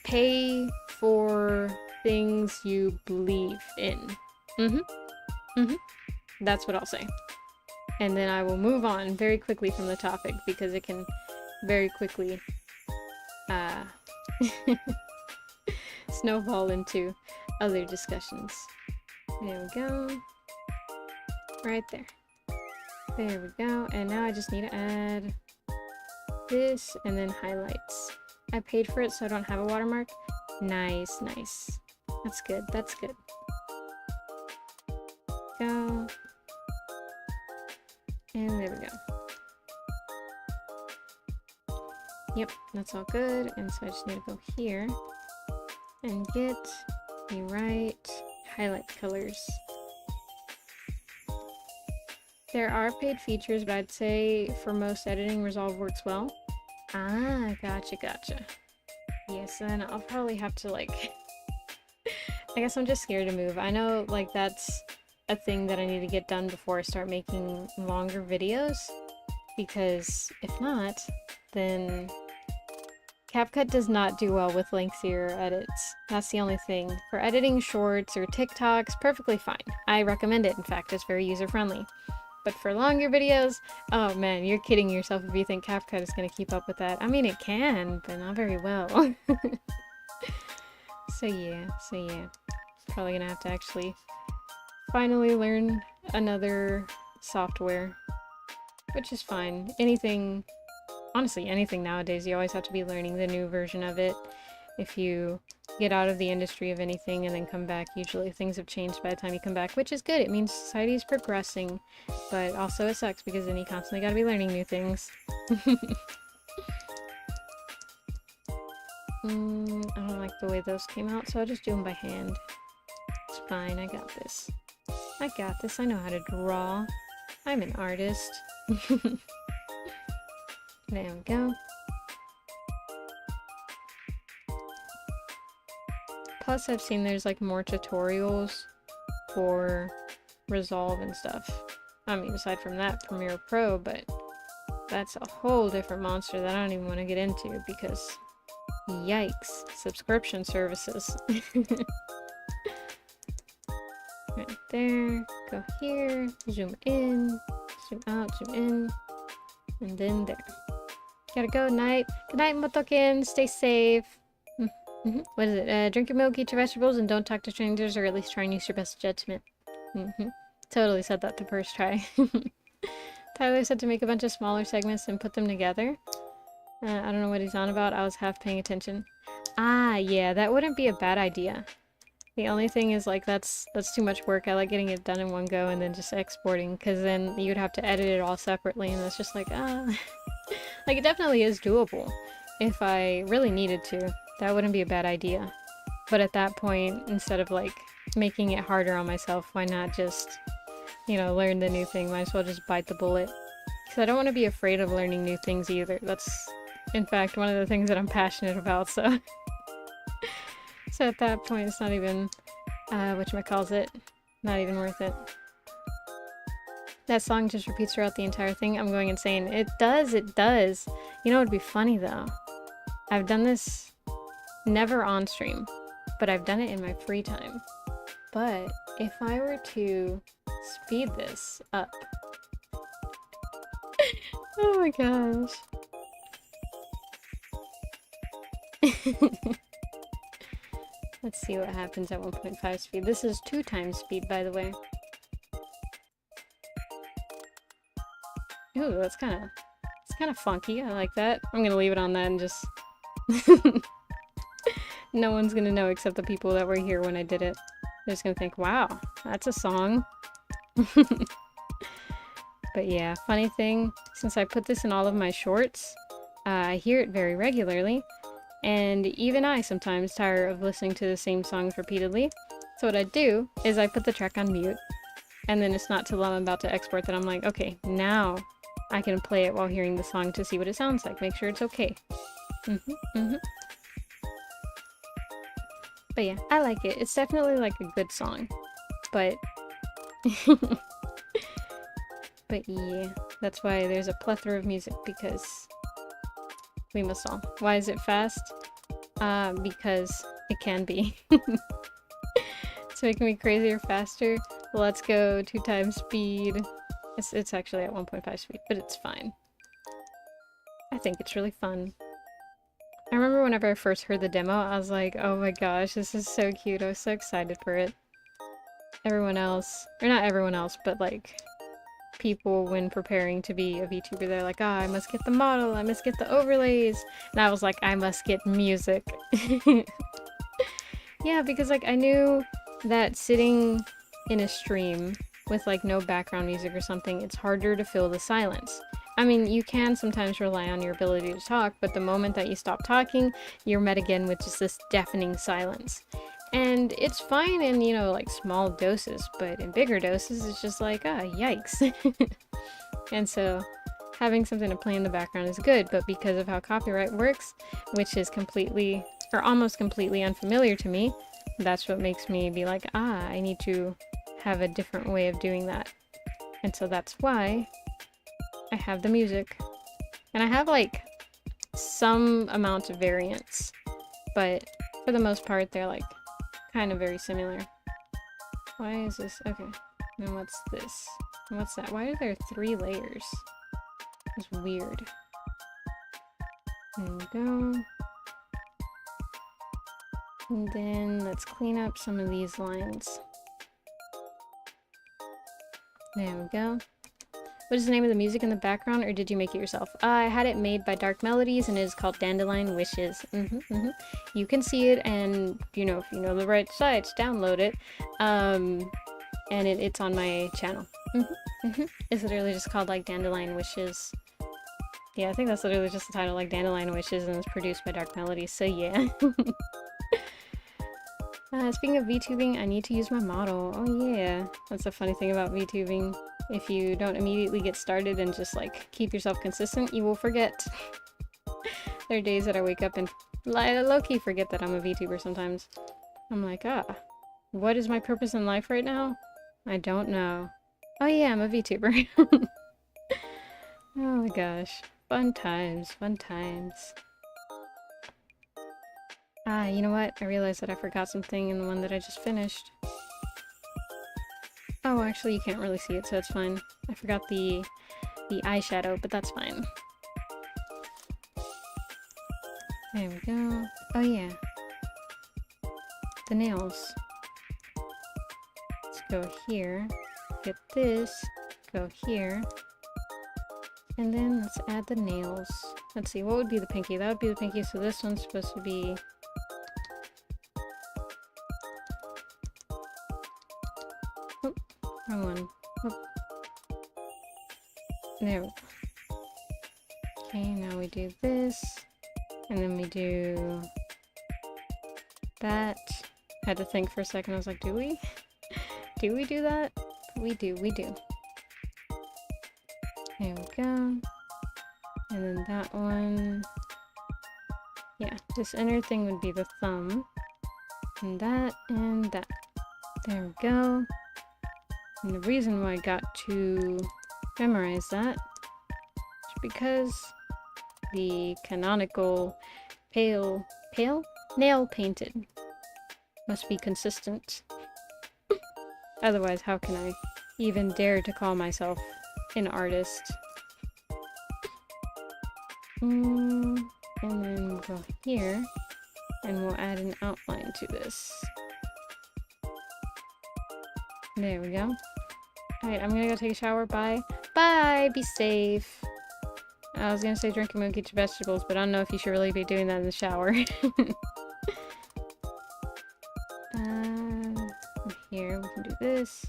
Pay for things you believe in. That's what I'll say. And then I will move on very quickly from the topic because it can very quickly snowball into other discussions. There we go. Right there. There we go. And now I just need to add this and then highlights. I paid for it so I don't have a watermark. Nice, nice. That's good. That's good. Go. And there we go. Yep, that's all good. And so I just need to go here and get the right highlight colors. There are paid features, but I'd say for most editing, Resolve works well. Ah, gotcha. Yes, then I'll probably have to like... I guess I'm just scared to move. I know like that's a thing that I need to get done before I start making longer videos, because if not, then CapCut does not do well with lengthier edits. That's the only thing. For editing shorts or TikToks, perfectly fine. I recommend it. In fact, it's very user-friendly. But for longer videos, oh man, you're kidding yourself if you think CapCut is going to keep up with that. I mean, it can, but not very well. So yeah. Probably gonna have to actually finally learn another software, which is fine. Honestly, anything nowadays, you always have to be learning the new version of it. If you get out of the industry of anything and then come back, usually things have changed by the time you come back, which is good. It means society is progressing, but also it sucks because then you constantly gotta be learning new things. I don't like the way those came out, so I'll just do them by hand. It's fine, I got this. I know how to draw. I'm an artist. There we go. Plus, I've seen there's like more tutorials for Resolve and stuff. I mean, aside from that, Premiere Pro, but that's a whole different monster that I don't even want to get into because, yikes, subscription services. Right there, go here, zoom in, zoom out, zoom in, and then there. Gotta go, night. Good night, Motokin, stay safe. What is it? Drink your milk, eat your vegetables, and don't talk to strangers, or at least try and use your best judgment. Totally said that the first try. Tyler said to make a bunch of smaller segments and put them together. I don't know what he's on about. I was half paying attention. Ah, yeah, that wouldn't be a bad idea. The only thing is like that's too much work. I like getting it done in one go and then just exporting, because then you'd have to edit it all separately, and that's just like like it definitely is doable if I really needed to. That wouldn't be a bad idea. But at that point, instead of like making it harder on myself, why not just, you know, learn the new thing? Might as well just bite the bullet. Because I don't want to be afraid of learning new things either. That's, in fact, one of the things that I'm passionate about, so... So at that point, it's not even, whatchamacallit, not even worth it. That song just repeats throughout the entire thing. I'm going insane. It does, it does. You know what would be funny, though? I've done this never on stream, but I've done it in my free time. But if I were to speed this up... Oh my gosh. Let's see what happens at 1.5 speed. This is 2 times speed, by the way. Ooh, it's kind of funky. I like that. I'm gonna leave it on that and just... No one's gonna know except the people that were here when I did it. They're just gonna think, wow, that's a song. But yeah, funny thing, since I put this in all of my shorts, I hear it very regularly. And even I sometimes tire of listening to the same songs repeatedly. So what I do is I put the track on mute. And then it's not till I'm about to export that I'm like, okay, now I can play it while hearing the song to see what it sounds like. Make sure it's okay. But yeah, I like it. It's definitely like a good song. But... But yeah, that's why there's a plethora of music, because... we must all. Why is it fast? Because it can be. It's making me crazier faster. Let's go 2 times speed. It's actually at 1.5 speed, but it's fine. I think it's really fun. I remember whenever I first heard the demo, I was like, oh my gosh, this is so cute. I was so excited for it. Everyone else, or not everyone else, but like people when preparing to be a VTuber, they're like, ah, I must get the model, I must get the overlays. And I was like, I must get music. Yeah, because like I knew that sitting in a stream with like no background music or something, it's harder to fill the silence. I mean, you can sometimes rely on your ability to talk, but the moment that you stop talking, you're met again with just this deafening silence. And it's fine in, you know, like small doses, but in bigger doses, it's just like, ah, yikes. And so having something to play in the background is good, but because of how copyright works, which is completely, or almost completely unfamiliar to me, that's what makes me be like, ah, I need to have a different way of doing that. And so that's why I have the music. And I have like some amount of variants, but for the most part, they're like kind of very similar. Why is this? Okay. And what's this? And what's that? Why are there 3 layers? It's weird. There we go. And then let's clean up some of these lines. There we go. What is the name of the music in the background, or did you make it yourself? I had it made by Dark Melodies, and it is called Dandelion Wishes. You can see it, and you know, if you know the right sites, download it. And it's on my channel. It's literally just called like Dandelion Wishes. Yeah, I think that's literally just the title, like Dandelion Wishes, and it's produced by Dark Melodies. So yeah. Speaking of VTubing, I need to use my model. Oh yeah, that's a funny thing about VTubing. If you don't immediately get started and just like keep yourself consistent, you will forget. There are days that I wake up and low-key forget that I'm a VTuber sometimes. I'm like, ah, what is my purpose in life right now? I don't know. Oh yeah, I'm a VTuber. Oh my gosh. Fun times, fun times. Ah, you know what? I realized that I forgot something in the one that I just finished. Oh, actually you can't really see it, so it's fine. I forgot the eyeshadow, but that's fine. There we go. Oh yeah. The nails. Let's go here. Get this. Go here. And then let's add the nails. Let's see, what would be the pinky? That would be the pinky, so this one's supposed to be Wrong one. Whoop. There we go. Okay, now we do this. And then we do that. Had to think for a second. I was like, do we? Do we do that? We do. There we go. And then that one. Yeah, this inner thing would be the thumb. And that and that. There we go. And the reason why I got to memorize that is because the canonical pale nail painted must be consistent. Otherwise, how can I even dare to call myself an artist? And then we'll go here and we'll add an outline to this. There we go. Alright, I'm gonna go take a shower. Bye. Bye! Be safe. I was gonna say drinking milk, eat your vegetables, but I don't know if you should really be doing that in the shower. Here, we can do this.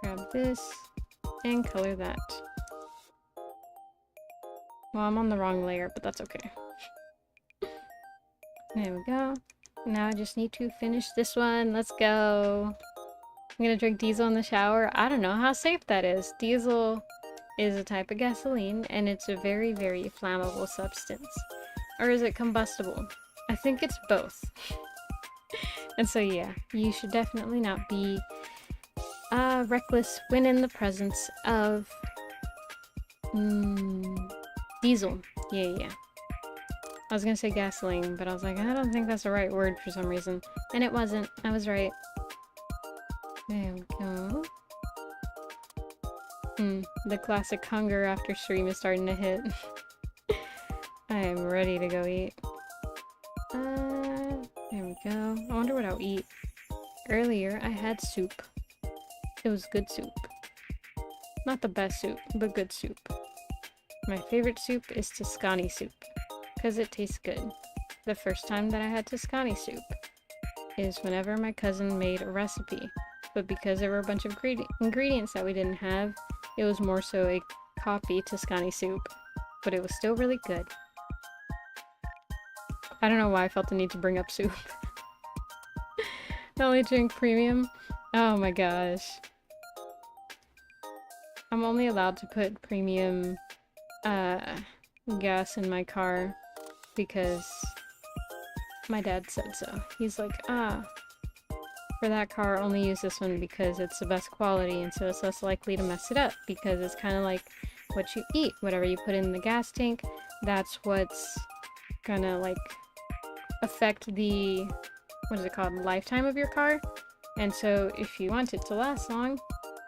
Grab this. And color that. Well, I'm on the wrong layer, but that's okay. There we go. Now I just need to finish this one. Let's go. I'm gonna drink diesel in the shower. I don't know how safe that is. Diesel is a type of gasoline, and it's a very, very flammable substance. Or is it combustible? I think it's both. And so yeah, you should definitely not be reckless when in the presence of diesel. Yeah. I was gonna say gasoline, but I was like, I don't think that's the right word for some reason. And it wasn't. I was right. There we go. The classic hunger after stream is starting to hit. I am ready to go eat. There we go. I wonder what I'll eat. Earlier, I had soup. It was good soup. Not the best soup, but good soup. My favorite soup is Tuscany soup, because it tastes good. The first time that I had Tuscany soup is whenever my cousin made a recipe, but because there were a bunch of ingredients that we didn't have, it was more so a copy Tuscany soup, but it was still really good. I don't know why I felt the need to bring up soup. I only drink premium. Oh my gosh. I'm only allowed to put premium gas in my car because my dad said so. He's like, for that car, only use this one because it's the best quality, and so it's less likely to mess it up, because it's kind of like what you eat. Whatever you put in the gas tank, that's what's gonna like affect the, what is it called, lifetime of your car. And so if you want it to last long,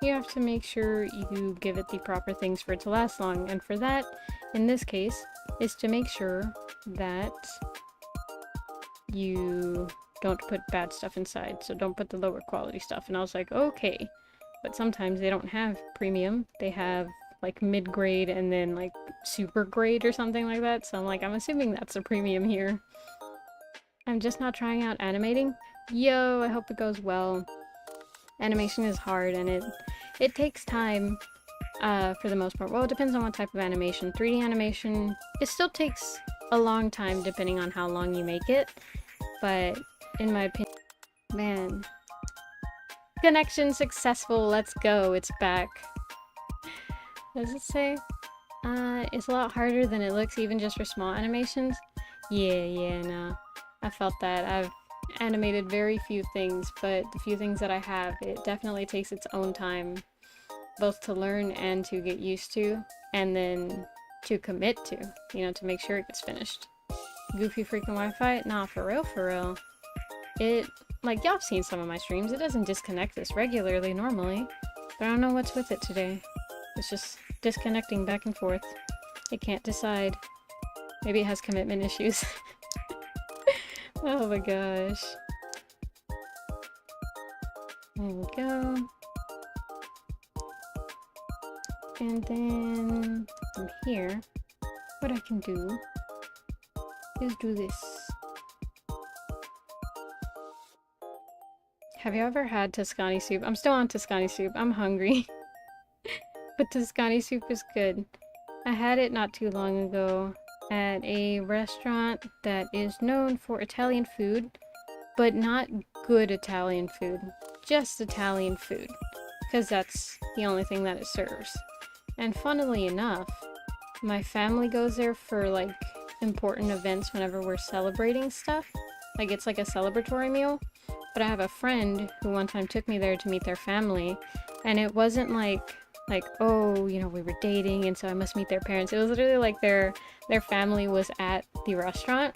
you have to make sure you give it the proper things for it to last long. And for that, in this case, is to make sure that you don't put bad stuff inside. So don't put the lower quality stuff. And I was like, okay. But sometimes they don't have premium. They have like mid-grade and then like super grade or something like that. So I'm like, I'm assuming that's a premium here. I'm just not trying out animating. Yo, I hope it goes well. Animation is hard, and it takes time for the most part. Well, it depends on what type of animation. 3D animation, it still takes a long time depending on how long you make it. But in my opinion, man, connection successful. Let's go. It's back. What does it say? It's a lot harder than it looks, even just for small animations. Yeah, no. I felt that. I've animated very few things, but the few things that I have, it definitely takes its own time, both to learn and to get used to, and then to commit to, you know, to make sure it gets finished. Goofy freaking Wi-Fi? Nah, for real. It, like, y'all have seen some of my streams, it doesn't disconnect this regularly normally, but I don't know what's with it today. It's just disconnecting back and forth. It can't decide. Maybe it has commitment issues. Oh my gosh. There we go. And then from here, what I can do is do this. Have you ever had Tuscany soup? I'm still on Tuscany soup. I'm hungry. But Tuscany soup is good. I had it not too long ago at a restaurant that is known for Italian food, but not good Italian food. Just Italian food. Because that's the only thing that it serves. And funnily enough, my family goes there for like important events whenever we're celebrating stuff. Like it's like a celebratory meal. But I have a friend who one time took me there to meet their family, and it wasn't like oh, you know, we were dating and so I must meet their parents. It was literally like their family was at the restaurant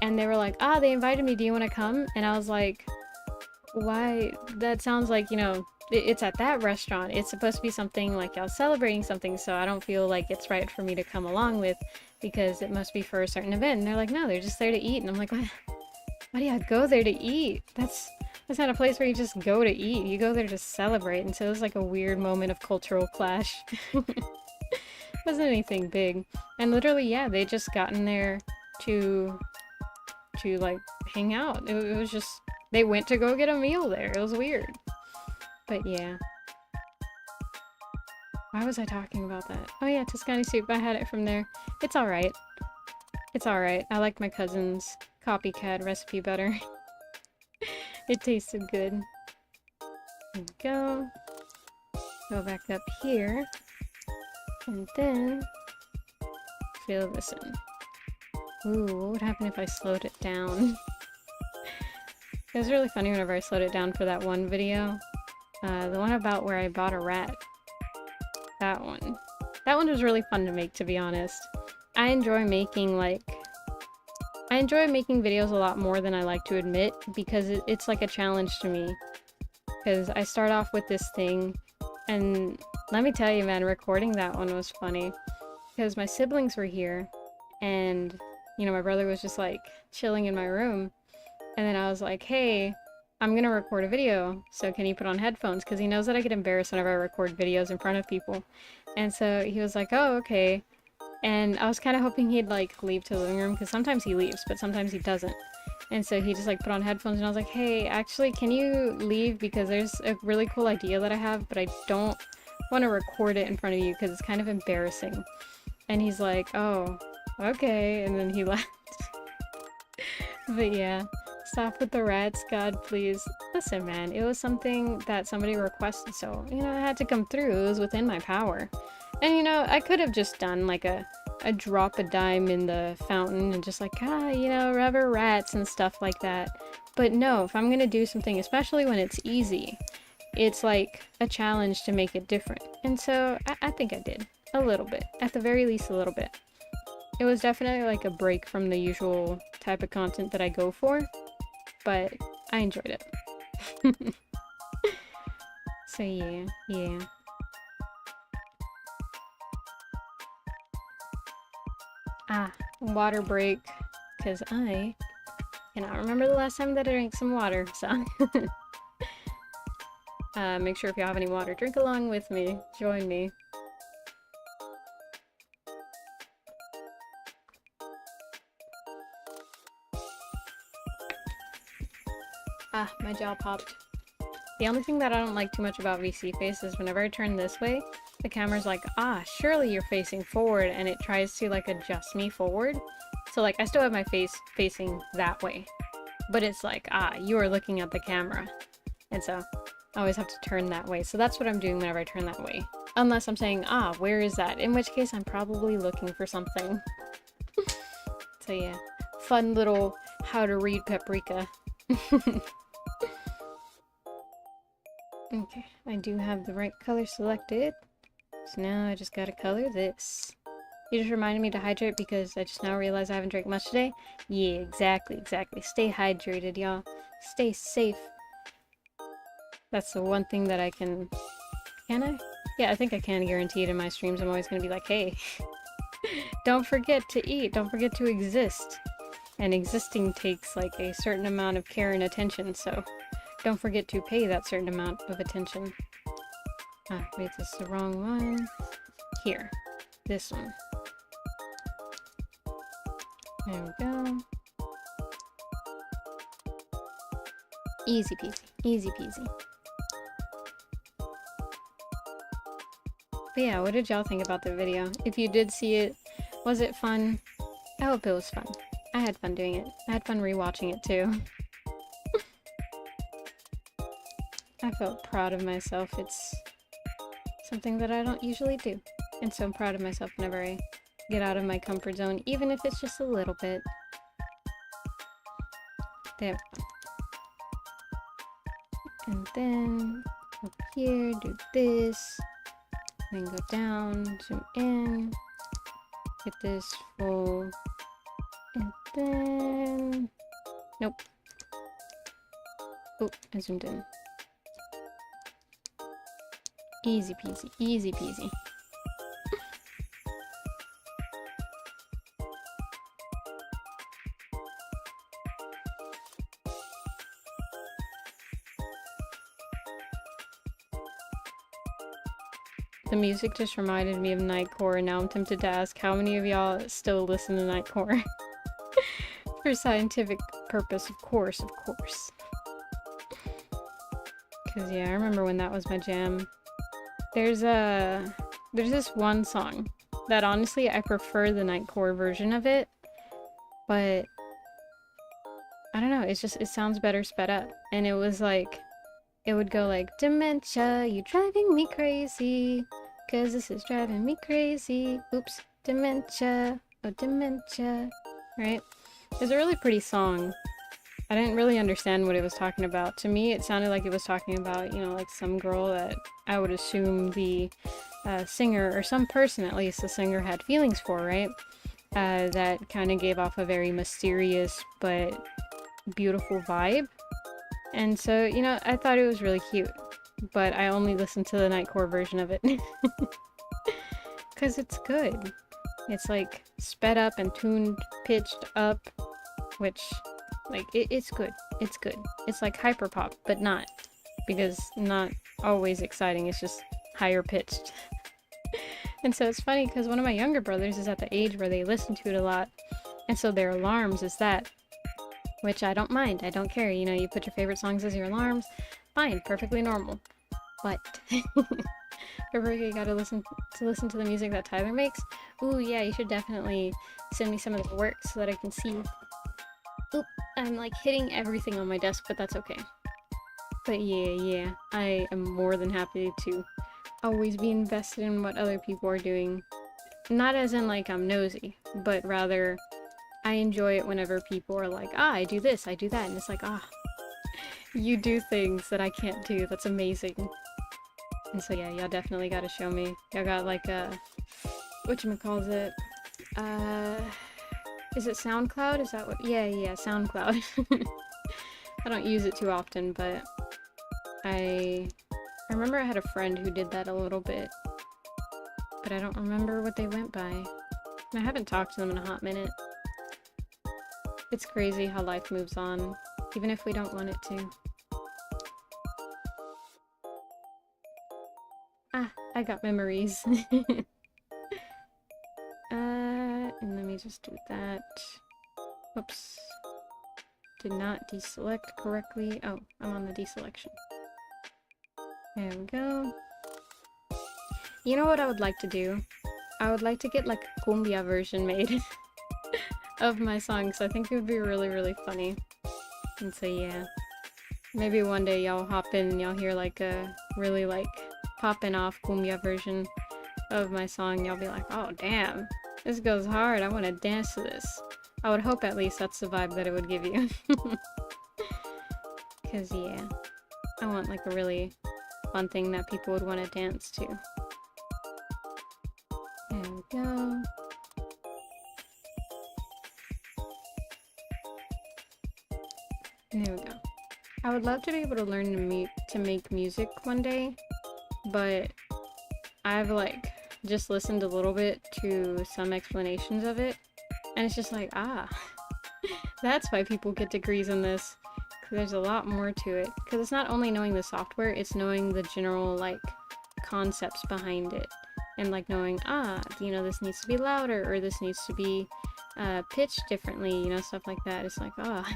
and they were like, ah, they invited me, do you want to come? And I was like, why? That sounds like, you know, it's at that restaurant. It's supposed to be something like y'all celebrating something, so I don't feel like it's right for me to come along with because it must be for a certain event. And they're like, no, they're just there to eat. And I'm like, what? Why do you go there to eat? That's not a place where you just go to eat. You go there to celebrate. And so it was like a weird moment of cultural clash. Wasn't anything big. And literally, yeah, they just gotten there to like hang out. It was just, they went to go get a meal there. It was weird. But yeah. Why was I talking about that? Oh yeah, Tuscany soup. I had it from there. It's alright. It's alright. I like my cousin's copycat recipe better. It tasted good. There we go. Go back up here. And then fill this in. Ooh, what would happen if I slowed it down? It was really funny whenever I slowed it down for that one video. The one about where I bought a rat. That one. That one was really fun to make, to be honest. I enjoy making videos a lot more than I like to admit because it's like a challenge to me. Because I start off with this thing, and let me tell you, man, recording that one was funny. Because my siblings were here, and, you know, my brother was just like chilling in my room. And then I was like, hey, I'm gonna record a video, so can you put on headphones? Because he knows that I get embarrassed whenever I record videos in front of people. And so he was like, oh, okay. And I was kind of hoping he'd like leave to the living room, because sometimes he leaves, but sometimes he doesn't. And so he just like put on headphones, and I was like, hey, actually, can you leave? Because there's a really cool idea that I have, but I don't want to record it in front of you because it's kind of embarrassing. And he's like, oh, okay. And then he left. But yeah. Stop with the rats, God, please. Listen, man, it was something that somebody requested, so, you know, it had to come through. It was within my power. And, you know, I could have just done, like, a drop a dime in the fountain and just, like, you know, rubber rats and stuff like that. But no, if I'm gonna do something, especially when it's easy, it's, like, a challenge to make it different. And so, I think I did. A little bit. At the very least, a little bit. It was definitely, like, a break from the usual type of content that I go for. But I enjoyed it. So yeah. Water break. Because I cannot remember the last time that I drank some water, so. Make sure if you have any water, drink along with me. Join me. My jaw popped. The only thing that I don't like too much about VSeeFace is whenever I turn this way, the camera's like, surely you're facing forward, and it tries to, like, adjust me forward. So, like, I still have my face facing that way. But it's like, you are looking at the camera. And so, I always have to turn that way. So that's what I'm doing whenever I turn that way. Unless I'm saying, where is that? In which case, I'm probably looking for something. So yeah, fun little how to read paprika. Okay, I do have the right color selected. So now I just gotta color this. You just reminded me to hydrate because I just now realized I haven't drank much today. Yeah, exactly. Stay hydrated, y'all. Stay safe. That's the one thing that I can I? Yeah, I think I can guarantee it in my streams. I'm always gonna be like, hey, don't forget to eat. Don't forget to exist. And existing takes like a certain amount of care and attention, so don't forget to pay that certain amount of attention. Wait, this is the wrong one. Here. This one. There we go. Easy peasy. Easy peasy. But yeah, what did y'all think about the video? If you did see it, was it fun? I hope it was fun. I had fun doing it. I had fun rewatching it too. I felt proud of myself. It's something that I don't usually do. And so I'm proud of myself whenever I get out of my comfort zone, even if it's just a little bit. There. And then up here, do this. Then go down, zoom in. Get this full. And then... Nope. Oh, I zoomed in. Easy peasy, easy peasy. The music just reminded me of Nightcore, and now I'm tempted to ask how many of y'all still listen to Nightcore? For scientific purpose, of course, of course. Cause yeah, I remember when that was my jam. There's this one song that honestly I prefer the Nightcore version of it, but I don't know, it sounds better sped up. And it was like, it would go like, dementia, you driving me crazy, cause this is driving me crazy. Oops, dementia, oh dementia, right? It was a really pretty song. I didn't really understand what it was talking about. To me, it sounded like it was talking about, you know, like some girl that I would assume the singer, or some person at least, the singer had feelings for, right? That kind of gave off a very mysterious but beautiful vibe. And so, you know, I thought it was really cute. But I only listened to the Nightcore version of it. Because it's good. It's like sped up and tuned, pitched up, which... like, it's good. It's good. It's like hyperpop, but not. Because not always exciting, it's just higher pitched. And so it's funny, because one of my younger brothers is at the age where they listen to it a lot. And so their alarms is that. Which I don't mind. I don't care. You know, you put your favorite songs as your alarms. Fine. Perfectly normal. But... remember you gotta listen to the music that Tyler makes? Ooh, yeah, you should definitely send me some of the work so that I can see... Oop, I'm like hitting everything on my desk, but that's okay. But yeah, I am more than happy to always be invested in what other people are doing. Not as in like I'm nosy, but rather I enjoy it whenever people are like, ah, I do this, I do that, and it's like, ah, you do things that I can't do, that's amazing. And so yeah, y'all definitely gotta show me. Y'all got like a, whatchamacallit, is it SoundCloud? Is that what? Yeah, SoundCloud. I don't use it too often, but I remember I had a friend who did that a little bit, but I don't remember what they went by. I haven't talked to them in a hot minute. It's crazy how life moves on, even if we don't want it to. Ah, I got memories. And let me just do that. Whoops. Did not deselect correctly. Oh, I'm on the deselection. There we go. You know what I would like to do? I would like to get like a cumbia version made of my songs. I think it would be really, really funny. And so yeah. Maybe one day y'all hop in and y'all hear like a really like poppin' off cumbia version of my song. Y'all be like, oh damn. This goes hard, I want to dance to this. I would hope at least that's the vibe that it would give you. Cause yeah, I want like a really fun thing that people would want to dance to. There we go. There we go. I would love to be able to learn to make music one day, but I've like just listened a little bit to some explanations of it, and it's just like, ah, that's why people get degrees in this, because there's a lot more to it, because it's not only knowing the software, it's knowing the general like concepts behind it, and like knowing, ah, you know, this needs to be louder, or this needs to be pitched differently, you know, stuff like that. It's like, ah,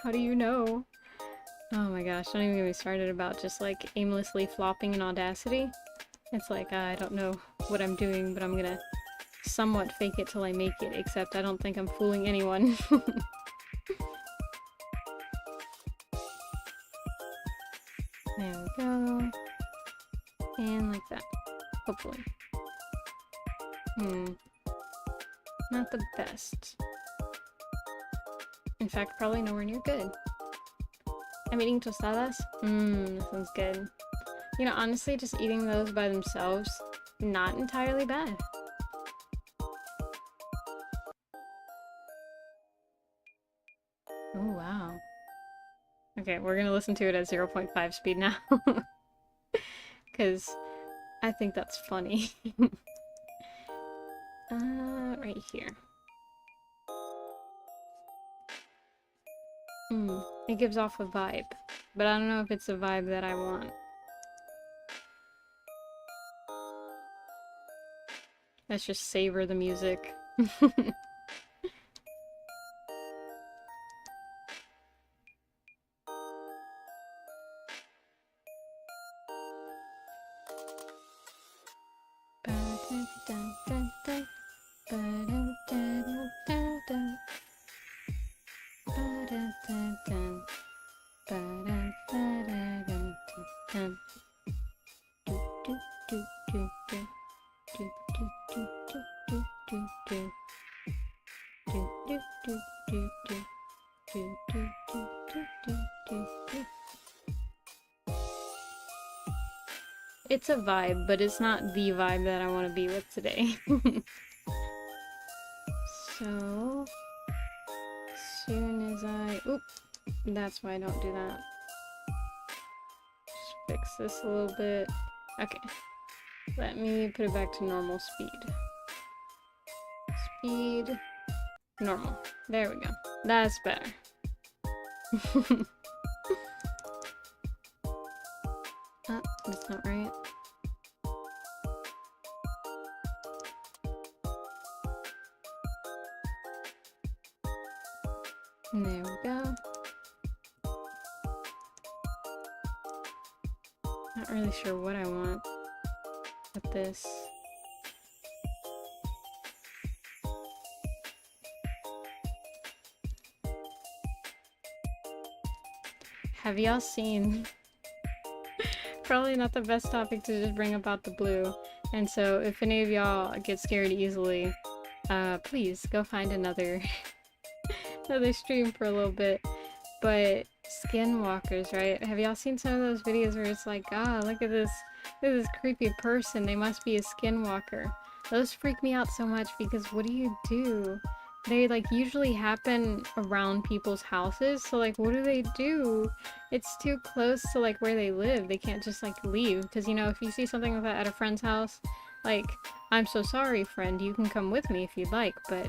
how do you know? Oh my gosh, don't even get me started about just like aimlessly flopping in Audacity. It's like, I don't know what I'm doing, but I'm gonna somewhat fake it till I make it, except I don't think I'm fooling anyone. There we go. And like that. Hopefully. Not the best. In fact, probably nowhere near good. I'm eating tostadas? That sounds good. You know, honestly, just eating those by themselves, not entirely bad. Oh, wow. Okay, we're gonna listen to it at 0.5 speed now. Because I think that's funny. Right here. It gives off a vibe, but I don't know if it's a vibe that I want. Let's just savor the music. It's a vibe, but it's not the vibe that I want to be with today. So, as soon as I... Oop! That's why I don't do that. Just fix this a little bit. Okay. Let me put it back to normal speed. Speed... Normal. There we go. That's better. Oh, that's not right. And there we go. Not really sure what I want with this. Have y'all seen... Probably not the best topic to just bring about the blue. And so if any of y'all get scared easily, please go find another another stream for a little bit. But skinwalkers, right? Have y'all seen some of those videos where it's like, look at this creepy person, they must be a skinwalker. Those freak me out so much because what do? They like usually happen around people's houses, so like what do? It's too close to like where they live. They can't just like leave, because you know, if you see something like that at a friend's house, like, I'm so sorry friend, you can come with me if you'd like, but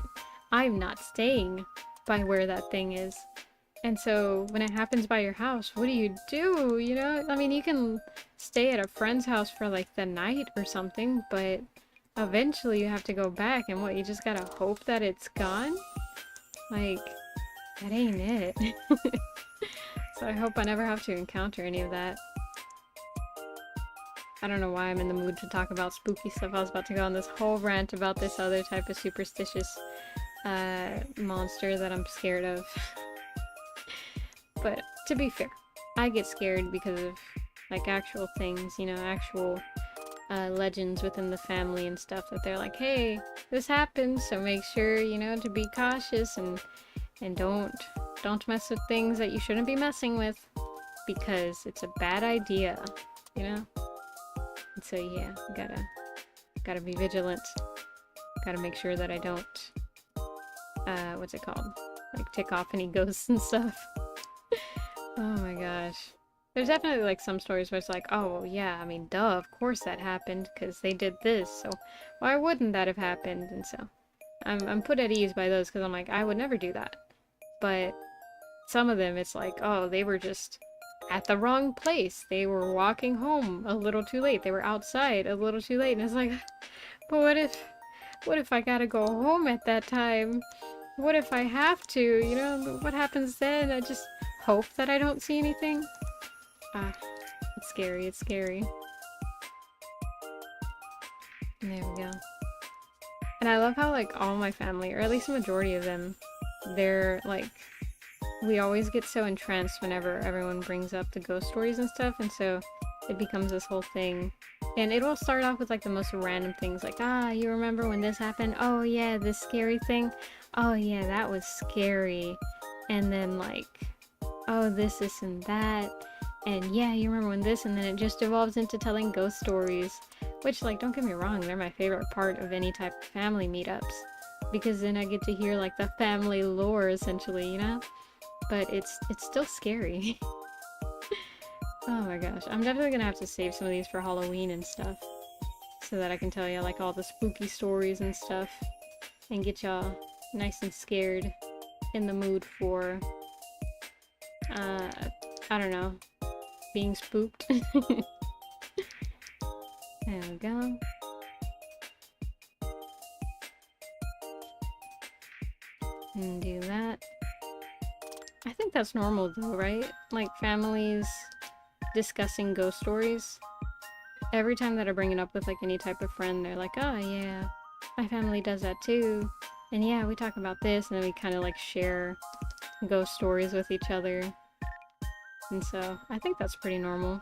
I'm not staying by where that thing is. And so when it happens by your house, what do? You know, I mean, you can stay at a friend's house for like the night or something, but eventually you have to go back, and what, you just gotta hope that it's gone? Like, that ain't it. So I hope I never have to encounter any of that. I don't know why I'm in the mood to talk about spooky stuff. I was about to go on this whole rant about this other type of superstitious monster that I'm scared of. But to be fair, I get scared because of like actual things, you know, actual legends within the family and stuff, that they're like, hey, this happens, so make sure, you know, to be cautious and don't mess with things that you shouldn't be messing with, because it's a bad idea, you know? And so yeah, gotta be vigilant. Gotta make sure that I don't what's it called? Like tick off any ghosts and stuff. Oh my gosh. There's definitely like some stories where it's like, oh yeah, I mean, duh, of course that happened because they did this, so why wouldn't that have happened? And so I'm put at ease by those, because I'm like, I would never do that. But some of them, it's like, oh, they were just at the wrong place. They were walking home a little too late. They were outside a little too late. And it's like, but what if I gotta go home at that time? What if I have to? You know, what happens then? I just hope that I don't see anything. Ah, it's scary, it's scary. There we go. And I love how, like, all my family, or at least the majority of them, they're, like, we always get so entranced whenever everyone brings up the ghost stories and stuff, and so it becomes this whole thing. And it will start off with, like, the most random things, like, ah, you remember when this happened? Oh, yeah, this scary thing? Oh, yeah, that was scary. And then, like, oh, this, and that. And yeah, you remember when this, and then it just evolves into telling ghost stories. Which, like, don't get me wrong, they're my favorite part of any type of family meetups. Because then I get to hear, like, the family lore, essentially, you know? But it's still scary. Oh my gosh, I'm definitely gonna have to save some of these for Halloween and stuff. So that I can tell you, like, all the spooky stories and stuff. And get y'all nice and scared in the mood for, I don't know, being spooked. There we go. And do that. I think that's normal though, right? Like, families discussing ghost stories. Every time that I bring it up with, like, any type of friend, they're like, oh yeah, my family does that too. And yeah, we talk about this, and then we kind of, like, share ghost stories with each other. And so, I think that's pretty normal.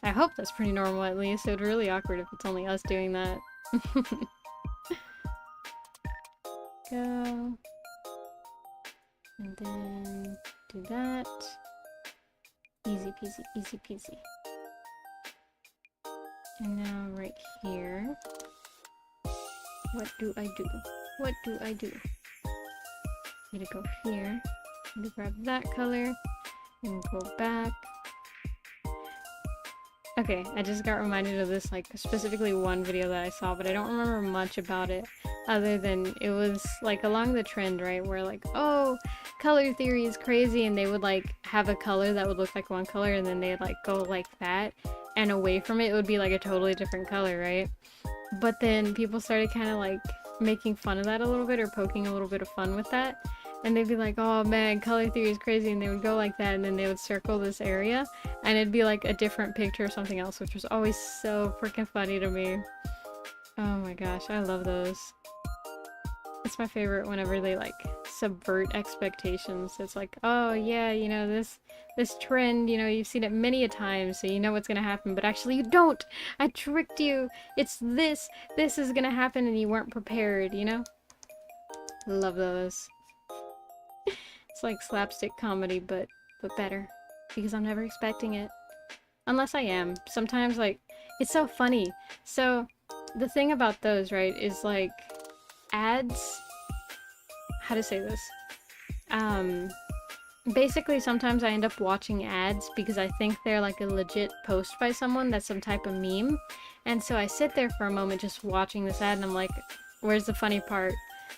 I hope that's pretty normal, at least. It would be really awkward if it's only us doing that. Go. And then do that. Easy peasy, easy peasy. And now right here. What do I do? What do I do? I'm gonna go here. I'm gonna grab that color and go back. Okay, I just got reminded of this, like, specifically one video that I saw, but I don't remember much about it, other than it was, like, along the trend, right, where, like, oh, color theory is crazy, and they would, like, have a color that would look like one color, and then they'd, like, go like that, and away from it would be, like, a totally different color, right? But then people started kind of, like, making fun of that a little bit, or poking a little bit of fun with that. And they'd be like, oh man, color theory is crazy, and they would go like that, and then they would circle this area, and it'd be like a different picture or something else, which was always so freaking funny to me. Oh my gosh, I love those. It's my favorite whenever they, like, subvert expectations. It's like, oh yeah, you know, this trend, you know, you've seen it many a time, so you know what's gonna happen, but actually you don't! I tricked you! It's this is gonna happen, and you weren't prepared, you know? Love those. It's like slapstick comedy, but better. Because I'm never expecting it. Unless I am. Sometimes, like, it's so funny. So, the thing about those, right, is, like, ads... How to say this? Basically, sometimes I end up watching ads because I think they're, like, a legit post by someone that's some type of meme. And so I sit there for a moment just watching this ad, and I'm like, where's the funny part?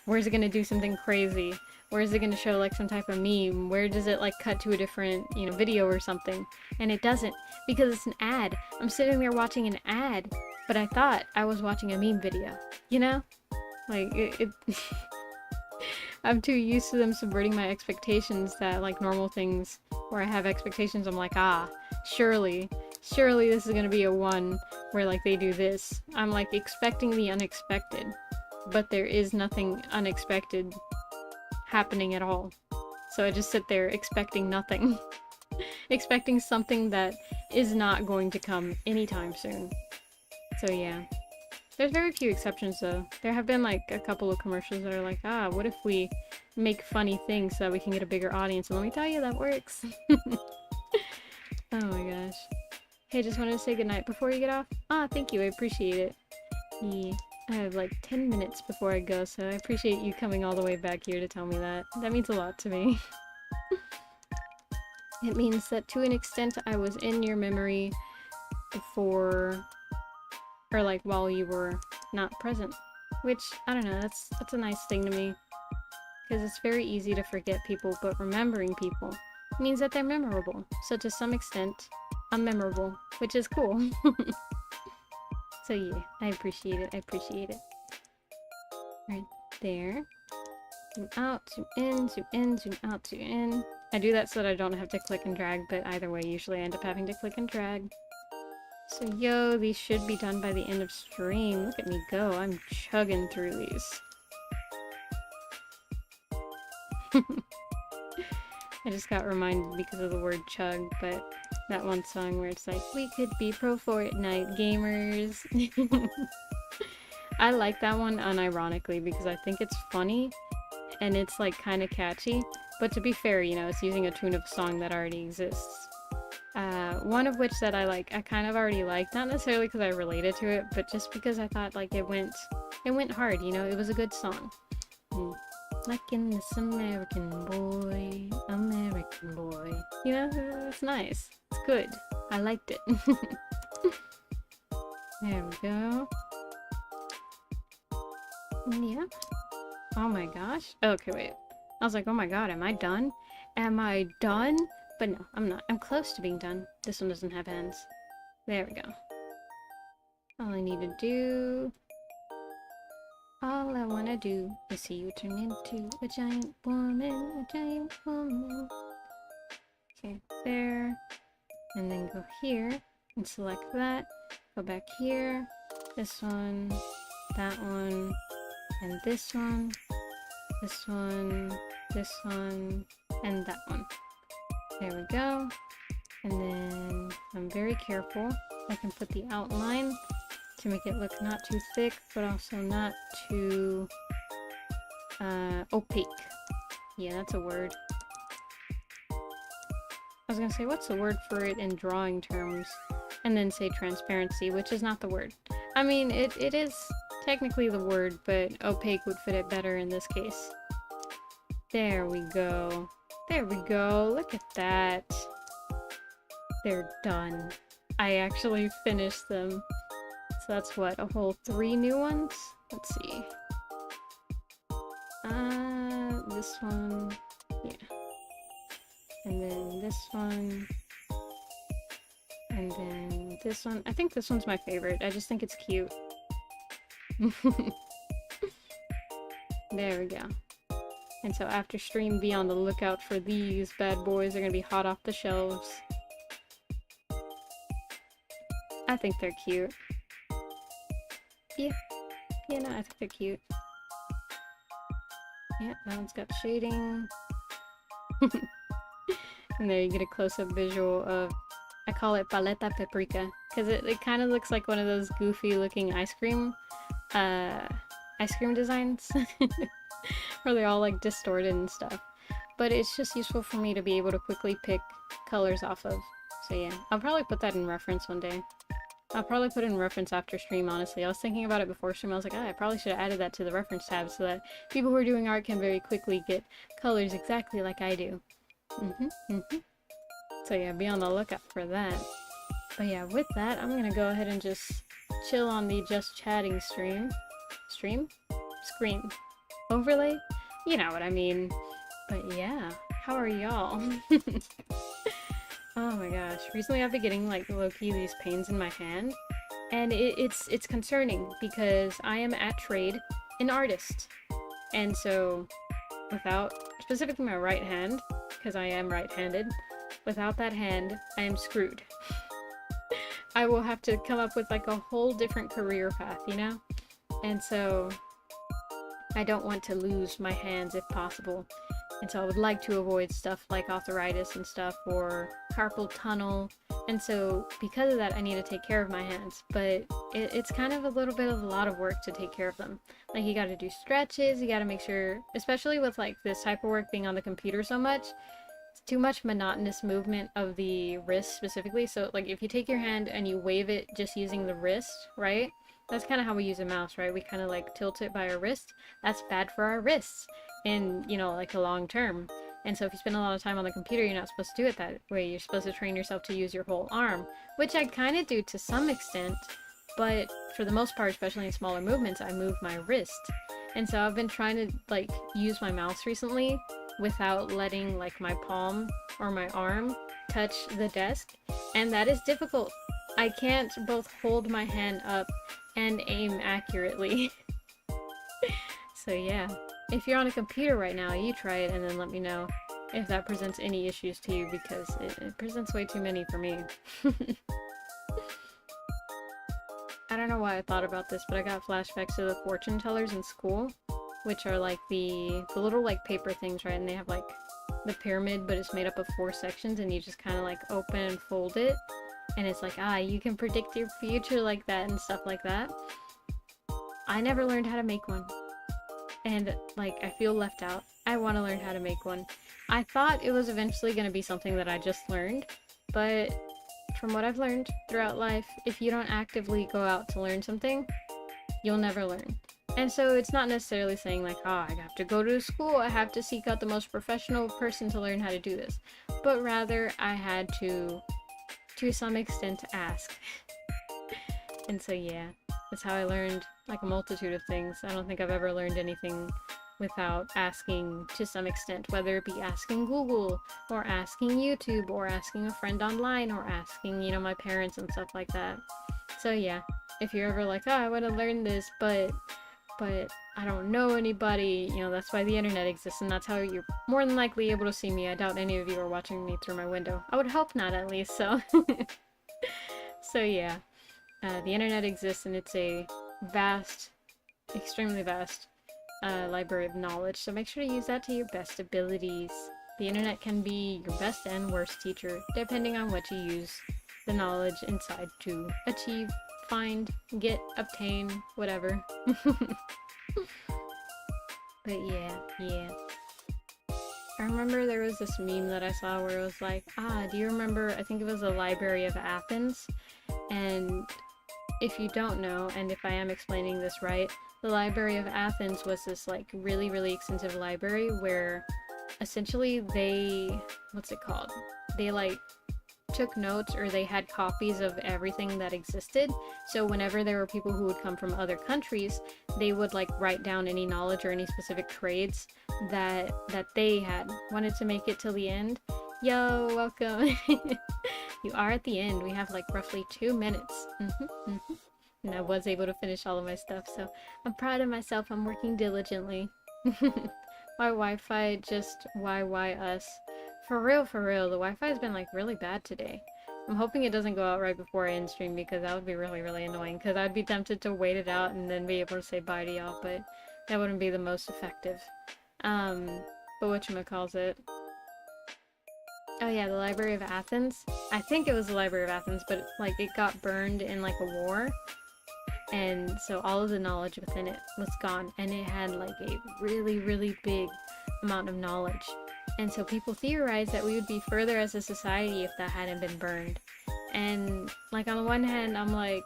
Where's it gonna do something crazy? Where is it going to show, like, some type of meme? Where does it, like, cut to a different, you know, video or something? And it doesn't, because it's an ad. I'm sitting there watching an ad, but I thought I was watching a meme video, you know? Like, I'm too used to them subverting my expectations that, like, normal things where I have expectations, I'm like, ah, surely this is going to be a one where, like, they do this. I'm, like, expecting the unexpected, but there is nothing unexpected happening at all. So I just sit there expecting nothing. Expecting something that is not going to come anytime soon. So yeah. There's very few exceptions though. There have been, like, a couple of commercials that are like, ah, what if we make funny things so that we can get a bigger audience? And let me tell you, that works. Oh my gosh. Hey, just wanted to say goodnight before you get off. Ah, thank you, I appreciate it. Yeah. I have like 10 minutes before I go, so I appreciate you coming all the way back here to tell me that. That means a lot to me. It means that to an extent I was in your memory before, or like while you were not present. Which, I don't know, that's a nice thing to me. Because it's very easy to forget people, but remembering people means that they're memorable. So to some extent, I'm memorable, which is cool. So yeah, I appreciate it, I appreciate it. Right there. Zoom out, zoom in, zoom in, zoom out, zoom in. I do that so that I don't have to click and drag, but either way, usually I end up having to click and drag. So yo, these should be done by the end of stream. Look at me go, I'm chugging through these. I just got reminded because of the word chug, but that one song where it's like, we could be pro Fortnite gamers. I like that one unironically because I think it's funny and it's like kind of catchy. But to be fair, you know, it's using a tune of a song that already exists. One of which that I kind of already liked, not necessarily because I related to it, but just because I thought like it went hard, you know, it was a good song. Like in this American boy, you know, it's nice, it's good, I liked it. There we go. Yeah. Oh my gosh. Okay, wait. I was like, oh my god, am I done? Am I done? But no, I'm not. I'm close to being done. This one doesn't have hands. There we go. All I need to do... All I wanna do is see you turn into a giant woman, Okay, there. And then go here and select that. Go back here. This one, that one, and this one, this one, this one, and that one. There we go. And then I'm very careful. I can put the outline to make it look not too thick, but also not too opaque. Yeah, that's a word. I was gonna say, what's the word for it in drawing terms? And then say transparency, which is not the word. I mean, it is technically the word, but opaque would fit it better in this case. There we go. There we go. Look at that. They're done. I actually finished them. So that's what, a whole 3 new ones? Let's see. This one. Yeah. And then this one. And then this one. I think this one's my favorite. I just think it's cute. There we go. And so after stream, be on the lookout for these bad boys. They're gonna be hot off the shelves. I think they're cute. Yeah. Yeah, no, I think they're cute. Yeah, that one's got shading. And there you get a close-up visual of, I call it paleta paprika, because it kind of looks like one of those goofy looking ice cream designs. Where they're all like distorted and stuff. But it's just useful for me to be able to quickly pick colors off of. So yeah, I'll probably put that in reference one day. I'll probably put it in reference after stream, honestly. I was thinking about it before stream. I was like, I probably should have added that to the reference tab so that people who are doing art can very quickly get colors exactly like I do. So yeah, be on the lookout for that. But yeah, with that, I'm gonna go ahead and just chill on the just chatting stream. Screen. Overlay? You know what I mean. But yeah, how are y'all? Oh my gosh, recently I've been getting like low-key these pains in my hand, and it's concerning because I am at trade an artist, and so without specifically my right hand, because I am right-handed, without that hand I am screwed. I will have to come up with like a whole different career path, you know? And so I don't want to lose my hands if possible. And so I would like to avoid stuff like arthritis and stuff, or carpal tunnel. And so because of that, I need to take care of my hands. But it's kind of a little bit of a lot of work to take care of them. Like, you gotta do stretches, you gotta make sure, especially with like this type of work being on the computer so much, it's too much monotonous movement of the wrist specifically. So like if you take your hand and you wave it just using the wrist, right? That's kind of how we use a mouse, right? We kind of like tilt it by our wrist. That's bad for our wrists in, you know, like a long term. And so if you spend a lot of time on the computer, you're not supposed to do it that way. You're supposed to train yourself to use your whole arm, which I kind of do to some extent, but for the most part, especially in smaller movements, I move my wrist. And so I've been trying to like use my mouse recently without letting like my palm or my arm touch the desk, and that is difficult. I can't both hold my hand up and aim accurately. So yeah, if you're on a computer right now, you try it and then let me know. if that presents any issues to you, because it presents way too many for me. I don't know why I thought about this, but I got flashbacks to the fortune tellers in school, which are like the little like paper things, right? And they have like the pyramid, but it's made up of 4 sections, and you just kind of like open and fold it, and it's like, you can predict your future like that and stuff like that. I never learned how to make one, and like I feel left out. I want to learn how to make one. I thought it was eventually going to be something that I just learned, but from what I've learned throughout life, if you don't actively go out to learn something, you'll never learn. And so it's not necessarily saying like, I have to go to school, I have to seek out the most professional person to learn how to do this, but rather I had to some extent, ask. And so yeah, that's how I learned like a multitude of things. I don't think I've ever learned anything without asking to some extent, whether it be asking Google, or asking YouTube, or asking a friend online, or asking, my parents and stuff like that. So yeah, if you're ever like, I want to learn this, but I don't know anybody, that's why the internet exists, and that's how you're more than likely able to see me. I doubt any of you are watching me through my window. I would hope not, at least, so. So yeah, the internet exists, and it's a vast, extremely vast library of knowledge, so make sure to use that to your best abilities. The internet can be your best and worst teacher, depending on what you use the knowledge inside to achieve, find, get, obtain, whatever. But yeah. I remember there was this meme that I saw where it was like, do you remember, I think it was the Library of Athens, and if you don't know, and if I am explaining this right, the Library of Athens was this like really, really extensive library where essentially they like took notes, or they had copies of everything that existed. So whenever there were people who would come from other countries, they would like write down any knowledge or any specific trades that they had. Wanted to make it till the end? Yo, welcome. You are at the end. We have like roughly 2 minutes. And I was able to finish all of my stuff, so I'm proud of myself. I'm working diligently. My Wi-Fi just YY us. For real, the Wi-Fi has been like really bad today. I'm hoping it doesn't go out right before I end stream, because that would be really, really annoying, because I'd be tempted to wait it out and then be able to say bye to y'all, but that wouldn't be the most effective. But whatchamacallit? Oh yeah, the Library of Athens. I think it was the Library of Athens, but like it got burned in like a war. And so all of the knowledge within it was gone, and it had like a really, really big amount of knowledge. And so people theorized that we would be further as a society if that hadn't been burned. And like on the one hand, I'm like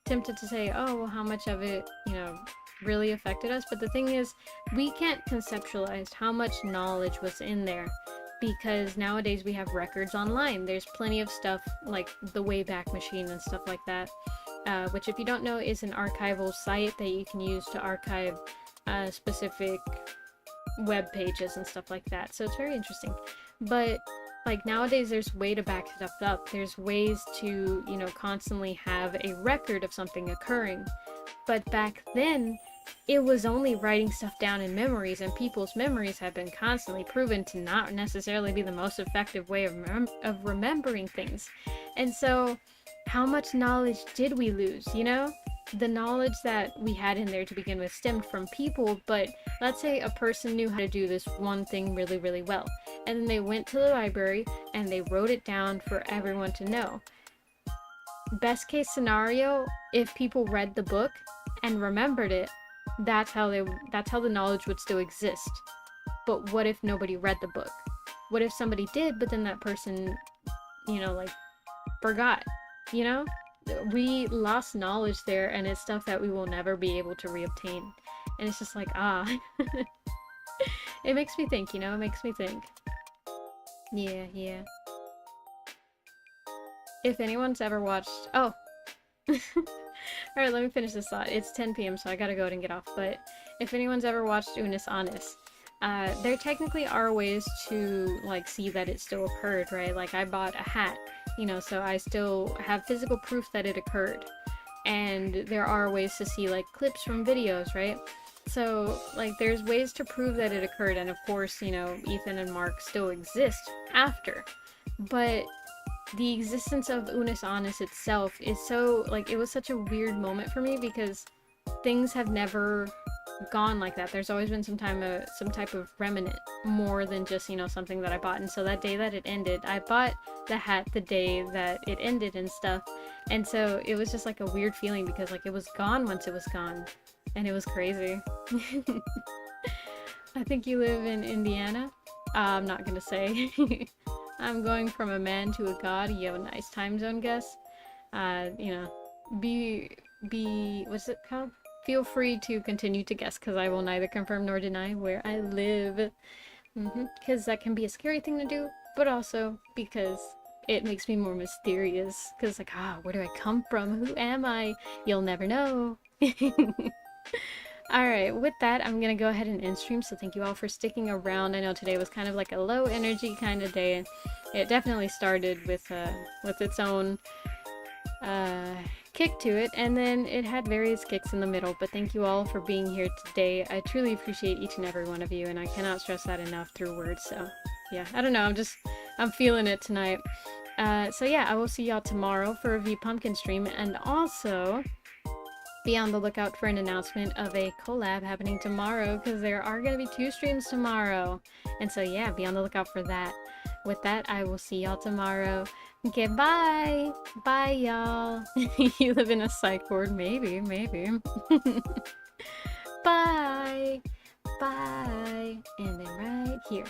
tempted to say, oh, well, how much of it, really affected us? But the thing is, we can't conceptualize how much knowledge was in there, because nowadays we have records online. There's plenty of stuff like the Wayback Machine and stuff like that. Which, if you don't know, is an archival site that you can use to archive specific web pages and stuff like that. So it's very interesting. But like nowadays, there's way to back stuff up. There's ways to, constantly have a record of something occurring. But back then, it was only writing stuff down in memories, and people's memories have been constantly proven to not necessarily be the most effective way of remembering things. And so how much knowledge did we lose, The knowledge that we had in there to begin with stemmed from people, but let's say a person knew how to do this one thing really, really well, and then they went to the library and they wrote it down for everyone to know. Best case scenario, if people read the book and remembered it, that's how the knowledge would still exist. But what if nobody read the book? What if somebody did, but then that person, forgot? We lost knowledge there, and it's stuff that we will never be able to reobtain. And it's just like, it makes me think, it makes me think. Yeah. If anyone's ever watched, alright, let me finish this thought. It's 10 p.m, so I gotta go and get off, but if anyone's ever watched Unus Annus, there technically are ways to, see that it still occurred, right? Like, I bought a hat, so I still have physical proof that it occurred. And there are ways to see, clips from videos, right? So, like, there's ways to prove that it occurred, and of course, you know, Ethan and Mark still exist after. But the existence of Unus Annus itself is so, like, it was such a weird moment for me because things have never gone like that. There's always been some type of remnant more than just, you know, something that I bought. And so that day that it ended, I bought the hat the day that it ended and stuff. And so it was just like a weird feeling because like it was gone once it was gone. And it was crazy. I think you live in Indiana. I'm not gonna say. I'm going from a man to a god. You have a nice time zone, guess. You know, what's it called? Feel free to continue to guess because I will neither confirm nor deny where I live. Because that can be a scary thing to do, but also because it makes me more mysterious. Because like, where do I come from? Who am I? You'll never know. Alright, with that, I'm gonna go ahead and end stream, so thank you all for sticking around. I know today was kind of like a low energy kind of day. It definitely started with its own kick to it, and then it had various kicks in the middle, but thank you all for being here today. I truly appreciate each and every one of you, and I cannot stress that enough through words, so yeah, I don't know, I'm feeling it tonight. So yeah, I will see y'all tomorrow for a V Pumpkin stream, and also be on the lookout for an announcement of a collab happening tomorrow, because there are going to be 2 streams tomorrow, and so yeah, be on the lookout for that. With that, I will see y'all tomorrow. Okay, bye! Bye, y'all! You live in a psych ward? Maybe. Bye! Bye! And then right here.